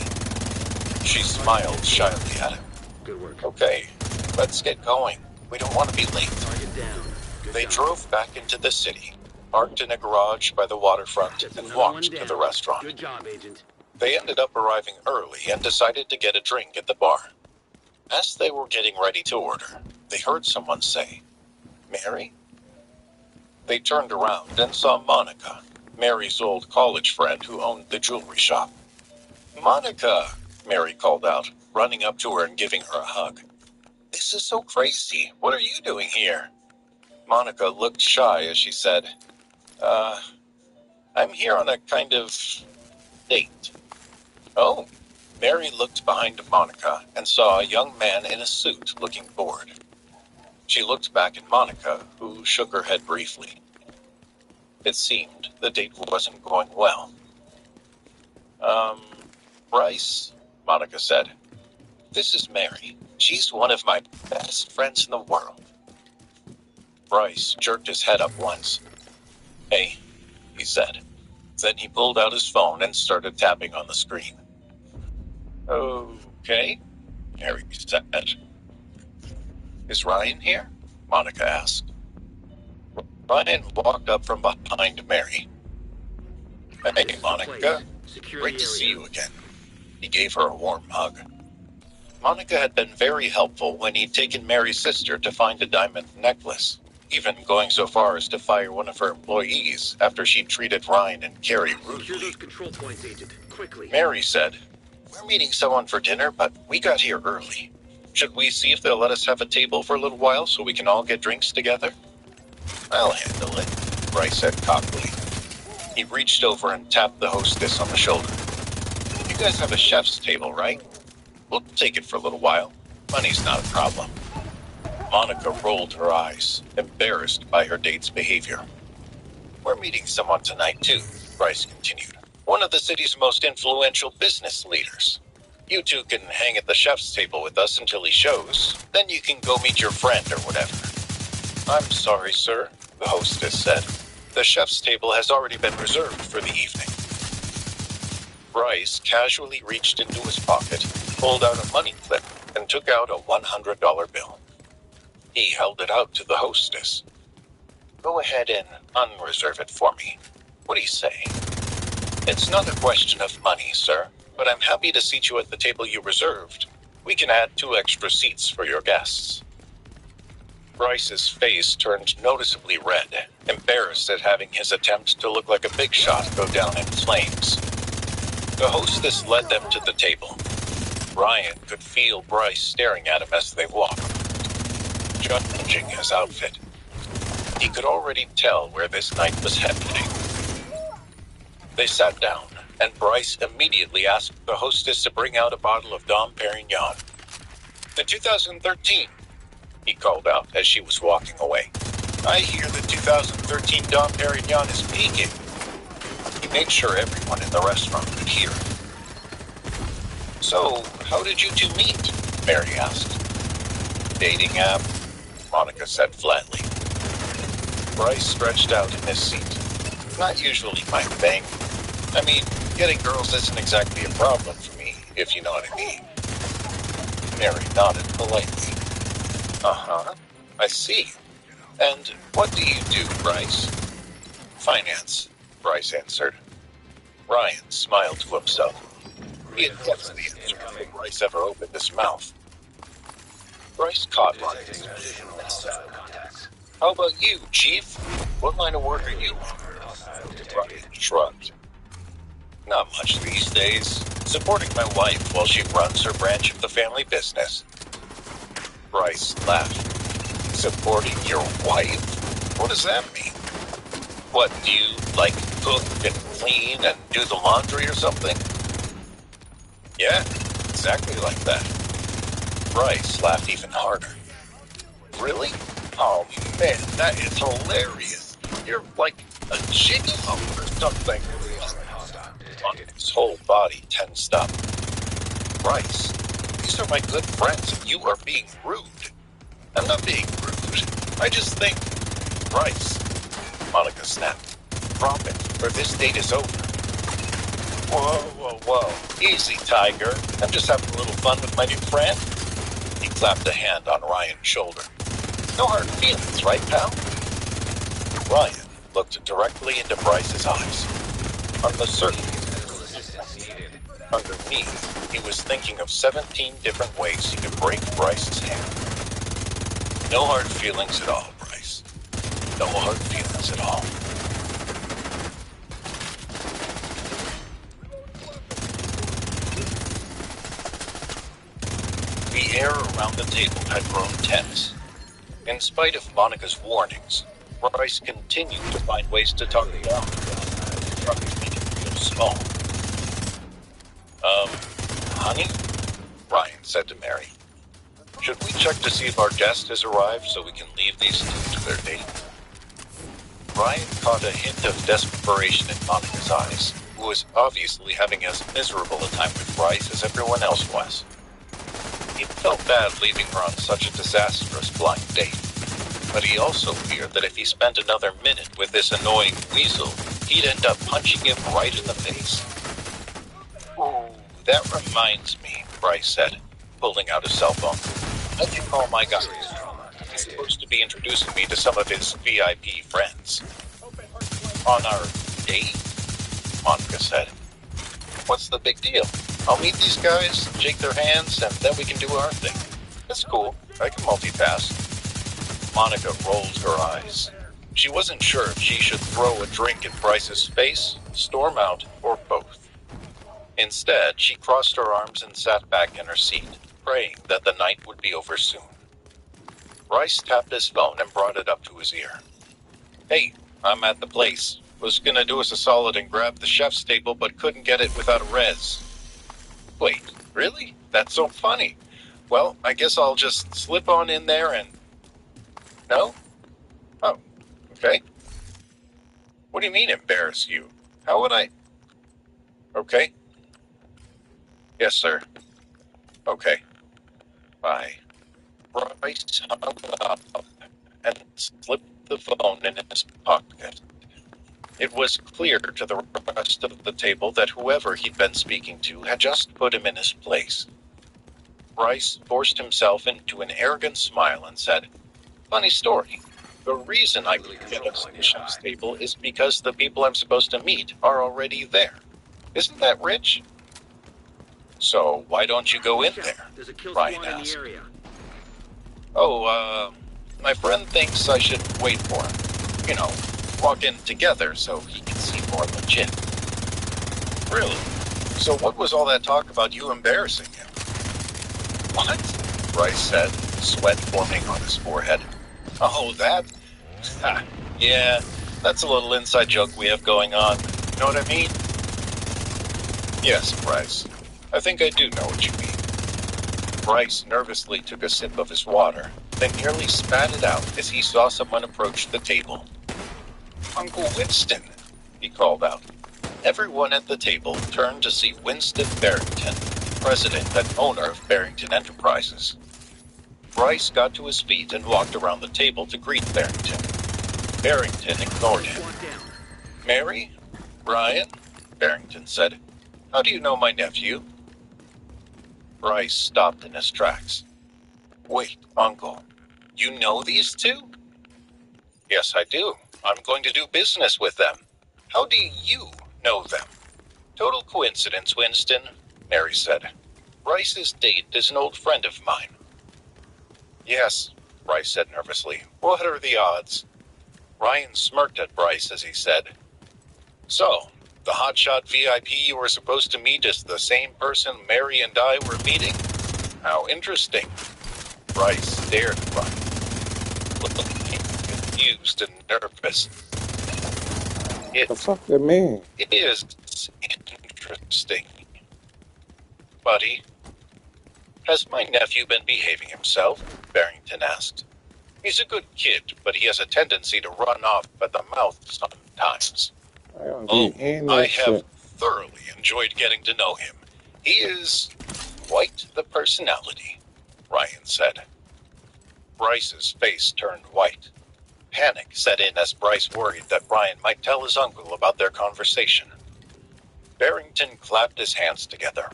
She smiled shyly at him. Good work. "Okay, let's get going. We don't want to be late." Target down. Good They job. drove back into the city, parked in a garage by the waterfront, That's and another one walked to down. the restaurant. Good job, Agent. They ended up arriving early and decided to get a drink at the bar. As they were getting ready to order, they heard someone say, "Mary?" They turned around and saw Monica, Mary's old college friend who owned the jewelry shop. "Monica!" Mary called out, running up to her and giving her a hug. "This is so crazy. What are you doing here?" Monica looked shy as she said, "I'm here on a kind of date." "Oh." Mary looked behind Monica and saw a young man in a suit looking bored. She looked back at Monica, who shook her head briefly. It seemed the date wasn't going well. Bryce," Monica said. "This is Mary. She's one of my best friends in the world." Bryce jerked his head up once. "Hey," he said. Then he pulled out his phone and started tapping on the screen. "Okay," Mary said. "Is Ryan here?" Monica asked. Ryan walked up from behind Mary. "Hey, Monica. Secure Great the to area. see you again." He gave her a warm hug. Monica had been very helpful when he'd taken Mary's sister to find a diamond necklace, even going so far as to fire one of her employees after she'd treated Ryan and Carrie Secure rudely. those control points, Agent. Quickly. Mary said, "We're meeting someone for dinner, but we got here early. Should we see if they'll let us have a table for a little while so we can all get drinks together?" "I'll handle it," Bryce said cockily. He reached over and tapped the hostess on the shoulder. "You guys have a chef's table, right? We'll take it for a little while. Money's not a problem." Monica rolled her eyes, embarrassed by her date's behavior. "We're meeting someone tonight, too," Bryce continued. "One of the city's most influential business leaders. You two can hang at the chef's table with us until he shows. Then you can go meet your friend or whatever. I'm sorry, sir, the hostess said. The chef's table has already been reserved for the evening. Bryce casually reached into his pocket, pulled out a money clip, and took out a $100 bill. He held it out to the hostess. Go ahead and unreserve it for me. What do you say? It's not a question of money, sir, but I'm happy to seat you at the table you reserved. We can add 2 extra seats for your guests. Bryce's face turned noticeably red, embarrassed at having his attempt to look like a big shot go down in flames. The hostess led them to the table. Ryan could feel Bryce staring at him as they walked, judging his outfit. He could already tell where this night was heading. They sat down, and Bryce immediately asked the hostess to bring out a bottle of Dom Perignon. The 2013, he called out as she was walking away. I hear the 2013 Dom Perignon is peaking. He made sure everyone in the restaurant could hear. So, how did you two meet? Mary asked. Dating app, Monica said flatly. Bryce stretched out in his seat. Not usually my thing. I mean, getting girls isn't exactly a problem for me, if you know what I mean. Mary nodded politely. Uh-huh, I see. And what do you do, Bryce? Finance, Bryce answered. Ryan smiled to himself. He had guessed the answer before Bryce ever opened his mouth. Bryce caught Ryan's attention. How about you, Chief? What line of work are you in? Ryan shrugged. Not much these days. Supporting my wife while she runs her branch of the family business. Bryce laughed. Supporting your wife? What does that mean? What, do you, like, cook and clean and do the laundry or something? Yeah, exactly like that. Bryce laughed even harder. Really? Oh, man, that is hilarious. You're like a gigolo or something. His whole body tensed up. Bryce, these are my good friends and you are being rude. I'm not being rude. I just think... Bryce, Monica snapped. Drop it, or this date is over. Whoa. Easy, Tiger. I'm just having a little fun with my new friend. He clapped a hand on Ryan's shoulder. No hard feelings, right, pal? Ryan looked directly into Bryce's eyes. On the surface, underneath, he was thinking of 17 different ways he could break Bryce's hand. No hard feelings at all, Bryce. No hard feelings at all. The air around the table had grown tense. In spite of Monica's warnings, Bryce continued to find ways to talk it down, trying to make it feel small. Honey? Ryan said to Mary. Should we check to see if our guest has arrived so we can leave these two to their date? Ryan caught a hint of desperation in Monica's eyes, who was obviously having as miserable a time with Bryce as everyone else was. He felt bad leaving her on such a disastrous blind date, but he also feared that if he spent another minute with this annoying weasel, he'd end up punching him right in the face. Oh, that reminds me, Bryce said, pulling out his cell phone. I can call my guy. He's supposed to be introducing me to some of his VIP friends. On our date? Monica said. What's the big deal? I'll meet these guys, shake their hands, and then we can do our thing. It's cool. I can multitask. Monica rolled her eyes. She wasn't sure if she should throw a drink in Bryce's face, storm out, or both. Instead, she crossed her arms and sat back in her seat, praying that the night would be over soon. Bryce tapped his phone and brought it up to his ear. Hey, I'm at the place. Was gonna do us a solid and grab the chef's table, but couldn't get it without a res. Wait, really? That's so funny. Well, I guess I'll just slip on in there and... No? Oh, okay. What do you mean embarrass you? How would I... Okay. Yes, sir. Okay. Bye. Bryce hung up and slipped the phone in his pocket. It was clear to the rest of the table that whoever he'd been speaking to had just put him in his place. Bryce forced himself into an arrogant smile and said, "Funny story. The reason I could get us at the chef's table is because the people I'm supposed to meet are already there. Isn't that rich?" "So why don't you go in there?" There's a kill Ryan squad in the asked. area. "Oh, my friend thinks I should wait for him. You know, walk in together so he can seem more legit." "Really? So what was all that talk about you embarrassing him?" "What?" Bryce said, sweat forming on his forehead. "Oh, that? Ha, yeah, that's a little inside joke we have going on. You know what I mean?" "Yes, Bryce. I think I do know what you mean." Bryce nervously took a sip of his water, then nearly spat it out as he saw someone approach the table. "Uncle Winston," he called out. Everyone at the table turned to see Winston Barrington, president and owner of Barrington Enterprises. Bryce got to his feet and walked around the table to greet Barrington. Barrington ignored him. Squad down. "Mary? Ryan?" Barrington said. "How do you know my nephew?" Bryce stopped in his tracks. "Wait, Uncle, you know these two?" "Yes, I do. I'm going to do business with them. How do you know them?" "Total coincidence, Winston," Mary said. "Bryce's date is an old friend of mine." "Yes," Bryce said nervously. "What are the odds?" Ryan smirked at Bryce as he said, "So, the hotshot VIP you were supposed to meet is the same person Mary and I were meeting? How interesting." Bryce stared at Ryan, looking confused and nervous. What the fuck that mean? "It is interesting. Buddy, has my nephew been behaving himself?" Barrington asked. "He's a good kid, but he has a tendency to run off at the mouth sometimes." I don't "Oh, be in I that have shit. thoroughly enjoyed getting to know him. He is quite the personality," Ryan said. Bryce's face turned white. Panic set in as Bryce worried that Ryan might tell his uncle about their conversation. Barrington clapped his hands together.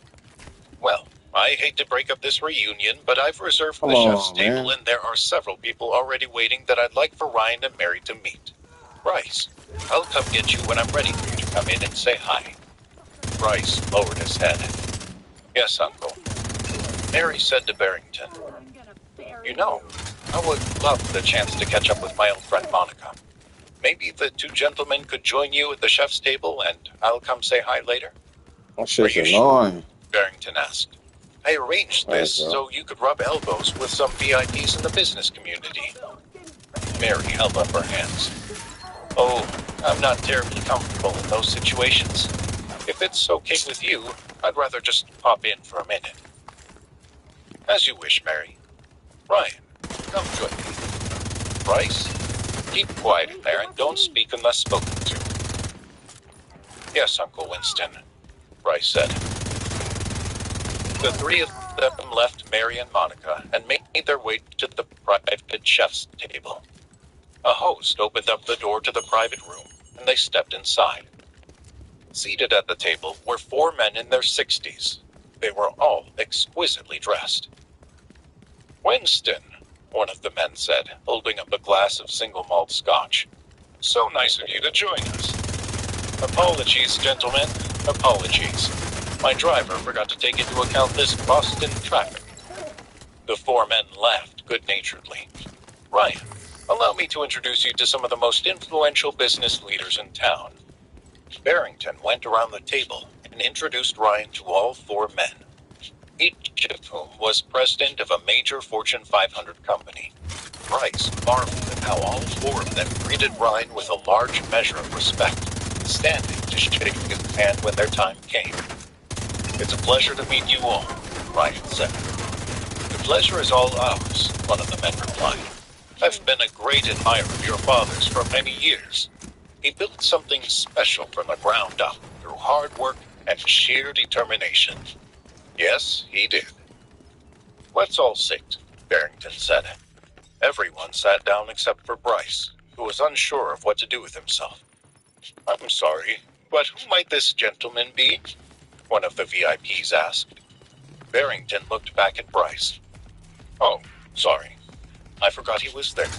"Well, I hate to break up this reunion, but I've reserved Come the chef's on, table, man. and there are several people already waiting that I'd like for Ryan and Mary to meet. Bryce, I'll come get you when I'm ready for you to come in and say hi." Bryce lowered his head. "Yes, Uncle." Mary said to Barrington, "You know, I would love the chance to catch up with my old friend Monica. Maybe the two gentlemen could join you at the chef's table, and I'll come say hi later." That shit's Are you sure? annoying. Barrington asked. "I arranged There this you go. so you could rub elbows with some VIPs in the business community." Mary held up her hands. "Oh, I'm not terribly comfortable in those situations. If it's okay with you, I'd rather just pop in for a minute." "As you wish, Mary. Ryan, come join me. Bryce, keep quiet in there and don't speak unless spoken to." "Yes, Uncle Winston," Bryce said. The three of them left Mary and Monica and made their way to the private chef's table. A host opened up the door to the private room, and they stepped inside. Seated at the table were four men in their 60s. They were all exquisitely dressed. "Winston," one of the men said, holding up a glass of single malt scotch. "So nice of you to join us." "Apologies, gentlemen. Apologies. My driver forgot to take into account this Boston traffic." The four men laughed good-naturedly. "Ryan, allow me to introduce you to some of the most influential business leaders in town." Barrington went around the table and introduced Ryan to all four men, each of whom was president of a major Fortune 500 company. Bryce marveled at how all four of them greeted Ryan with a large measure of respect, standing to shake his hand when their time came. "It's a pleasure to meet you all," Ryan said. "The pleasure is all ours," one of the men replied. "I've been a great admirer of your father's for many years. He built something special from the ground up through hard work and sheer determination." "Yes, he did." Let's all sit, Barrington said. Everyone sat down except for Bryce, who was unsure of what to do with himself. I'm sorry, but who might this gentleman be? One of the VIPs asked. Barrington looked back at Bryce. Oh, sorry. I forgot he was there.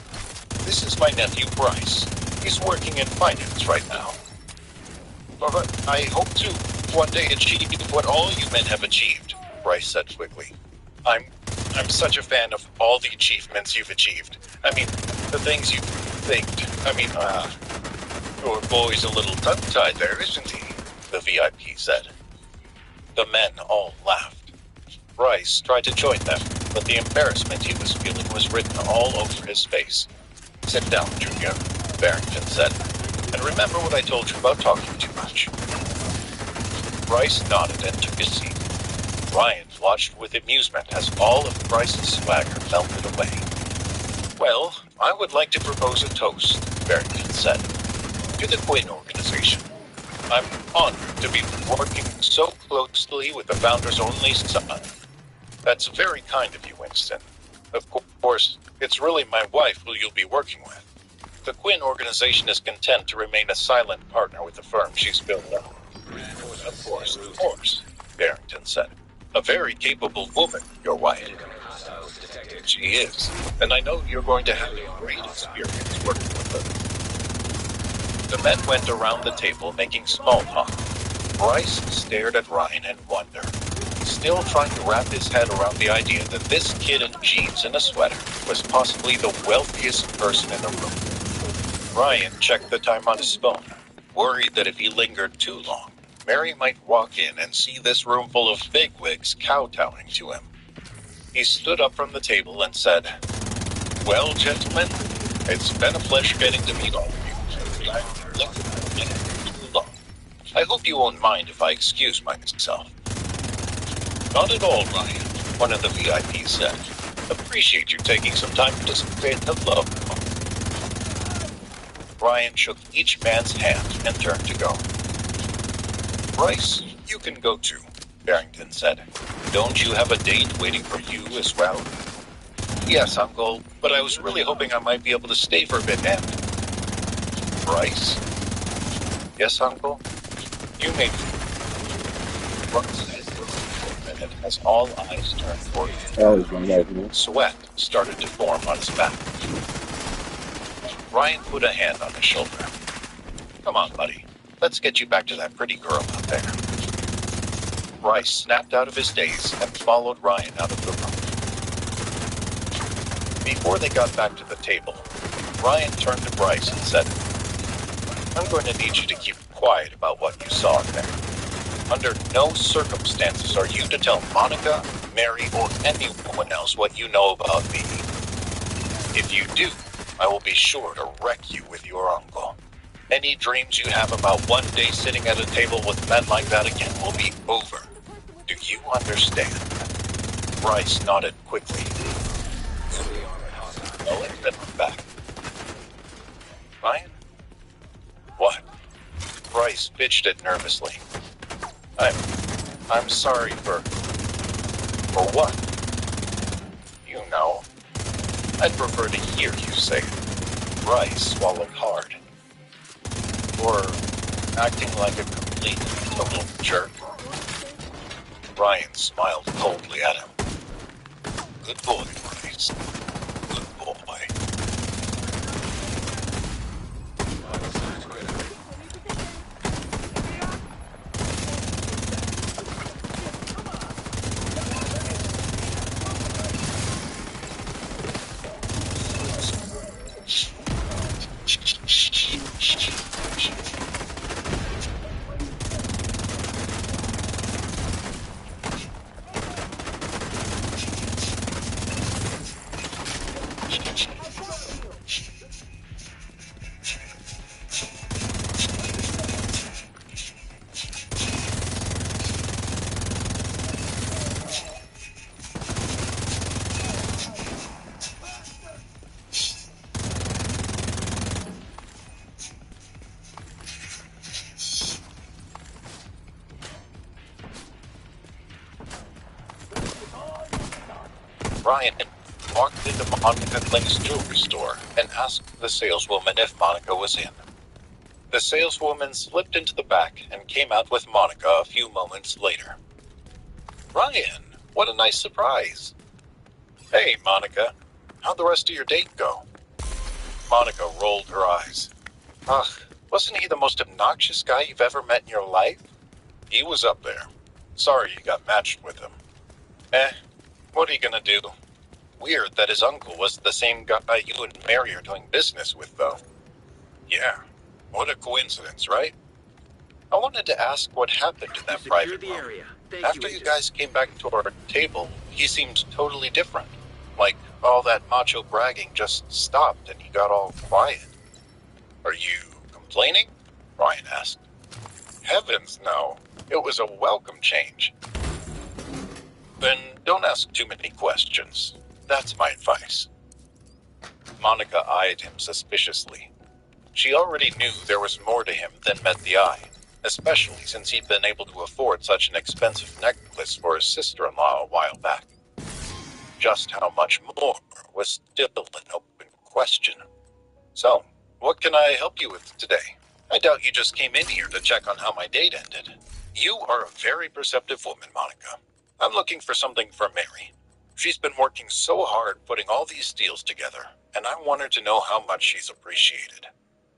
This is my nephew, Bryce. He's working in finance right now. But I hope to one day achieve what all you men have achieved, Bryce said quickly. I'm such a fan of all the achievements you've achieved. I mean, the things you've thinked. Your boy's a little tongue-tied there, isn't he? The VIP said. The men all laughed. Bryce tried to join them, but the embarrassment he was feeling was written all over his face. Sit down, Junior, Barrington said. And remember what I told you about talking too much. Bryce nodded and took his seat. Ryan watched with amusement as all of Bryce's swagger melted away. Well, I would like to propose a toast, Barrington said, to the Quinn organization. I'm honored to be working so closely with the founder's only son. That's very kind of you, Winston. Of course, it's really my wife who you'll be working with. The Quinn organization is content to remain a silent partner with the firm she's built up. Of course, Barrington said. A very capable woman, your wife. She is, and I know you're going to have a great experience working with her. The men went around the table making small talk. Bryce stared at Ryan in wonder, still trying to wrap his head around the idea that this kid in jeans and a sweater was possibly the wealthiest person in the room. Ryan checked the time on his phone, worried that if he lingered too long, Mary might walk in and see this room full of bigwigs kowtowing to him. He stood up from the table and said, Well, gentlemen, it's been a pleasure getting to meet all of you. I hope you won't mind if I excuse myself. Not at all, Ryan, one of the VIPs said. Appreciate you taking some time to say hello. Ryan shook each man's hand and turned to go. Bryce, you can go too, Barrington said. Don't you have a date waiting for you as well? Yes, Uncle, but I was really hoping I might be able to stay for a bit and... Bryce? Yes, Uncle? You may... As all eyes turned toward him, sweat started to form on his back. Ryan put a hand on his shoulder. Come on, buddy. Let's get you back to that pretty girl out there. Bryce snapped out of his daze and followed Ryan out of the room. Before they got back to the table, Ryan turned to Bryce and said, I'm going to need you to keep quiet about what you saw in there. Under no circumstances are you to tell Monica, Mary, or anyone else what you know about me. If you do, I will be sure to wreck you with your uncle. Any dreams you have about one day sitting at a table with men like that again will be over. Do you understand? Bryce nodded quickly. No, and then back. Ryan? What? Bryce pitched it nervously. I'm sorry for what? You know. I'd prefer to hear you say it. Bryce swallowed hard. Or acting like a complete total jerk. Ryan smiled coldly at him. Good boy, Bryce. Good boy. Ryan walked into Monica Kling's jewelry store and asked the saleswoman if Monica was in. The saleswoman slipped into the back and came out with Monica a few moments later. Ryan, what a nice surprise. Hey, Monica, how'd the rest of your date go? Monica rolled her eyes. Ugh, wasn't he the most obnoxious guy you've ever met in your life? He was up there. Sorry you got matched with him. What are you gonna do? Weird that his uncle was the same guy you and Mary are doing business with, though. Yeah, what a coincidence, right? I wanted to ask what happened in that Secure private the room. area. Thank After you Agent. guys came back to our table, he seemed totally different. Like all that macho bragging just stopped and he got all quiet. Are you complaining? Ryan asked. Heavens, no. It was a welcome change. Then don't ask too many questions. That's my advice. Monica eyed him suspiciously. She already knew there was more to him than met the eye, especially since he'd been able to afford such an expensive necklace for his sister-in-law a while back. Just how much more was still an open question. So, what can I help you with today? I doubt you just came in here to check on how my date ended. You are a very perceptive woman, Monica. I'm looking for something for Mary. She's been working so hard putting all these deals together, and I want her to know how much she's appreciated.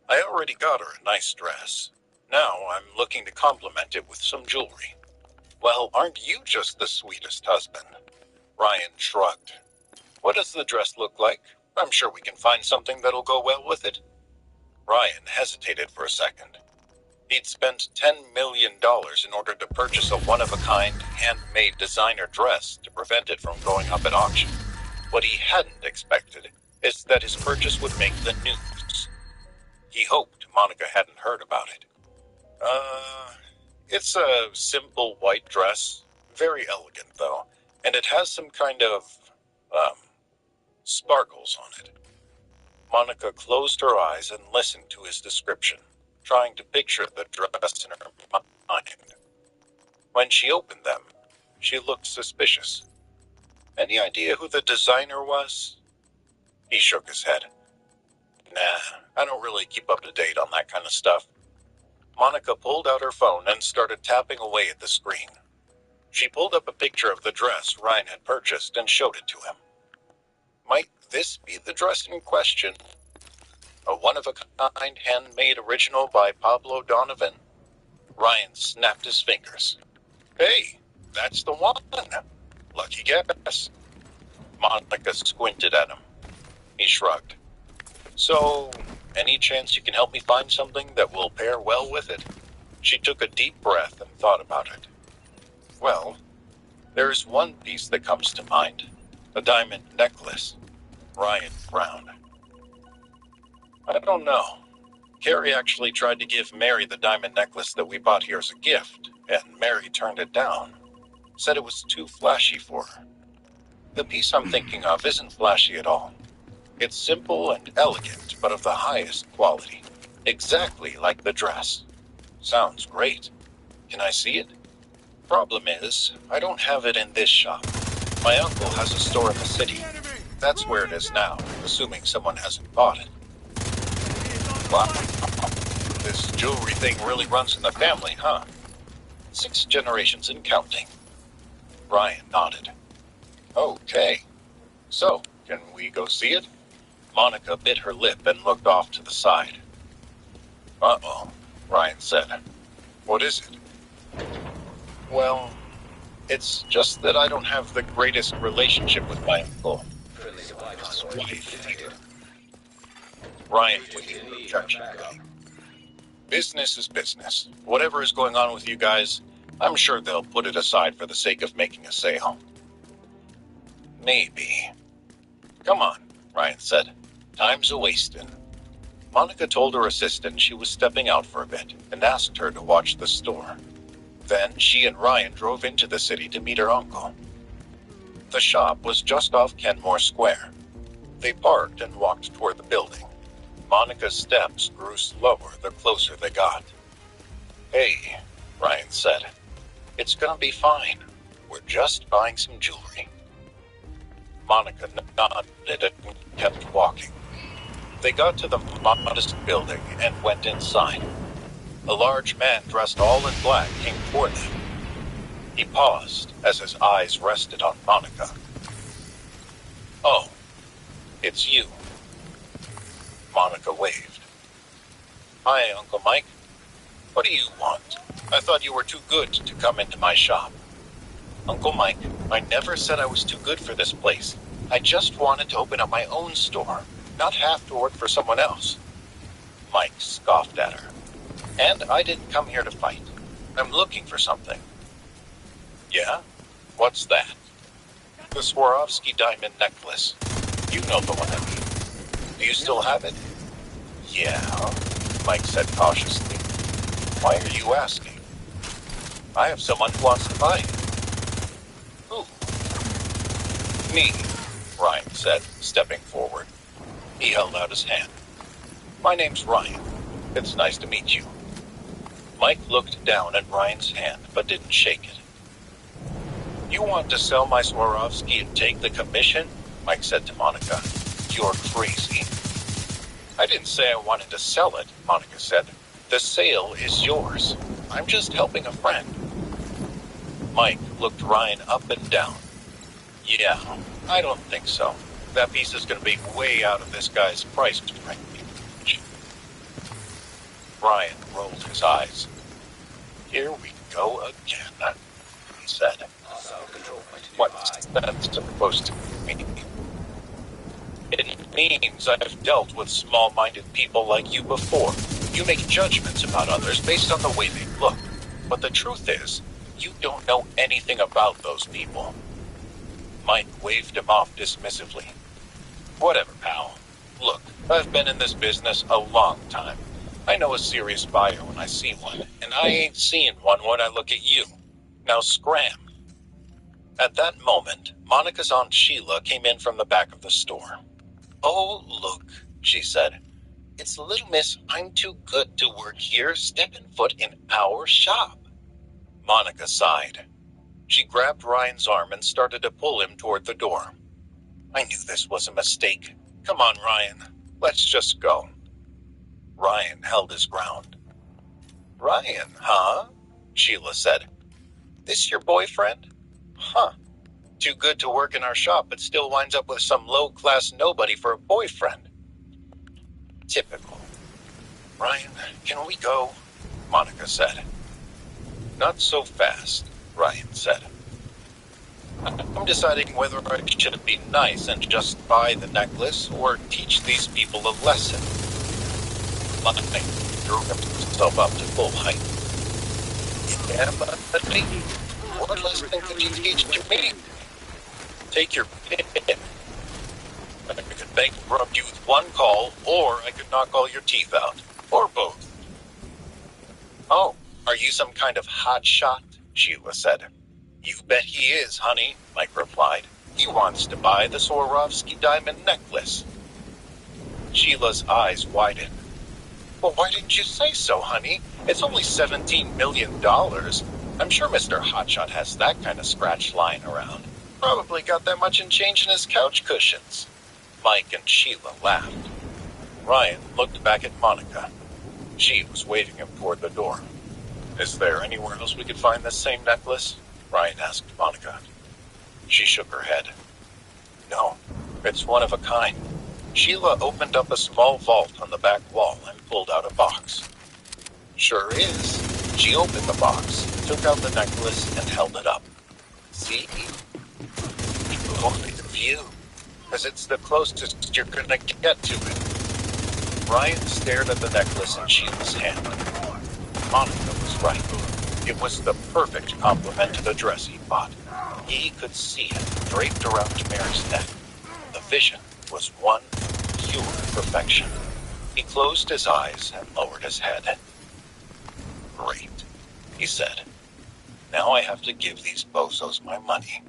I already got her a nice dress. Now I'm looking to complement it with some jewelry. Well, aren't you just the sweetest husband? Ryan shrugged. What does the dress look like? I'm sure we can find something that'll go well with it. Ryan hesitated for a second. He'd spent $10 million in order to purchase a one-of-a-kind, handmade designer dress to prevent it from going up at auction. What he hadn't expected is that his purchase would make the news. He hoped Monica hadn't heard about it. It's a simple white dress. Very elegant, though. And it has some kind of, sparkles on it. Monica closed her eyes and listened to his description, trying to picture the dress in her mind. When she opened them, she looked suspicious. Any idea who the designer was? He shook his head. Nah, I don't really keep up to date on that kind of stuff. Monica pulled out her phone and started tapping away at the screen. She pulled up a picture of the dress Ryan had purchased and showed it to him. Might this be the dress in question? A one-of-a-kind handmade original by Pablo Donovan? Ryan snapped his fingers. Hey, that's the one. Lucky guess. Monica squinted at him. He shrugged. So, any chance you can help me find something that will pair well with it? She took a deep breath and thought about it. Well, there's one piece that comes to mind. A diamond necklace. Ryan frowned. I don't know. Carrie actually tried to give Mary the diamond necklace that we bought here as a gift, and Mary turned it down. Said it was too flashy for her. The piece I'm thinking of isn't flashy at all. It's simple and elegant, but of the highest quality. Exactly like the dress. Sounds great. Can I see it? Problem is, I don't have it in this shop. My uncle has a store in the city. That's where it is now, assuming someone hasn't bought it. Wow. This jewelry thing really runs in the family, huh? 6 generations and counting. Ryan nodded. Okay. So, can we go see it? Monica bit her lip and looked off to the side. Uh-oh, Ryan said. What is it? Well, it's just that I don't have the greatest relationship with my uncle. Friendly supply His drop wife. detected. Ryan waved an objection. Business is business. Whatever is going on with you guys, I'm sure they'll put it aside for the sake of making a sale. Maybe. Come on, Ryan said. Time's a-wastin'. Monica told her assistant she was stepping out for a bit and asked her to watch the store. Then she and Ryan drove into the city to meet her uncle. The shop was just off Kenmore Square. They parked and walked toward the building. Monica's steps grew slower the closer they got. Hey, Ryan said. It's gonna be fine. We're just buying some jewelry. Monica nodded and kept walking. They got to the modest building and went inside. A large man dressed all in black came toward them. He paused as his eyes rested on Monica. "Oh, it's you." Monica waved. "Hi, Uncle Mike. What do you want? I thought you were too good to come into my shop." "Uncle Mike, I never said I was too good for this place. I just wanted to open up my own store, not have to work for someone else." Mike scoffed at her. "And I didn't come here to fight. I'm looking for something." "Yeah? What's that?" "The Swarovski diamond necklace. You know the one I mean. Do you still have it?" "Yeah," Mike said cautiously. "Why are you asking?" "I have someone who wants to buy it." "Who?" "Me," Ryan said, stepping forward. He held out his hand. "My name's Ryan. It's nice to meet you." Mike looked down at Ryan's hand, but didn't shake it. "You want to sell my Swarovski and take the commission?" Mike said to Monica. "You're crazy." "I didn't say I wanted to sell it," Monica said. "The sale is yours. I'm just helping a friend." Mike looked Ryan up and down. "Yeah, I don't think so. That piece is going to be way out of this guy's price range." Ryan rolled his eyes. "Here we go again," he said. "What's that supposed to mean?" "It means I've dealt with small-minded people like you before. You make judgments about others based on the way they look. But the truth is, you don't know anything about those people." Mike waved him off dismissively. "Whatever, pal. Look, I've been in this business a long time. I know a serious buyer when I see one, and I ain't seeing one when I look at you. Now scram." At that moment, Monica's Aunt Sheila came in from the back of the store. "Oh, look," she said. "It's little Miss I'm Too Good to Work Here stepping foot in our shop." Monica sighed. She grabbed Ryan's arm and started to pull him toward the door. "I knew this was a mistake. Come on, Ryan. Let's just go." Ryan held his ground. "Ryan, huh?" Sheila said. "This your boyfriend?" "Huh. Too good to work in our shop, but still winds up with some low-class nobody for a boyfriend. Typical." "Ryan, can we go?" Monica said. "Not so fast," Ryan said. "I'm deciding whether I should be nice and just buy the necklace or teach these people a lesson." Mike drew himself up to full height. "Yeah, but what lesson could you teach me?" "Take your pick. I could bankrupt you with one call, or I could knock all your teeth out. Or both." "Oh, are you some kind of hot shot?" Sheila said. "You bet he is, honey," Mike replied. "He wants to buy the Swarovski diamond necklace." Sheila's eyes widened. "Well, why didn't you say so, honey? It's only $17 million. I'm sure Mr. Hotshot has that kind of scratch lying around. Probably got that much in change in his couch cushions." Mike and Sheila laughed. Ryan looked back at Monica. She was waving him toward the door. "Is there anywhere else we could find this same necklace?" Ryan asked Monica. She shook her head. "No, it's one of a kind." Sheila opened up a small vault on the back wall and pulled out a box. "Sure is." She opened the box, took out the necklace, and held it up. "See? Only the view, because it's the closest you're gonna get to it." Ryan stared at the necklace in Sheila's hand. Monica was right. It was the perfect complement to the dress he bought. He could see it draped around Mary's neck. The vision was one pure perfection. He closed his eyes and lowered his head. "Great," he said. "Now I have to give these bozos my money."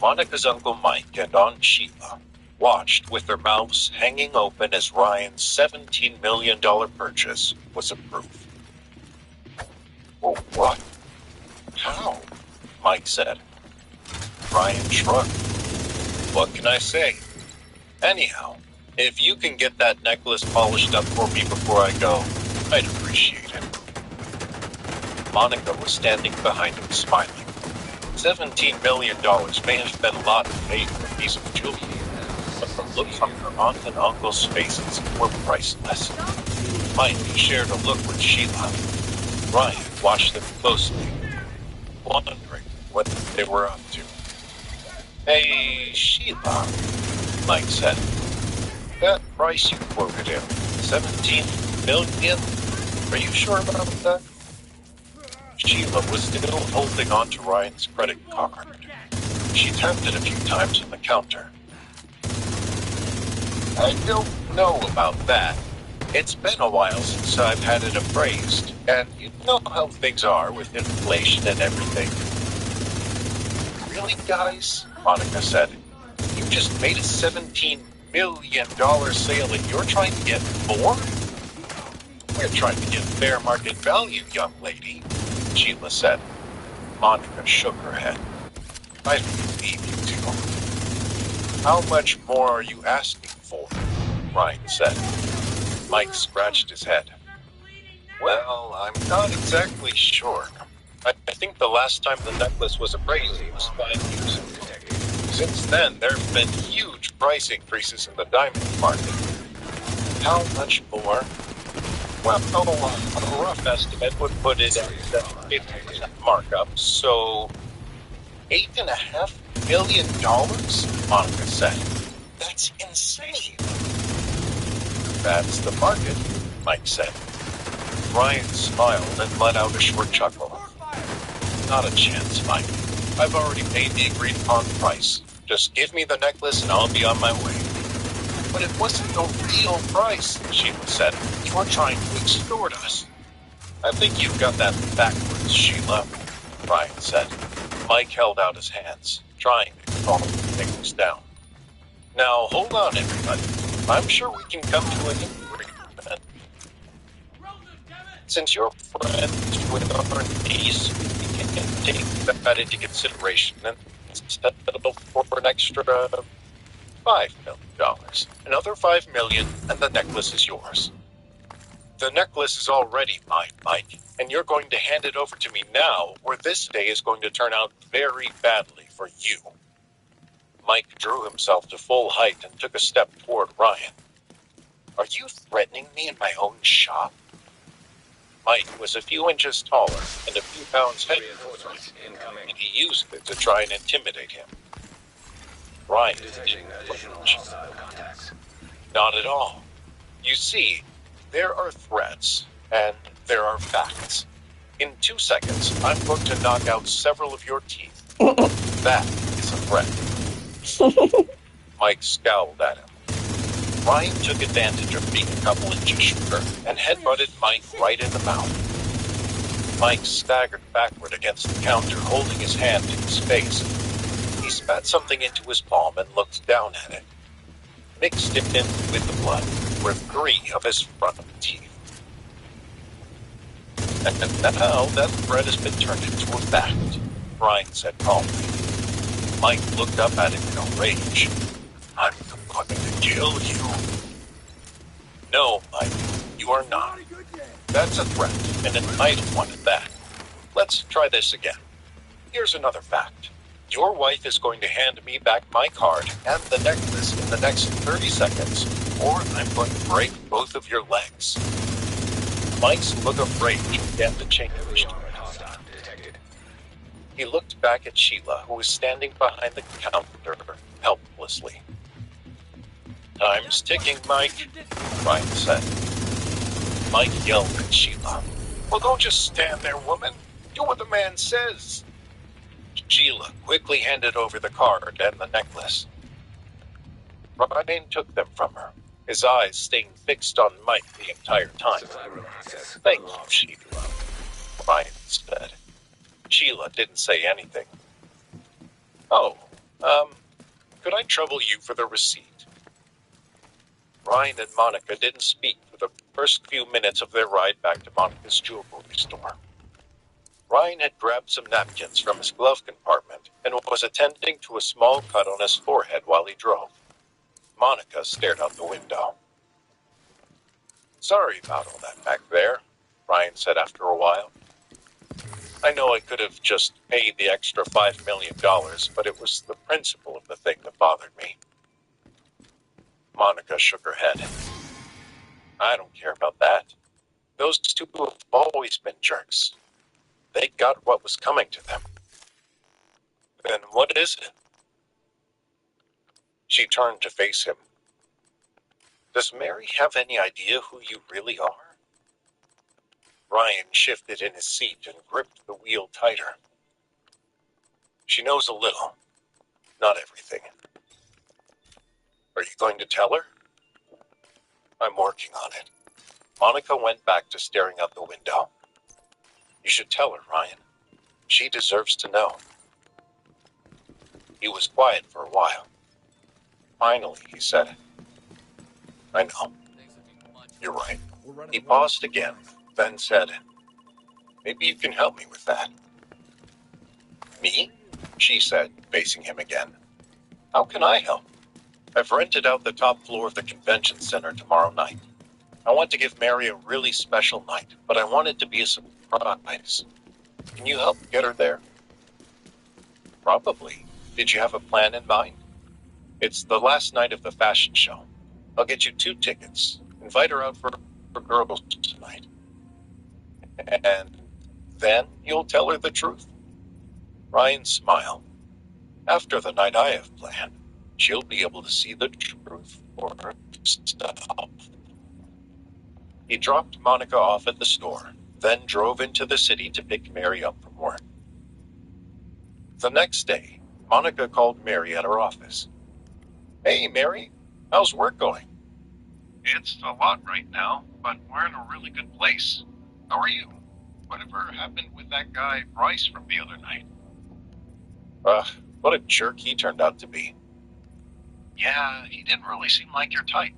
Monica's Uncle Mike and Aunt Sheila watched with their mouths hanging open as Ryan's $17 million purchase was approved. Oh, what? How? Mike said. Ryan shrugged. What can I say? Anyhow, if you can get that necklace polished up for me before I go, I'd appreciate it. Monica was standing behind him, smiling. $17 million may have been a lot to pay for a piece of jewelry, but the looks on her aunt and uncle's faces were priceless. Mike shared a look with Sheila. Ryan watched them closely, wondering what they were up to. Hey, Sheila, Mike said. That price you quoted him, $17 million? Are you sure about that? Sheila was still holding on to Ryan's credit card. She tapped it a few times on the counter. I don't know about that. It's been a while since I've had it appraised, and you know how things are with inflation and everything. Really, guys? Monica said. You just made a $17 million sale and you're trying to get more? We're trying to get fair market value, young lady, Sheila said. Monica shook her head. I believe you two. How much more are you asking for? Ryan said. Mike scratched his head. Well, I'm not exactly sure. I think the last time the necklace was appraised was 5 years ago. Since then, there have been huge price increases in the diamond market. How much more? Well, a rough estimate would put it at 50% markup, so $8.5 million? Monica said. That's insane. That's the market, Mike said. Ryan smiled and let out a short chuckle. Not a chance, Mike. I've already paid the agreed upon price. Just give me the necklace and I'll be on my way. But it wasn't the real price, Sheila said. You're trying to extort us. I think you've got that backwards, Sheila, Ryan said. Mike held out his hands, trying to calm things down. Now, hold on, everybody. I'm sure we can come to an agreement. Since you're friends with our niece, we can take that into consideration and settle for an extra $5 million. Another $5 million, and the necklace is yours. The necklace is already mine, Mike, and you're going to hand it over to me now, or this day is going to turn out very badly for you. Mike drew himself to full height and took a step toward Ryan. Are you threatening me in my own shop? Mike was a few inches taller and a few pounds heavier, and he used it to try and intimidate him. Ryan didn't flinch. Not at all. You see, there are threats, and there are facts. In 2 seconds, I'm going to knock out several of your teeth. That is a threat. Mike scowled at him. Ryan took advantage of being a couple inches shorter and headbutted Mike right in the mouth. Mike staggered backward against the counter, holding his hand to his face. He spat something into his palm and looked down at it. Mixed it in with the blood were 3 of his front teeth. And now that threat has been turned into a fact, Ryan said calmly. Mike looked up at him in a rage. I'm going to kill you. No, Mike, you are not. That's a threat, and an item wanted that. Let's try this again. Here's another fact. Your wife is going to hand me back my card and the necklace in the next 30 seconds, or I'm going to break both of your legs. Mike's look of rage began to change. He looked back at Sheila, who was standing behind the counter, helplessly. Time's ticking, Mike, Ryan said. Mike yelled at Sheila. Well, don't just stand there, woman. Do what the man says. Sheila quickly handed over the card and the necklace. Ryan took them from her, his eyes staying fixed on Mike the entire time. Thank you, Sheila, Ryan said. Sheila didn't say anything. Oh, could I trouble you for the receipt? Ryan and Monica didn't speak for the first few minutes of their ride back to Monica's jewelry store. Ryan had grabbed some napkins from his glove compartment and was attending to a small cut on his forehead while he drove. Monica stared out the window. "Sorry about all that back there," Ryan said after a while. "I know I could have just paid the extra $5 million, but it was the principle of the thing that bothered me." Monica shook her head. "I don't care about that. Those two have always been jerks. They got what was coming to them." "Then what is it?" She turned to face him. "Does Mary have any idea who you really are?" Ryan shifted in his seat and gripped the wheel tighter. "She knows a little. Not everything." "Are you going to tell her?" "I'm working on it." Monica went back to staring out the window. "You should tell her, Ryan. She deserves to know." He was quiet for a while. Finally, he said, "I know. You're right." He paused again, then said, "Maybe you can help me with that." "Me?" she said, facing him again. "How can I help? I've rented out the top floor of the convention center tomorrow night. I want to give Mary a really special night, but I want it to be a surprise. Can you help get her there?" "Probably. Did you have a plan in mind?" "It's the last night of the fashion show. I'll get you 2 tickets. Invite her out for girls tonight. And then you'll tell her the truth." Ryan smiled. "After the night I have planned, she'll be able to see the truth for herself." He dropped Monica off at the store, then drove into the city to pick Mary up from work. The next day, Monica called Mary at her office. "Hey, Mary, how's work going?" It's a lot right now, but we're in a really good place. How are you? Whatever happened with that guy Bryce from the other night? What a jerk he turned out to be. Yeah, he didn't really seem like your type.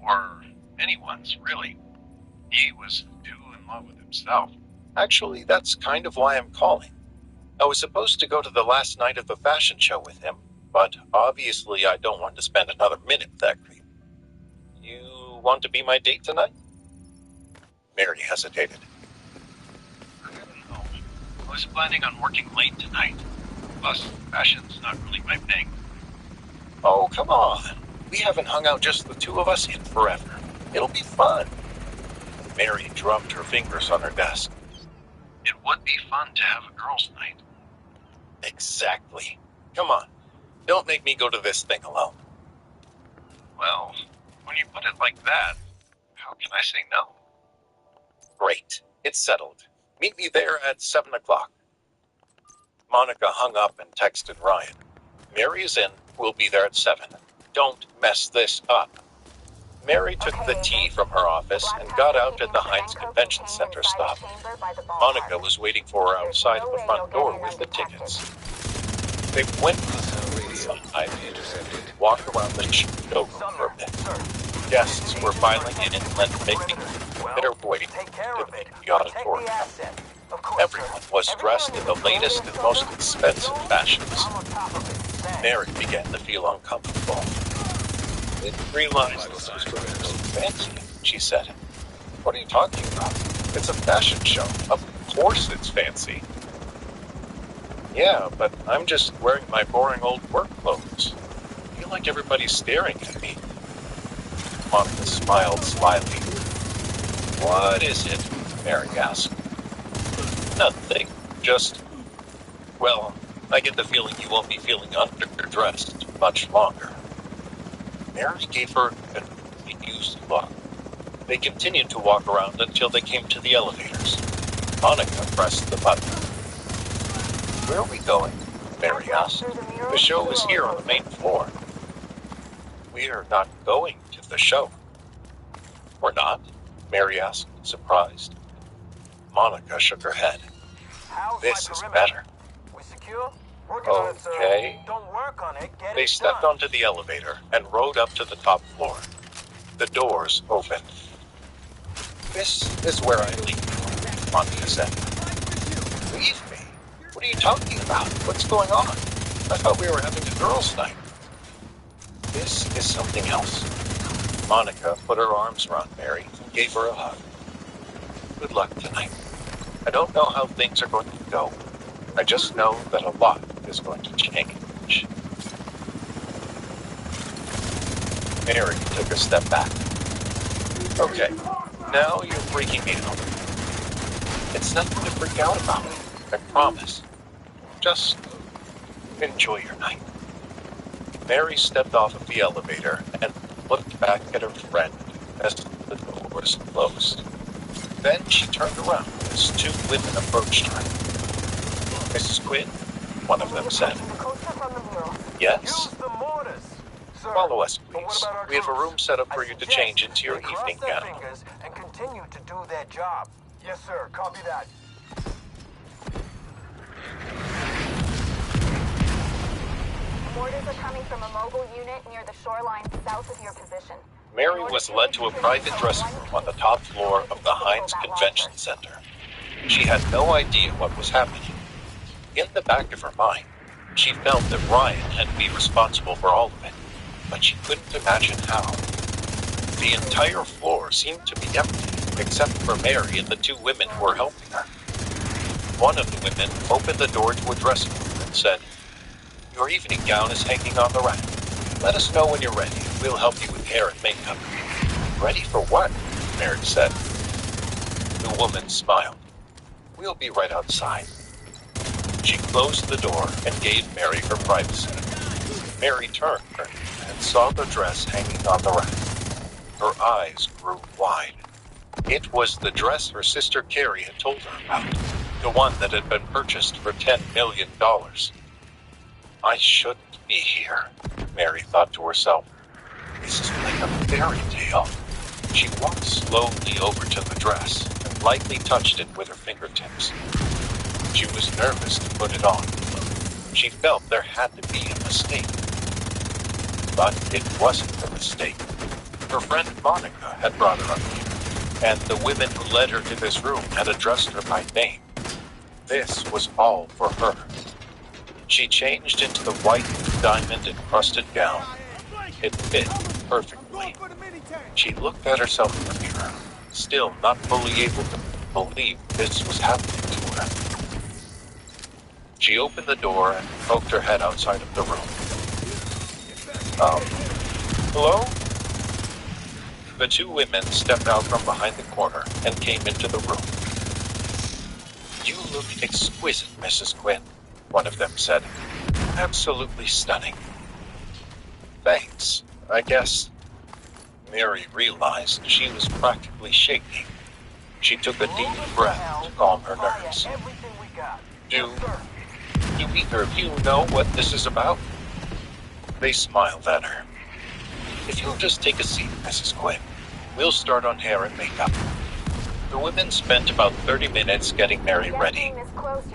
Or anyone's, really. He was too in love with himself. Actually, that's kind of why I'm calling. I was supposed to go to the last night of the fashion show with him, but obviously I don't want to spend another minute with that creep. You want to be my date tonight? Mary hesitated. I don't know. I was planning on working late tonight. Plus, fashion's not really my thing. Oh, come on. We haven't hung out just the two of us in forever. It'll be fun. Mary drummed her fingers on her desk. It would be fun to have a girls' night. Exactly. Come on. Don't make me go to this thing alone. Well, when you put it like that, how can I say no? Great. It's settled. Meet me there at 7 o'clock. Monica hung up and texted Ryan. Mary is in. We'll be there at 7. Don't mess this up. Mary took the tea from her office and got out at the Heinz Convention Center stop. Monica was waiting for her outside of the front door with the tickets. They went inside, walked around the showroom for a bit. Guests were filing in and making their way to the auditorium. Everyone was dressed in the latest and most expensive fashions. Mary began to feel uncomfortable. I didn't realize this was so fancy, she said. What are you talking about? It's a fashion show. Of course it's fancy. Yeah, but I'm just wearing my boring old work clothes. I feel like everybody's staring at me. Monica smiled slyly. What is it? Mary asked. Nothing. Just, well, I get the feeling you won't be feeling underdressed much longer. Mary gave her a confused look. They continued to walk around until they came to the elevators. Monica pressed the button. Where are we going? Mary asked. The show is here on the main floor. We are not going to the show. We're not? Mary asked, surprised. Monica shook her head. This is better. We secure? Okay. Don't work on it. Get They it stepped done. onto the elevator and rode up to the top floor. the doors open. This is where I leave, Monica said. Leave me? What are you talking about? What's going on? I thought we were having a girls' night. This is something else. Monica put her arms around Mary and gave her a hug. Good luck tonight. I don't know how things are going to go. I just know that a lot is going to change. Mary took a step back. Okay, now you're freaking me out. It's nothing to freak out about, I promise. Just enjoy your night. Mary stepped off of the elevator and looked back at her friend as the doors closed. Then she turned around as two women approached her. Mrs. Quinn, one of them said. Yes? Follow us, please. We have a room set up for you to change into your evening gown. And continue to do their job. Yes, sir. Copy that. Orders are coming from a mobile unit near the shoreline south of your position. Mary was led to a private dressing room on the top floor of the Heinz Convention Center. She had no idea what was happening. In the back of her mind, she felt that Ryan had to be responsible for all of it, but she couldn't imagine how. The entire floor seemed to be empty, except for Mary and the two women who were helping her. One of the women opened the door to a dressing room and said, "Your evening gown is hanging on the rack. Let us know when you're ready. We'll help you with hair and makeup." "Ready for what?" Mary said. The woman smiled. "We'll be right outside." She closed the door and gave Mary her privacy. Mary turned and saw the dress hanging on the rack. Her eyes grew wide. It was the dress her sister Carrie had told her about, the one that had been purchased for $10 million. I shouldn't be here, Mary thought to herself. This is like a fairy tale. She walked slowly over to the dress and lightly touched it with her fingertips. She was nervous to put it on. She felt there had to be a mistake. But it wasn't a mistake. Her friend Monica had brought her up here, and the women who led her to this room had addressed her by name. This was all for her. She changed into the white diamond-encrusted gown. It fit perfectly. She looked at herself in the mirror, still not fully able to believe this was happening to her. She opened the door and poked her head outside of the room. Hello? The two women stepped out from behind the corner and came into the room. "You look exquisite, Mrs. Quinn," one of them said. "Absolutely stunning." "Thanks, I guess." Mary realized she was practically shaking. She took a deep breath to calm her nerves. Do either of you know what this is about?" They smiled at her. "If you'll just take a seat, Mrs. Quinn, we'll start on hair and makeup." The women spent about 30 minutes getting Mary ready.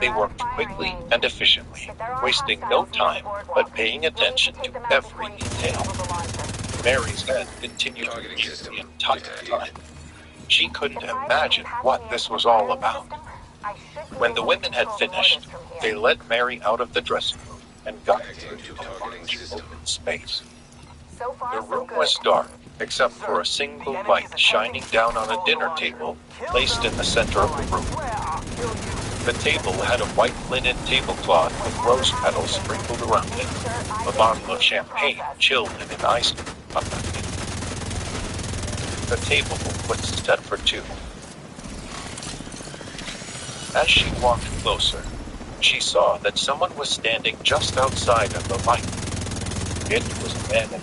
They worked quickly and efficiently, wasting no time but paying attention to every detail. Mary's head continued to beat the entire time. She couldn't imagine what this was all about. When the women had finished, they led Mary out of the dressing room and got into a large open space. The room was dark, except for a single light shining down on a dinner table placed in the center of the room. The table had a white linen tablecloth with rose petals sprinkled around it. A bottle of champagne chilled in an ice bucket. The table was set for two. As she walked closer, she saw that someone was standing just outside of the light. It was a man in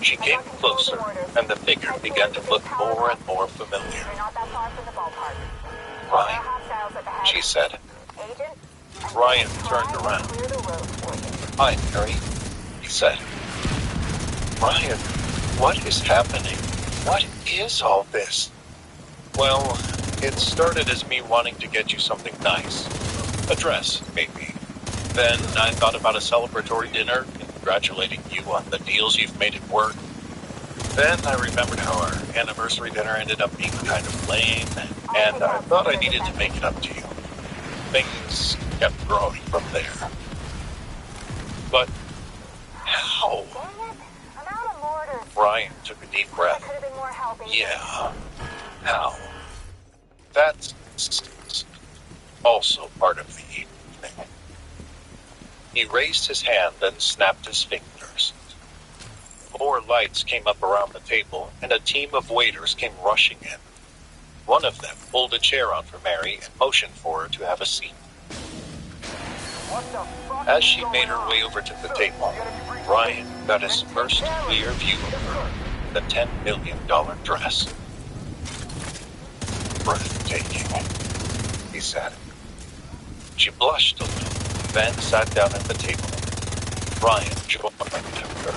She came closer, and the figure began to look more and more familiar. "Ryan," she said. Ryan turned around. "Hi, Mary," he said. "Ryan, what is happening? What is all this?" "Well, it started as me wanting to get you something nice. A dress, maybe. Then I thought about a celebratory dinner, congratulating you on the deals you've made at work. Then I remembered how our anniversary dinner ended up being kind of lame, and I thought I needed to make it up to you. Things kept growing from there. But how? Dang it. I'm out of mortars. Ryan took a deep I breath. could have been more helping. Yeah. How? That's also part of the evening. He raised his hand and snapped his fingers. More lights came up around the table, and a team of waiters came rushing in. One of them pulled a chair out for Mary and motioned for her to have a seat. What the fuck As is she going made her on? way over to the Sir, table, you gotta be brief. Ryan got his first clear view of her, the $10 million dress. Breathtaking, he said. She blushed a little, then sat down at the table. Ryan joined her.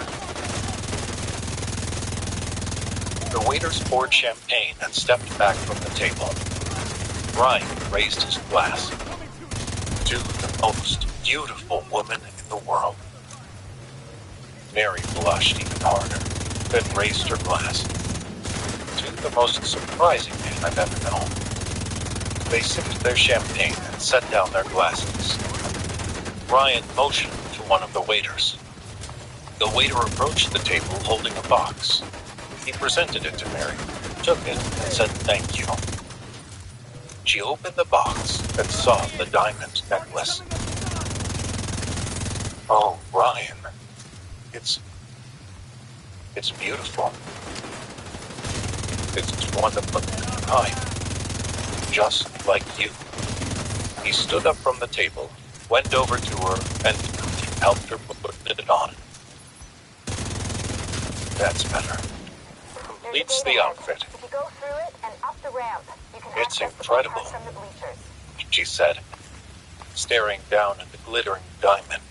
The waiters poured champagne and stepped back from the table. Ryan raised his glass to the most beautiful woman in the world. Mary blushed even harder, then raised her glass to the most surprising man I've ever known. They sipped their champagne and set down their glasses. Ryan motioned to one of the waiters. The waiter approached the table holding a box. He presented it to Mary, took it, and said thank you. She opened the box and saw the diamond necklace. Oh, Ryan. It's beautiful. It's one of a kind. Just like you. He stood up from the table, went over to her, and helped her put it on. That's better. Completes the outfit. If you go through it and up the ramp, you can It's access the incredible. penthouse from the bleachers. She said, staring down at the glittering diamond.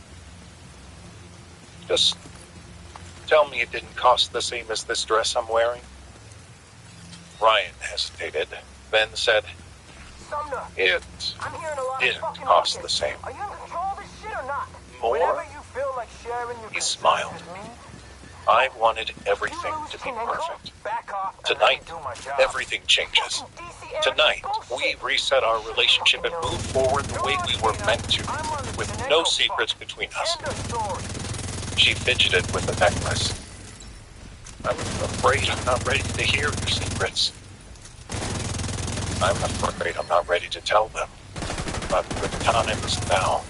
Just tell me it didn't cost the same as this dress I'm wearing? Ryan hesitated, then said, Sumner, it I'm hearing a lot didn't of fucking cost ruckus. the same. Are you in control of this shit or not? More? Whenever you feel like sharing your He concerns smiled. with me, I wanted you everything lose to be Kinenko, perfect. back off and let Tonight, me do my job. everything changes. Fucking DC Eric Tonight, bullshit. we reset our relationship and move forward the way we were meant to, with no secrets between us. End of story. She fidgeted with the necklace. I'm afraid I'm not ready to hear your secrets. I'm afraid I'm not ready to tell them. But the time is now.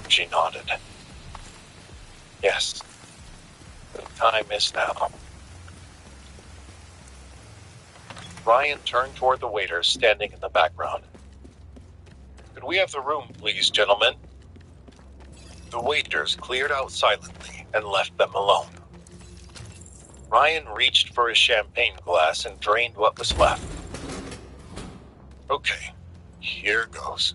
She nodded. Yes, the time is now. Ryan turned toward the waiters standing in the background. Could we have the room, please, gentlemen? The waiters cleared out silently and left them alone. Ryan reached for his champagne glass and drained what was left. Okay, here goes.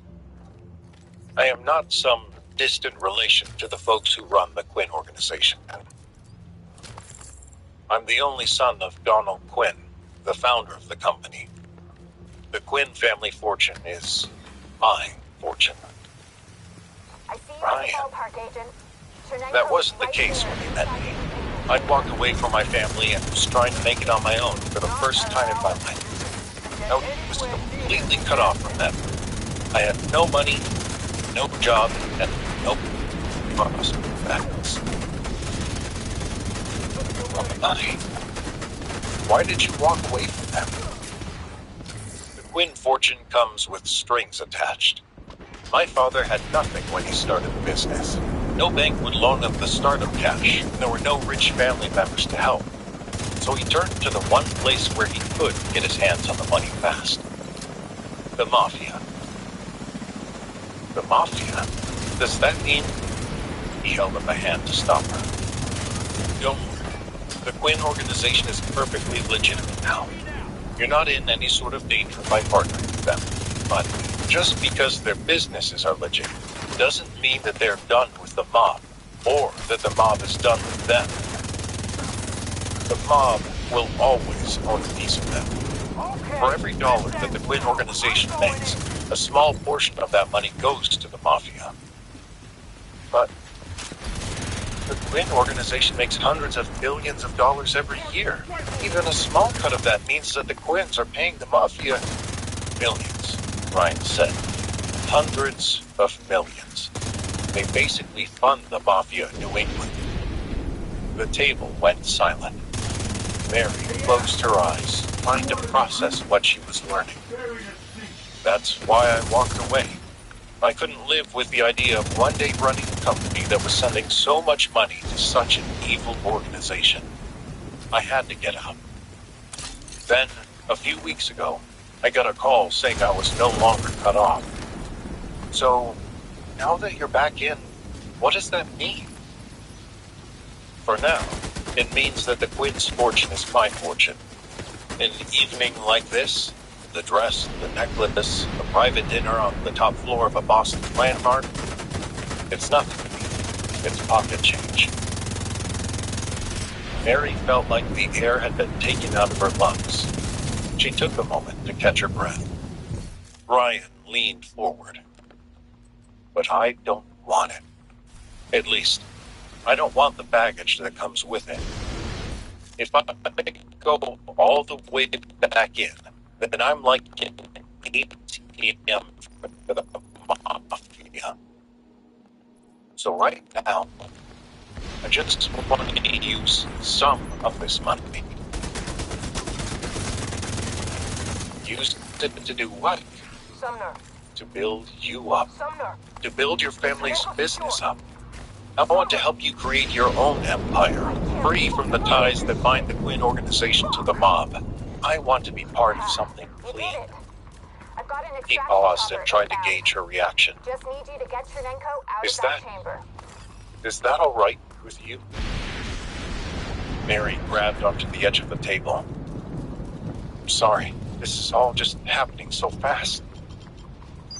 I am not some distant relation to the folks who run the Quinn organization. I'm the only son of Donald Quinn, the founder of the company. The Quinn family fortune is my fortune. I see you Ryan. at the ballpark, Agent. Chernenko That is wasn't the right case here. when you met me. I'd walked away from my family and was trying to make it on my own for the first time in my life. I was completely cut off from them. I had no money, no job, and no prospects. Why did you walk away from them? The Quinn fortune comes with strings attached. My father had nothing when he started the business. No bank would loan him the startup cash, and there were no rich family members to help. So he turned to the one place where he could get his hands on the money fast. The Mafia. The Mafia? Does that mean... He held up a hand to stop her. Don't worry. The Quinn organization is perfectly legitimate now. You're not in any sort of danger by partnering with them. But just because their businesses are legit doesn't mean that they're done with the mob, or that the mob is done with them. The mob will always own a piece of them. For every dollar that the Quinn organization makes, a small portion of that money goes to the Mafia. But The Quinn organization makes hundreds of billions of dollars every year. Even a small cut of that means that the Quinns are paying the Mafia millions, Ryan said. Hundreds of millions. They basically fund the Mafia in New England. The table went silent. Mary closed her eyes, trying to process what she was learning. That's why I walked away. I couldn't live with the idea of one day running a company that was sending so much money to such an evil organization. I had to get out. Then, a few weeks ago, I got a call saying I was no longer cut off. So, now that you're back in, what does that mean? For now, it means that the Quinn's fortune is my fortune. An evening like this, the dress, the necklace, a private dinner on the top floor of a Boston landmark, it's nothing to me. It's pocket change. Mary felt like the air had been taken out of her lungs. She took a moment to catch her breath. Ryan leaned forward. But I don't want it. At least, I don't want the baggage that comes with it. If I go all the way back in, then I'm like an ATM for the Mafia. So right now, I just want to use some of this money. Use it to do what? Sumner. To build you up. Sumner. To build your family's business up. I want to help you create your own empire, free from the ties that bind the Quinn organization to the mob. I want to be part of something clean. I've got an He extraction paused cover and tried to inbound. gauge her reaction. Just need you to get Chernenko out Is of that that- chamber. Is that all right with you? Mary grabbed onto the edge of the table. I'm sorry, this is all just happening so fast.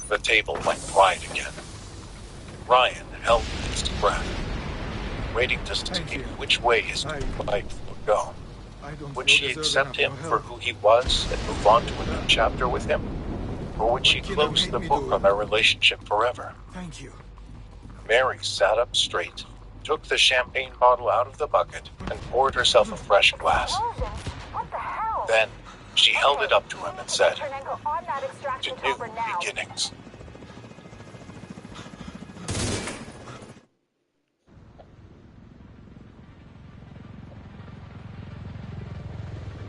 The table went quiet again. Ryan held his breath, waiting to see which way his life would go. Would she accept him for who he was and move on to a new chapter with him? Or would she close the book on their relationship forever? Thank you. Mary sat up straight, took the champagne bottle out of the bucket, and poured herself a fresh glass. What the hell? Then, she held it up to him and said, Chernenko on that "To extraction new cover now. beginnings."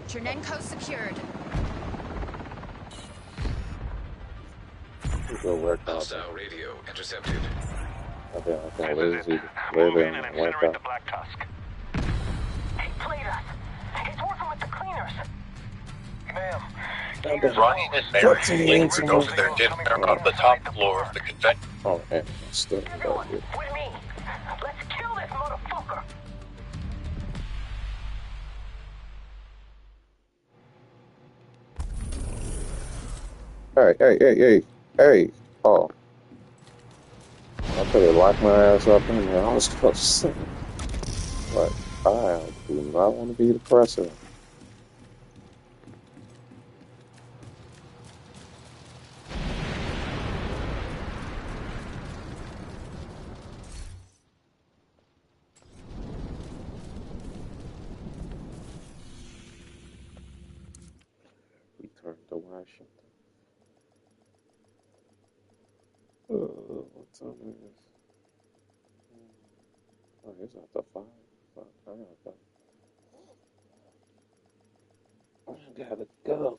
Chernenko secured. Good work out. Hostile radio intercepted. Okay, where's he? Where they went out? Black Tusk. He played us. He's working with the cleaners. Ma'am. Ryan and Mary lingered over their dinner on the top floor of the convention. Oh, man, still about it. With me. Let's kill this motherfucker. Hey. Oh. I could have locked my ass up in there. I was supposed to say. But I do not want to be the president. Return to Washington. What time is this? Oh, it's after 5. Fuck, I gotta go.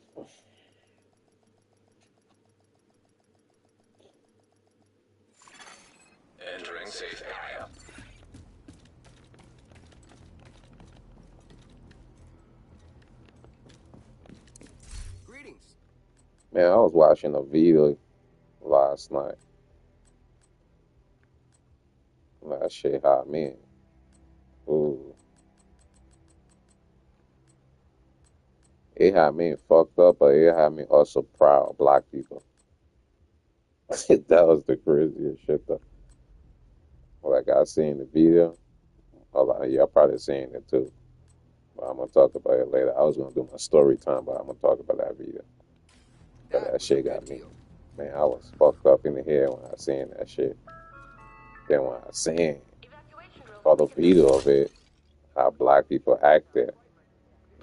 Entering safe area. Greetings. Man, I was watching a video last night. That shit had me. Ooh. It had me fucked up, but it had me also proud of black people. That was the craziest shit, though. Like, I seen the video. Hold on, y'all probably seen it, too. But I'm going to talk about it later. I was going to do my story time, but I'm going to talk about that video. But that shit got me. Man, I was fucked up in the head when I seen that shit. Then when I seen Saw the video of it, how black people act there.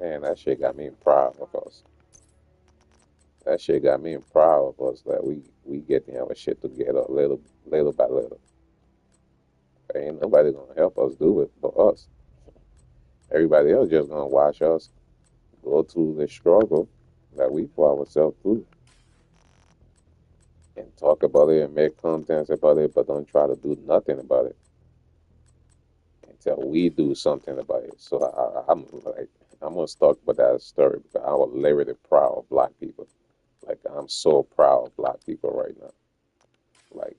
Man, that shit got me proud of us. That shit got me proud of us that we getting our shit together little by little. Ain't nobody gonna help us do it but us. Everybody else just gonna watch us go through the struggle that we put ourselves through and talk about it and make contents about it, but don't try to do nothing about it until we do something about it. So I'm gonna talk about that story because I was literally proud of black people. Like I'm so proud of black people right now. Like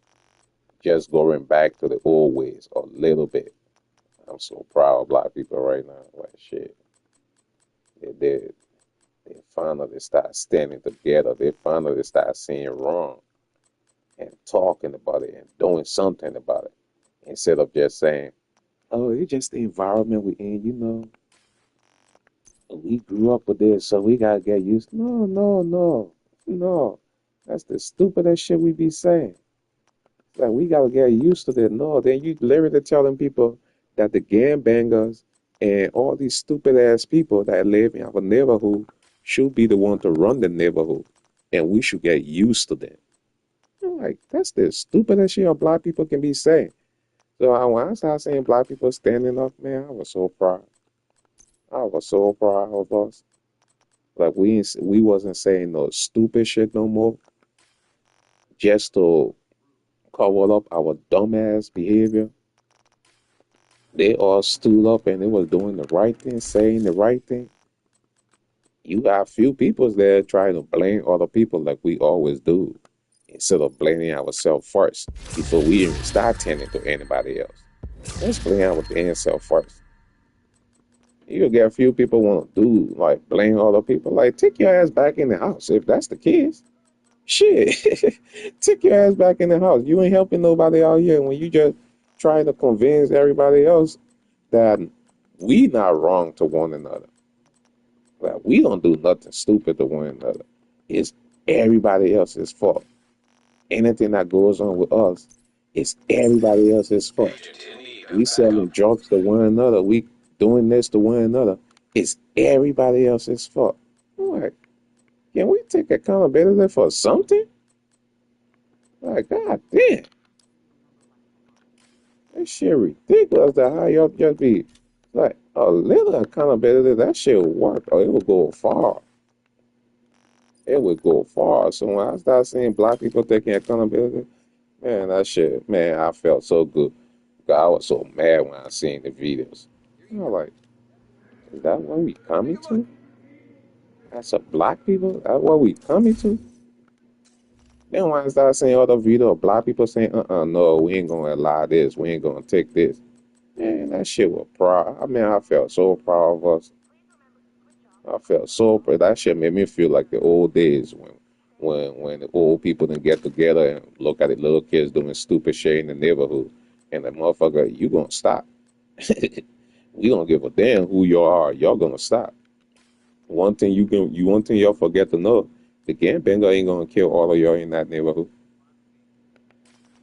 just going back to the old ways a little bit. I'm so proud of black people right now. Like shit, they did. They finally start standing together. They finally start seeing wrong and talking about it and doing something about it instead of just saying, "Oh, it's just the environment we in." We grew up with this, so we gotta get used. No, no, no, no. That's the stupidest shit we be saying. Like we gotta get used to that. No, then you literally telling people that the gangbangers and all these stupid ass people that live in our neighborhood should be the one to run the neighborhood, and we should get used to that. I'm like, that's the stupidest shit black people can be saying. So when I started seeing black people standing up, man, I was so proud. I was so proud of us. Like we wasn't saying no stupid shit no more, just to cover up our dumbass behavior. They all stood up and they was doing the right thing, saying the right thing. You got a few people there trying to blame other people like we always do, instead of blaming ourselves first before we even start tending to anybody else. Let's blame our damn self first. You'll get a few people want to do like blame other people. Like take your ass back in the house if that's the case. Shit, take your ass back in the house. You ain't helping nobody out here when you just trying to convince everybody else that we not wrong to one another. That we don't do nothing stupid to one another. It's everybody else's fault. Anything that goes on with us, it's everybody else's fault. We selling drugs to one another. We doing this to one another. It's everybody else's fault. I'm like, can we take accountability for something? Like, god damn. That shit ridiculous that how y'all just be like a little accountability, that shit will work or it will go far. It would go far. So when I start seeing black people taking accountability, man, that shit, man, I felt so good. I was so mad when I seen the videos. Like, is that what we coming to? That's a black people? That's what we coming to? Then when I start seeing other videos of black people saying, no, we ain't gonna allow this, we ain't gonna take this. Man, that shit was proud. I mean, I felt so proud of us. I felt so proud. That shit made me feel like the old days when the old people didn't get together and look at the little kids doing stupid shit in the neighborhood. And the motherfucker, you gonna stop. We don't give a damn who you are. Y'all gonna stop. One thing one thing y'all forget to know, the gangbanger ain't gonna kill all of y'all in that neighborhood.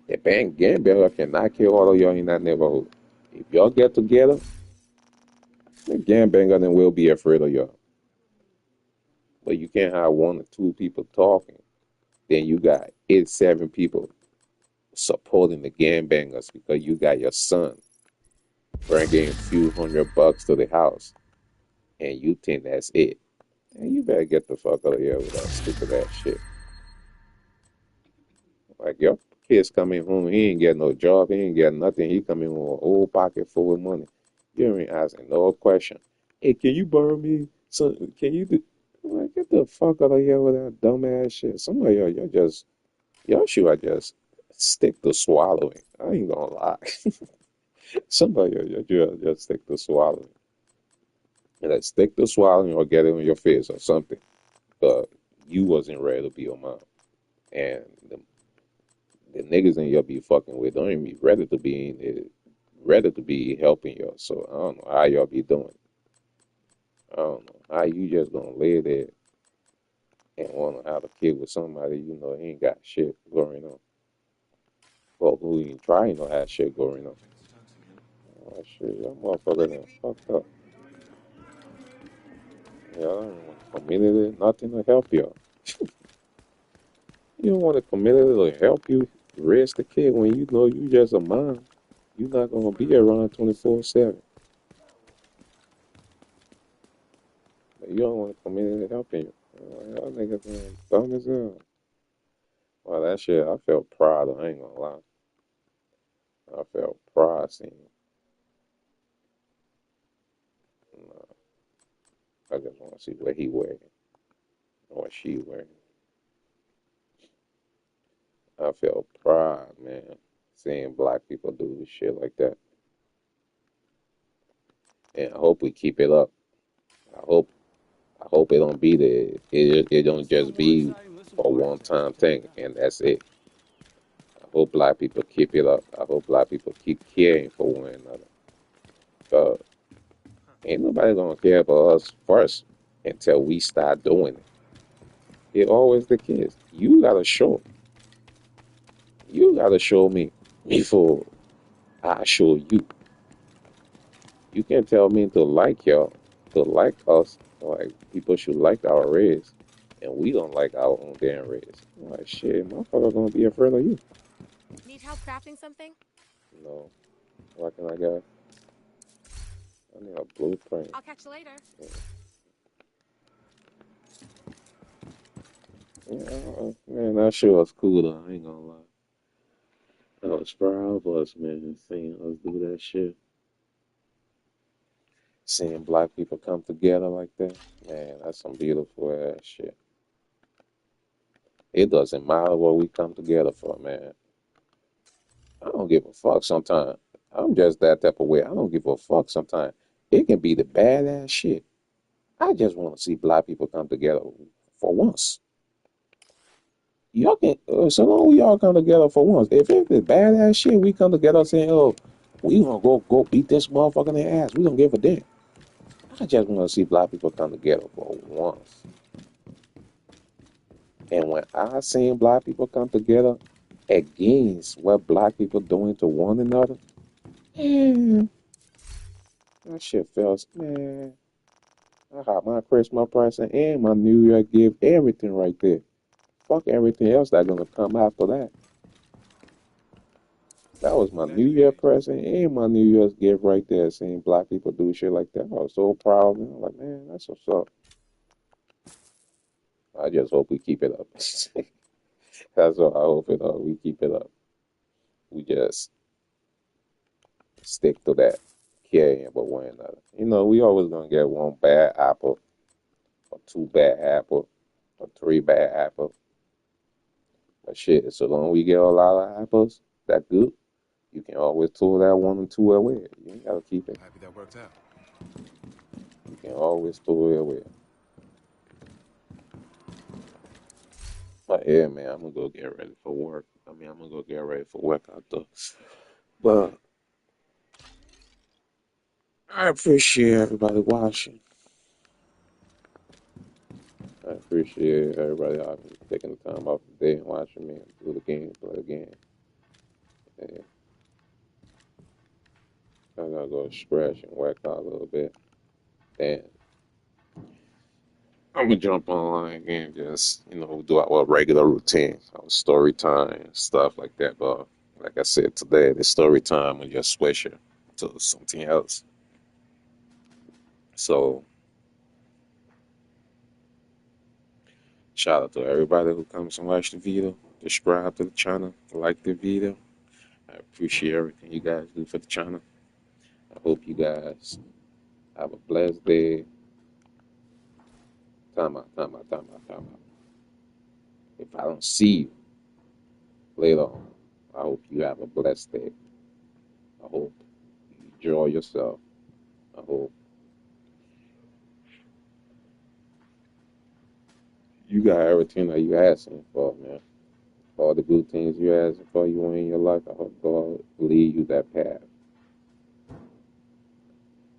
The gangbanger cannot kill all of y'all in that neighborhood. If y'all get together, the gangbanger then will be afraid of y'all. But you can't have one or two people talking. Then you got 7 people supporting the gangbangers because you got your son bringing a few $100 to the house, and you think that's it. And you better get the fuck out of here with that stupid ass shit. Like your kid's coming home, he ain't getting no job, he ain't getting nothing. He coming home with an old pocket full of money. You ain't asking no question. Hey, can you borrow me some? Can you do? I'm like, get the fuck out of here with that dumb ass shit. Some of y'all should just stick to swallowing. I ain't gonna lie. Some of y'all just stick to swallowing. And like stick to swallowing or get it on your face or something. But you wasn't ready to be your mom. And the niggas in y'all be fucking with don't even be ready to be helping y'all. So I don't know how y'all be doing. I don't know how you just gonna lay there and want to have a kid with somebody you know ain't got shit going on. Well, who ain't trying to have shit going on. Oh shit, y'all motherfuckers done fucked up. Y'all don't want a community, nothing to help y'all. You don't want a community to help you raise the kid when you know you just a mom. You're not gonna be around 24/7. You don't want a community helping you. Y'all niggas dumb as hell. Well, that shit, I felt proud. I ain't gonna lie. I felt pride seeing it. I just want to see what he wearing or what she wearing. I felt pride, man, seeing black people do shit like that. And I hope we keep it up. I hope it don't be the it don't just be a one time thing and that's it. I hope black people keep it up. I hope black people keep caring for one another. Ain't nobody gonna care about us first until we start doing it. It always the kids. You gotta show. You gotta show me before I show you. You can't tell me to like y'all, to like us. Like people should like our race, and we don't like our own damn race. I'm like shit, motherfucker gonna be afraid of you. Need help crafting something? No, what can I get? I need a blueprint. I'll catch you later. Yeah, man, that shit was cool though. I ain't gonna lie. I was proud of us, man, seeing us do that shit. Seeing black people come together like that, man, that's some beautiful ass shit. It doesn't matter what we come together for, man. I don't give a fuck sometimes. I'm just that type of way. I don't give a fuck sometimes. It can be the badass shit. I just want to see black people come together for once. Y'all can, so long y'all come together for once. If it's the badass shit, we come together saying, oh, we gonna go beat this motherfucker in the ass. We don't give a damn. I just want to see black people come together for once. And when I seen black people come together against what black people doing to one another, man, that shit feels, man. I got my Christmas present and my New Year gift, everything right there. Fuck everything else that's gonna come after that. That was my New Year present and my New Year's gift right there. Seeing black people do shit like that, I was so proud. Man. I'm like, man, that's what's up. I just hope we keep it up. That's what I hope it up. We keep it up. We just stick to that, caring about one another. You know, we always gonna get one bad apple, or two bad apple, or three bad apple. But shit, so long we get a lot of apples, that good. You can always throw that one or two away. You ain't gotta keep it. Happy that worked out. You can always throw it away. But yeah, man, I'm gonna go get ready for work. I'm gonna go get ready for work out there. But I appreciate everybody watching. I appreciate everybody out taking the time off the day and watching me do the game, play the game. And I gotta go stretch and work out a little bit. Then I'm gonna jump online again, just do our regular routine, our story time and stuff like that. But like I said today, the story time will just switch it to something else. So shout out to everybody who comes and watch the video, subscribe to the channel, like the video. I appreciate everything you guys do for the channel. I hope you guys have a blessed day. Time out. If I don't see you later on, I hope you have a blessed day. I hope you enjoy yourself. I hope you got everything that you're asking for, man. All the good things you're asking for you in your life, I hope God lead you that path.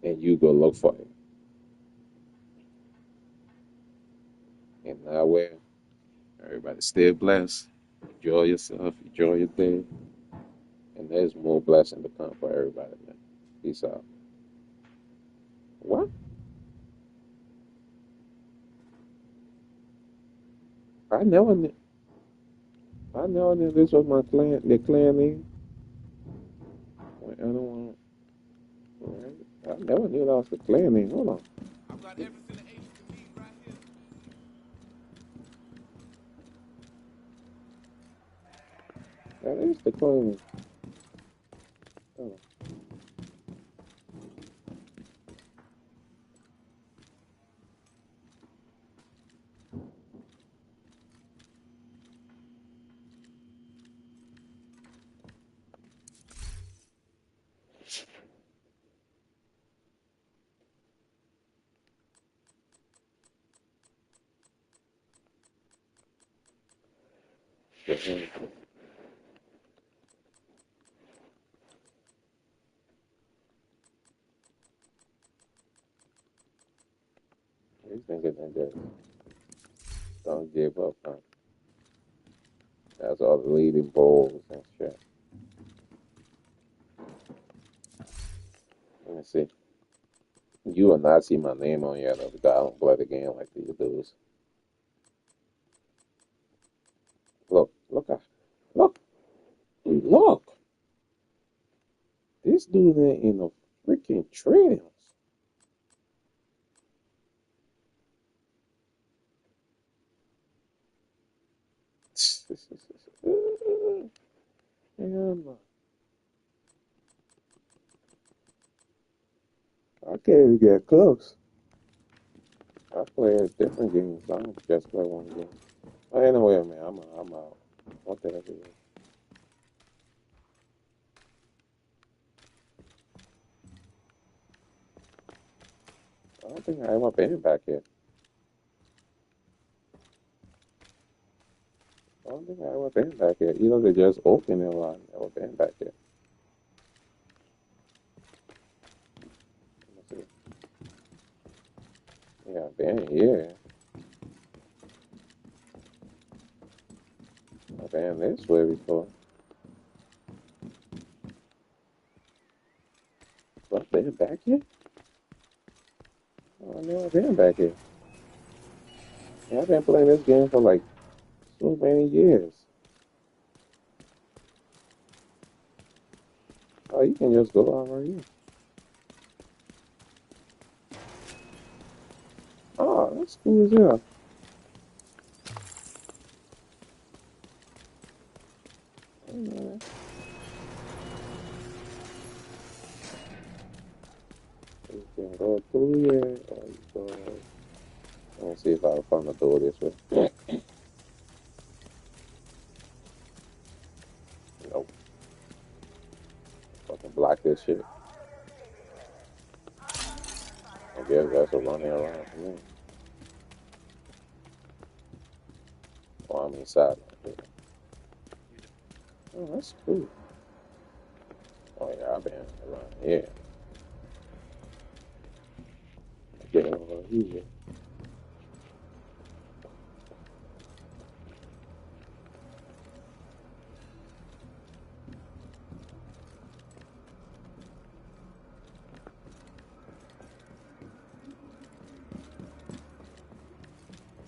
And you go look for it. And that way, everybody stay blessed. Enjoy yourself. Enjoy your day. And there's more blessing to come for everybody, man. Peace out. What? I never knew. I never knew this was my clan. The clan name. Wait, I don't want. Right. I never knew that was the clan name. Hold on. I've got everything the agents can need right here. That is the clan name. Oh. These niggas ain't just don't give up, huh? That's all the leading bowls and shit. Let me see. You will not see my name on yet, though, because I don't play the game like these dudes. Look, look. This dude ain't in the freaking trails. Hell no. I can't even get close. I play different games. I don't just play one game. Anyway, man, I'm out. What the heck is it? I don't think I ever been back here. I don't think I ever been back here. Either they just open it or I never been back here. Let me see. Yeah, I've been here. I've been this way before. But I've been back here? Oh, I've never been back here. Yeah, I've been playing this game for like so many years. Oh, you can just go out right here. Oh, that's cool as hell. Hey, man. You can go through here, or you go. Let me see if I can find the door this way. Nope. Fucking block this shit. I guess that's a running around for me. Oh, I'm inside. Oh, that's cool. Oh, yeah, I've been around here. Getting over here.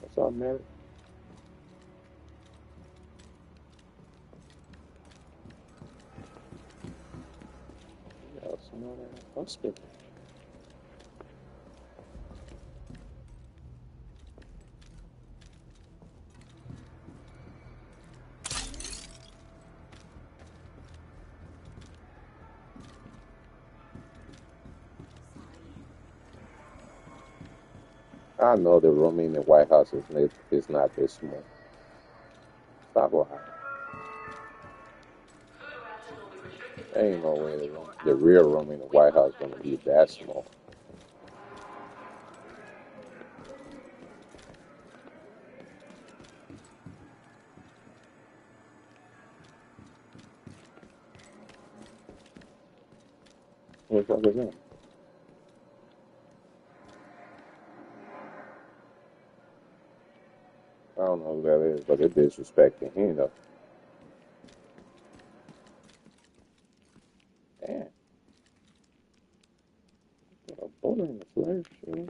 What's up, Mary? Yeah, small ass hospital. I know the room in the White House is not this small. Stop lying. Ain't no way the real room in the White House gonna be that small. What the fuck is that? I don't know who that is, but they're disrespecting him though. Damn. Order in the flesh. You know?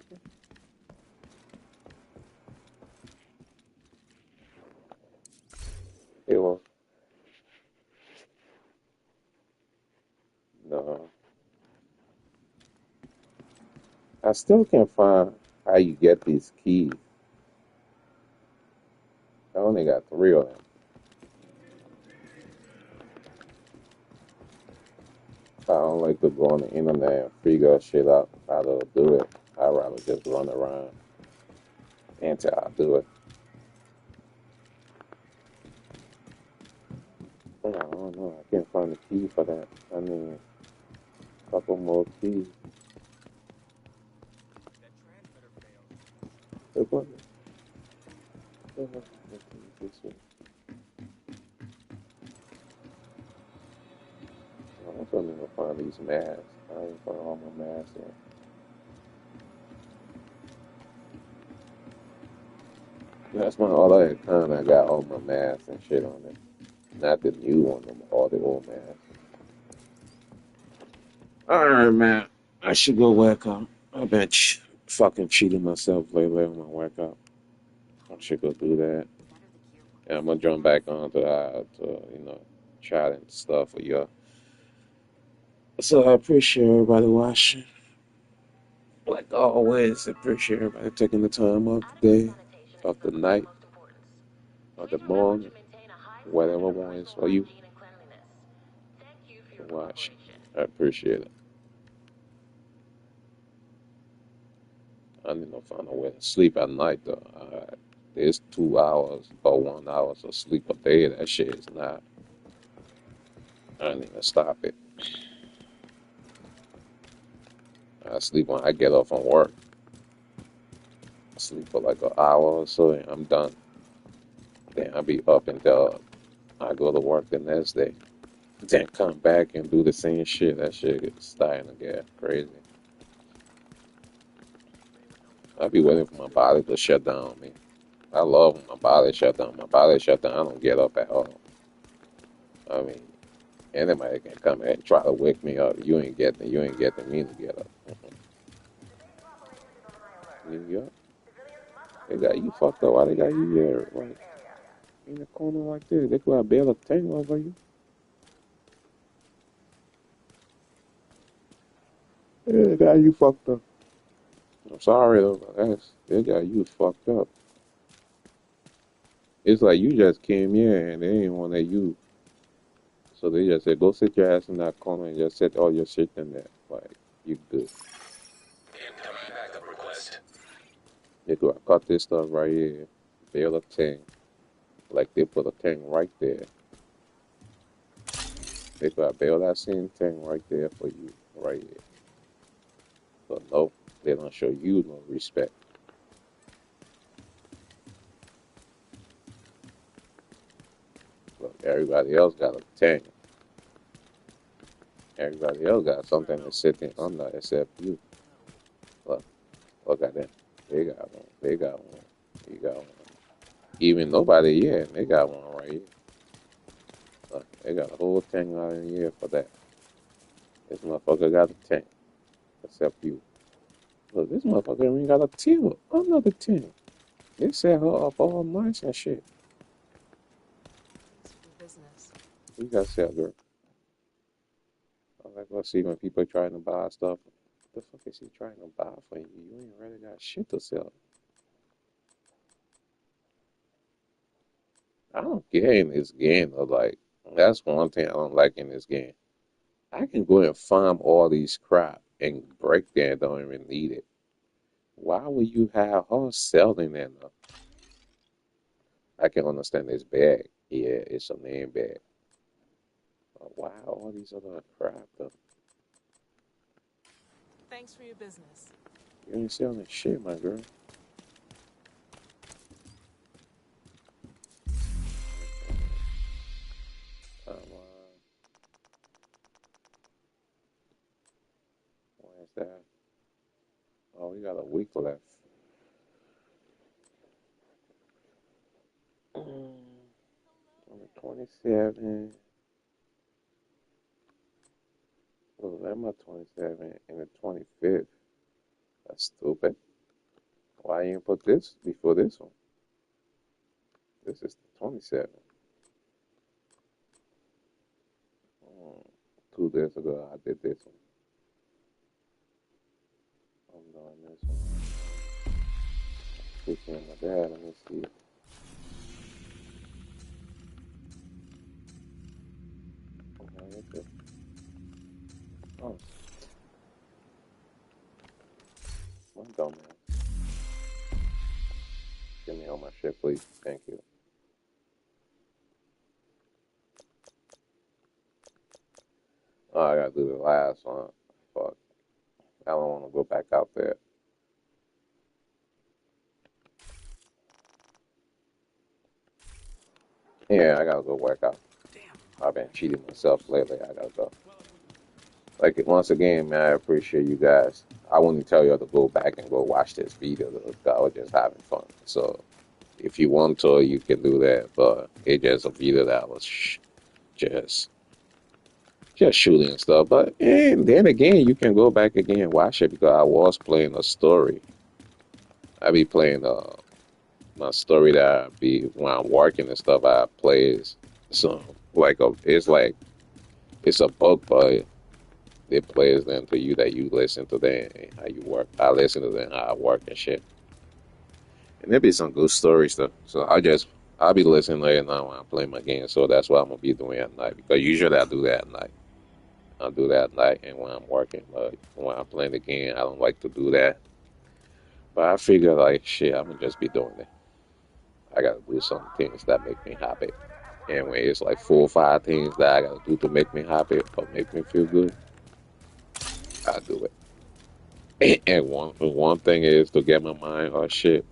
It was no. I still can't find how you get these keys. I only got 3 of them. I don't like to go on the internet and figure shit out how to do it. I'd rather just run around until I do it. But I don't know. I can't find the key for that. I need a couple more keys. Hey, brother. I still need to find these masks. I ain't find all my masks yet. That's my other account. I got all my masks and shit on it. Not the new one, all the old masks. Alright, man. I should go work out. I've been fucking cheating myself lately on my workout. I should go do that. And I'm gonna jump back on to chat and stuff with y'all. So I appreciate everybody watching. Like always, appreciate everybody taking the time out the day, of the night, of the morning, whatever one is for you to watch. I appreciate it. I need to find a way to sleep at night though. There's 2 hours or 1 hour of sleep a day. That shit is not. I need to stop it. I sleep when I get off from work. I sleep for like an hour or so and I'm done. Then I'll be up until I go to work the next day. Then come back and do the same shit. That shit gets starting to get crazy. I be waiting for my body to shut down on me. I love when my body shut down. My body shut down. I don't get up at all. I mean, anybody can come in and try to wake me up. You ain't getting me to get up. New York, they got you fucked up. Why they got you here, like in the corner like this? They could have bailed a thing over you. Yeah, they got you fucked up. I'm sorry though, but they got you fucked up. It's like you just came here and they ain't want to you. So they just said, go sit your ass in that corner and just set all your shit in there. Like, you good. Incoming backup request. They could have cut this stuff right here, bail a thing. Like, they put a thing right there. They could have bailed that same thing right there for you, right here. But no, they don't show you no respect. Look, everybody else got a thing. Everybody else got something that's sitting under except you. Look at them. They got one. They got one. You got one. Even nobody here, they got one right here. Look, they got a whole thing out in here for that. This motherfucker got a tank. Except you. Look, this motherfucker even got a team. Another team. They set her up all nice and shit. You got to sell, girl. I like to see when people trying to buy stuff. What the fuck is he trying to buy for you? You ain't really got shit to sell. I don't get in this game though. Like, that's one thing I don't like in this game. I can go and farm all these crap and break them, don't even need it. Why would you have her selling that though? I can understand this bag. Yeah, it's a name bag. But why all these other crap though? Thanks for your business. You ain't selling shit, my girl. Where's that? Oh, we got a week left. On the 27th, November 27th, and the 25th. That's stupid. Why you put this before this one? This is the 27. 2 days ago, I did this one. I'm doing this one. Speaking of my dad, let me see. Oh, I'm dumb, man. Give me all my shit, please. Thank you. Oh, I gotta do the last one. Fuck. I don't want to go back out there. Yeah, I gotta go work out. I've been cheating myself lately. I gotta go. Like, once again, man, I appreciate you guys. I wouldn't tell you to go back and go watch this video. I was just having fun. So, if you want to, you can do that. But it's just a video that was just shooting and stuff. But and then again, you can go back again and watch it because I was playing a story. I be playing my story that I be when I'm working and stuff. I play some it's a book, but it plays them to you that you listen to them and how you work. I listen to them how I work and shit. And there be some good stories though. So I'll be listening later now when I play my game. So that's what I'm gonna be doing at night because usually I do that at night. I'll do that at night and when I'm working. But when I'm playing the game, I don't like to do that. But I figure like shit, I'm gonna just be doing it. I gotta do some things that make me happy. And when it's like 4 or 5 things that I gotta do to make me happy or make me feel good, I do it. And one thing is to get my mind off shit.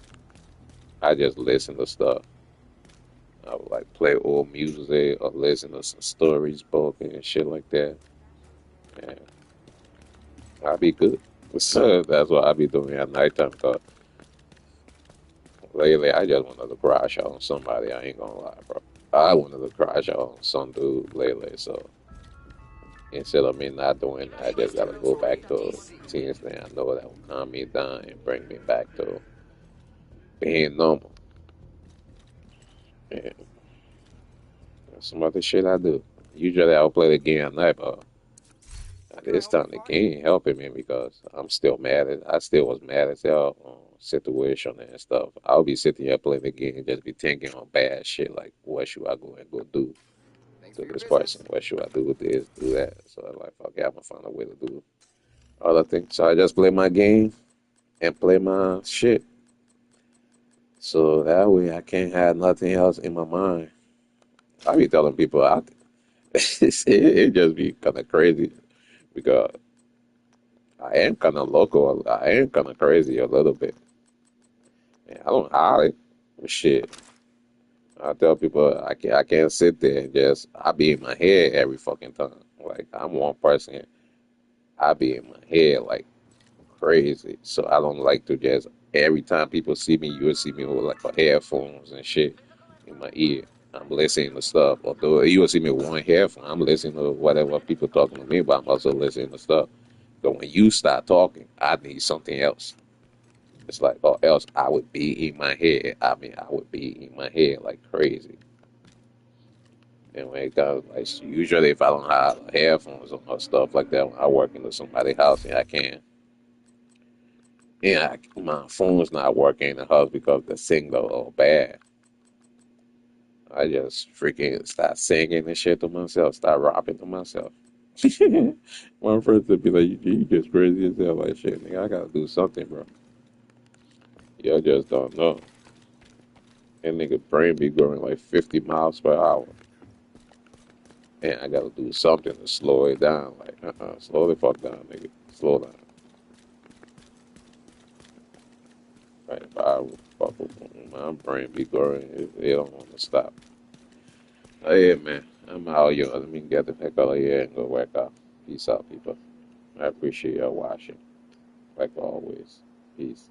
I just listen to stuff. I would like play old music or listen to some stories, book and shit like that. And I'll be good. So that's what I'll be doing at nighttime. Cause lately I just wanted to crash out on somebody. I ain't gonna lie, bro. I wanted to crash out on some dude lately. So instead of me not doing that, I just gotta go back to things that I know that will calm me down and bring me back to being normal. And some other shit I do. Usually I'll play the game at night, but this time the game ain't helping me because I'm still mad. I still was mad as hell on situation and stuff. I'll be sitting here playing the game and just be thinking on bad shit like, what should I go and go do to this person? What should I do with this, do that? So I'm like, okay, I'm gonna find a way to do other things. So I just play my game and play my shit. So that way I can't have nothing else in my mind. I be telling people it just be kind of crazy because I am kind of local. I am kind of crazy a little bit. And I don't hide it. Shit. I tell people I can't sit there and I be in my head every fucking time. Like I'm one person. I be in my head like crazy. So I don't like to just every time people see me, you'll see me with like headphones and shit in my ear. I'm listening to stuff. Although you will see me with one headphone, I'm listening to whatever people talking to me, but I'm also listening to stuff. But when you start talking, I need something else. It's like, or else I would be in my head. I mean, I would be in my head like crazy. And when it comes, like, usually if I don't have headphones or stuff like that, when I work into somebody's house, and I can. Yeah, my phone's not working in the house because the signal is bad. I just freaking start singing and shit to myself, start rapping to myself. My friends would be like, you just crazy as hell. Like, shit, nigga, I gotta do something, bro. Y'all just don't know. And nigga brain be going like 50 miles per hour. And I gotta do something to slow it down. Like, slow the fuck down, nigga. Slow down. Right, if I fuck with my brain be going, it don't want to stop. Oh yeah, man. I'm out, yo. Let me get the heck out of here and go work out. Peace out, people. I appreciate y'all watching. Like always. Peace.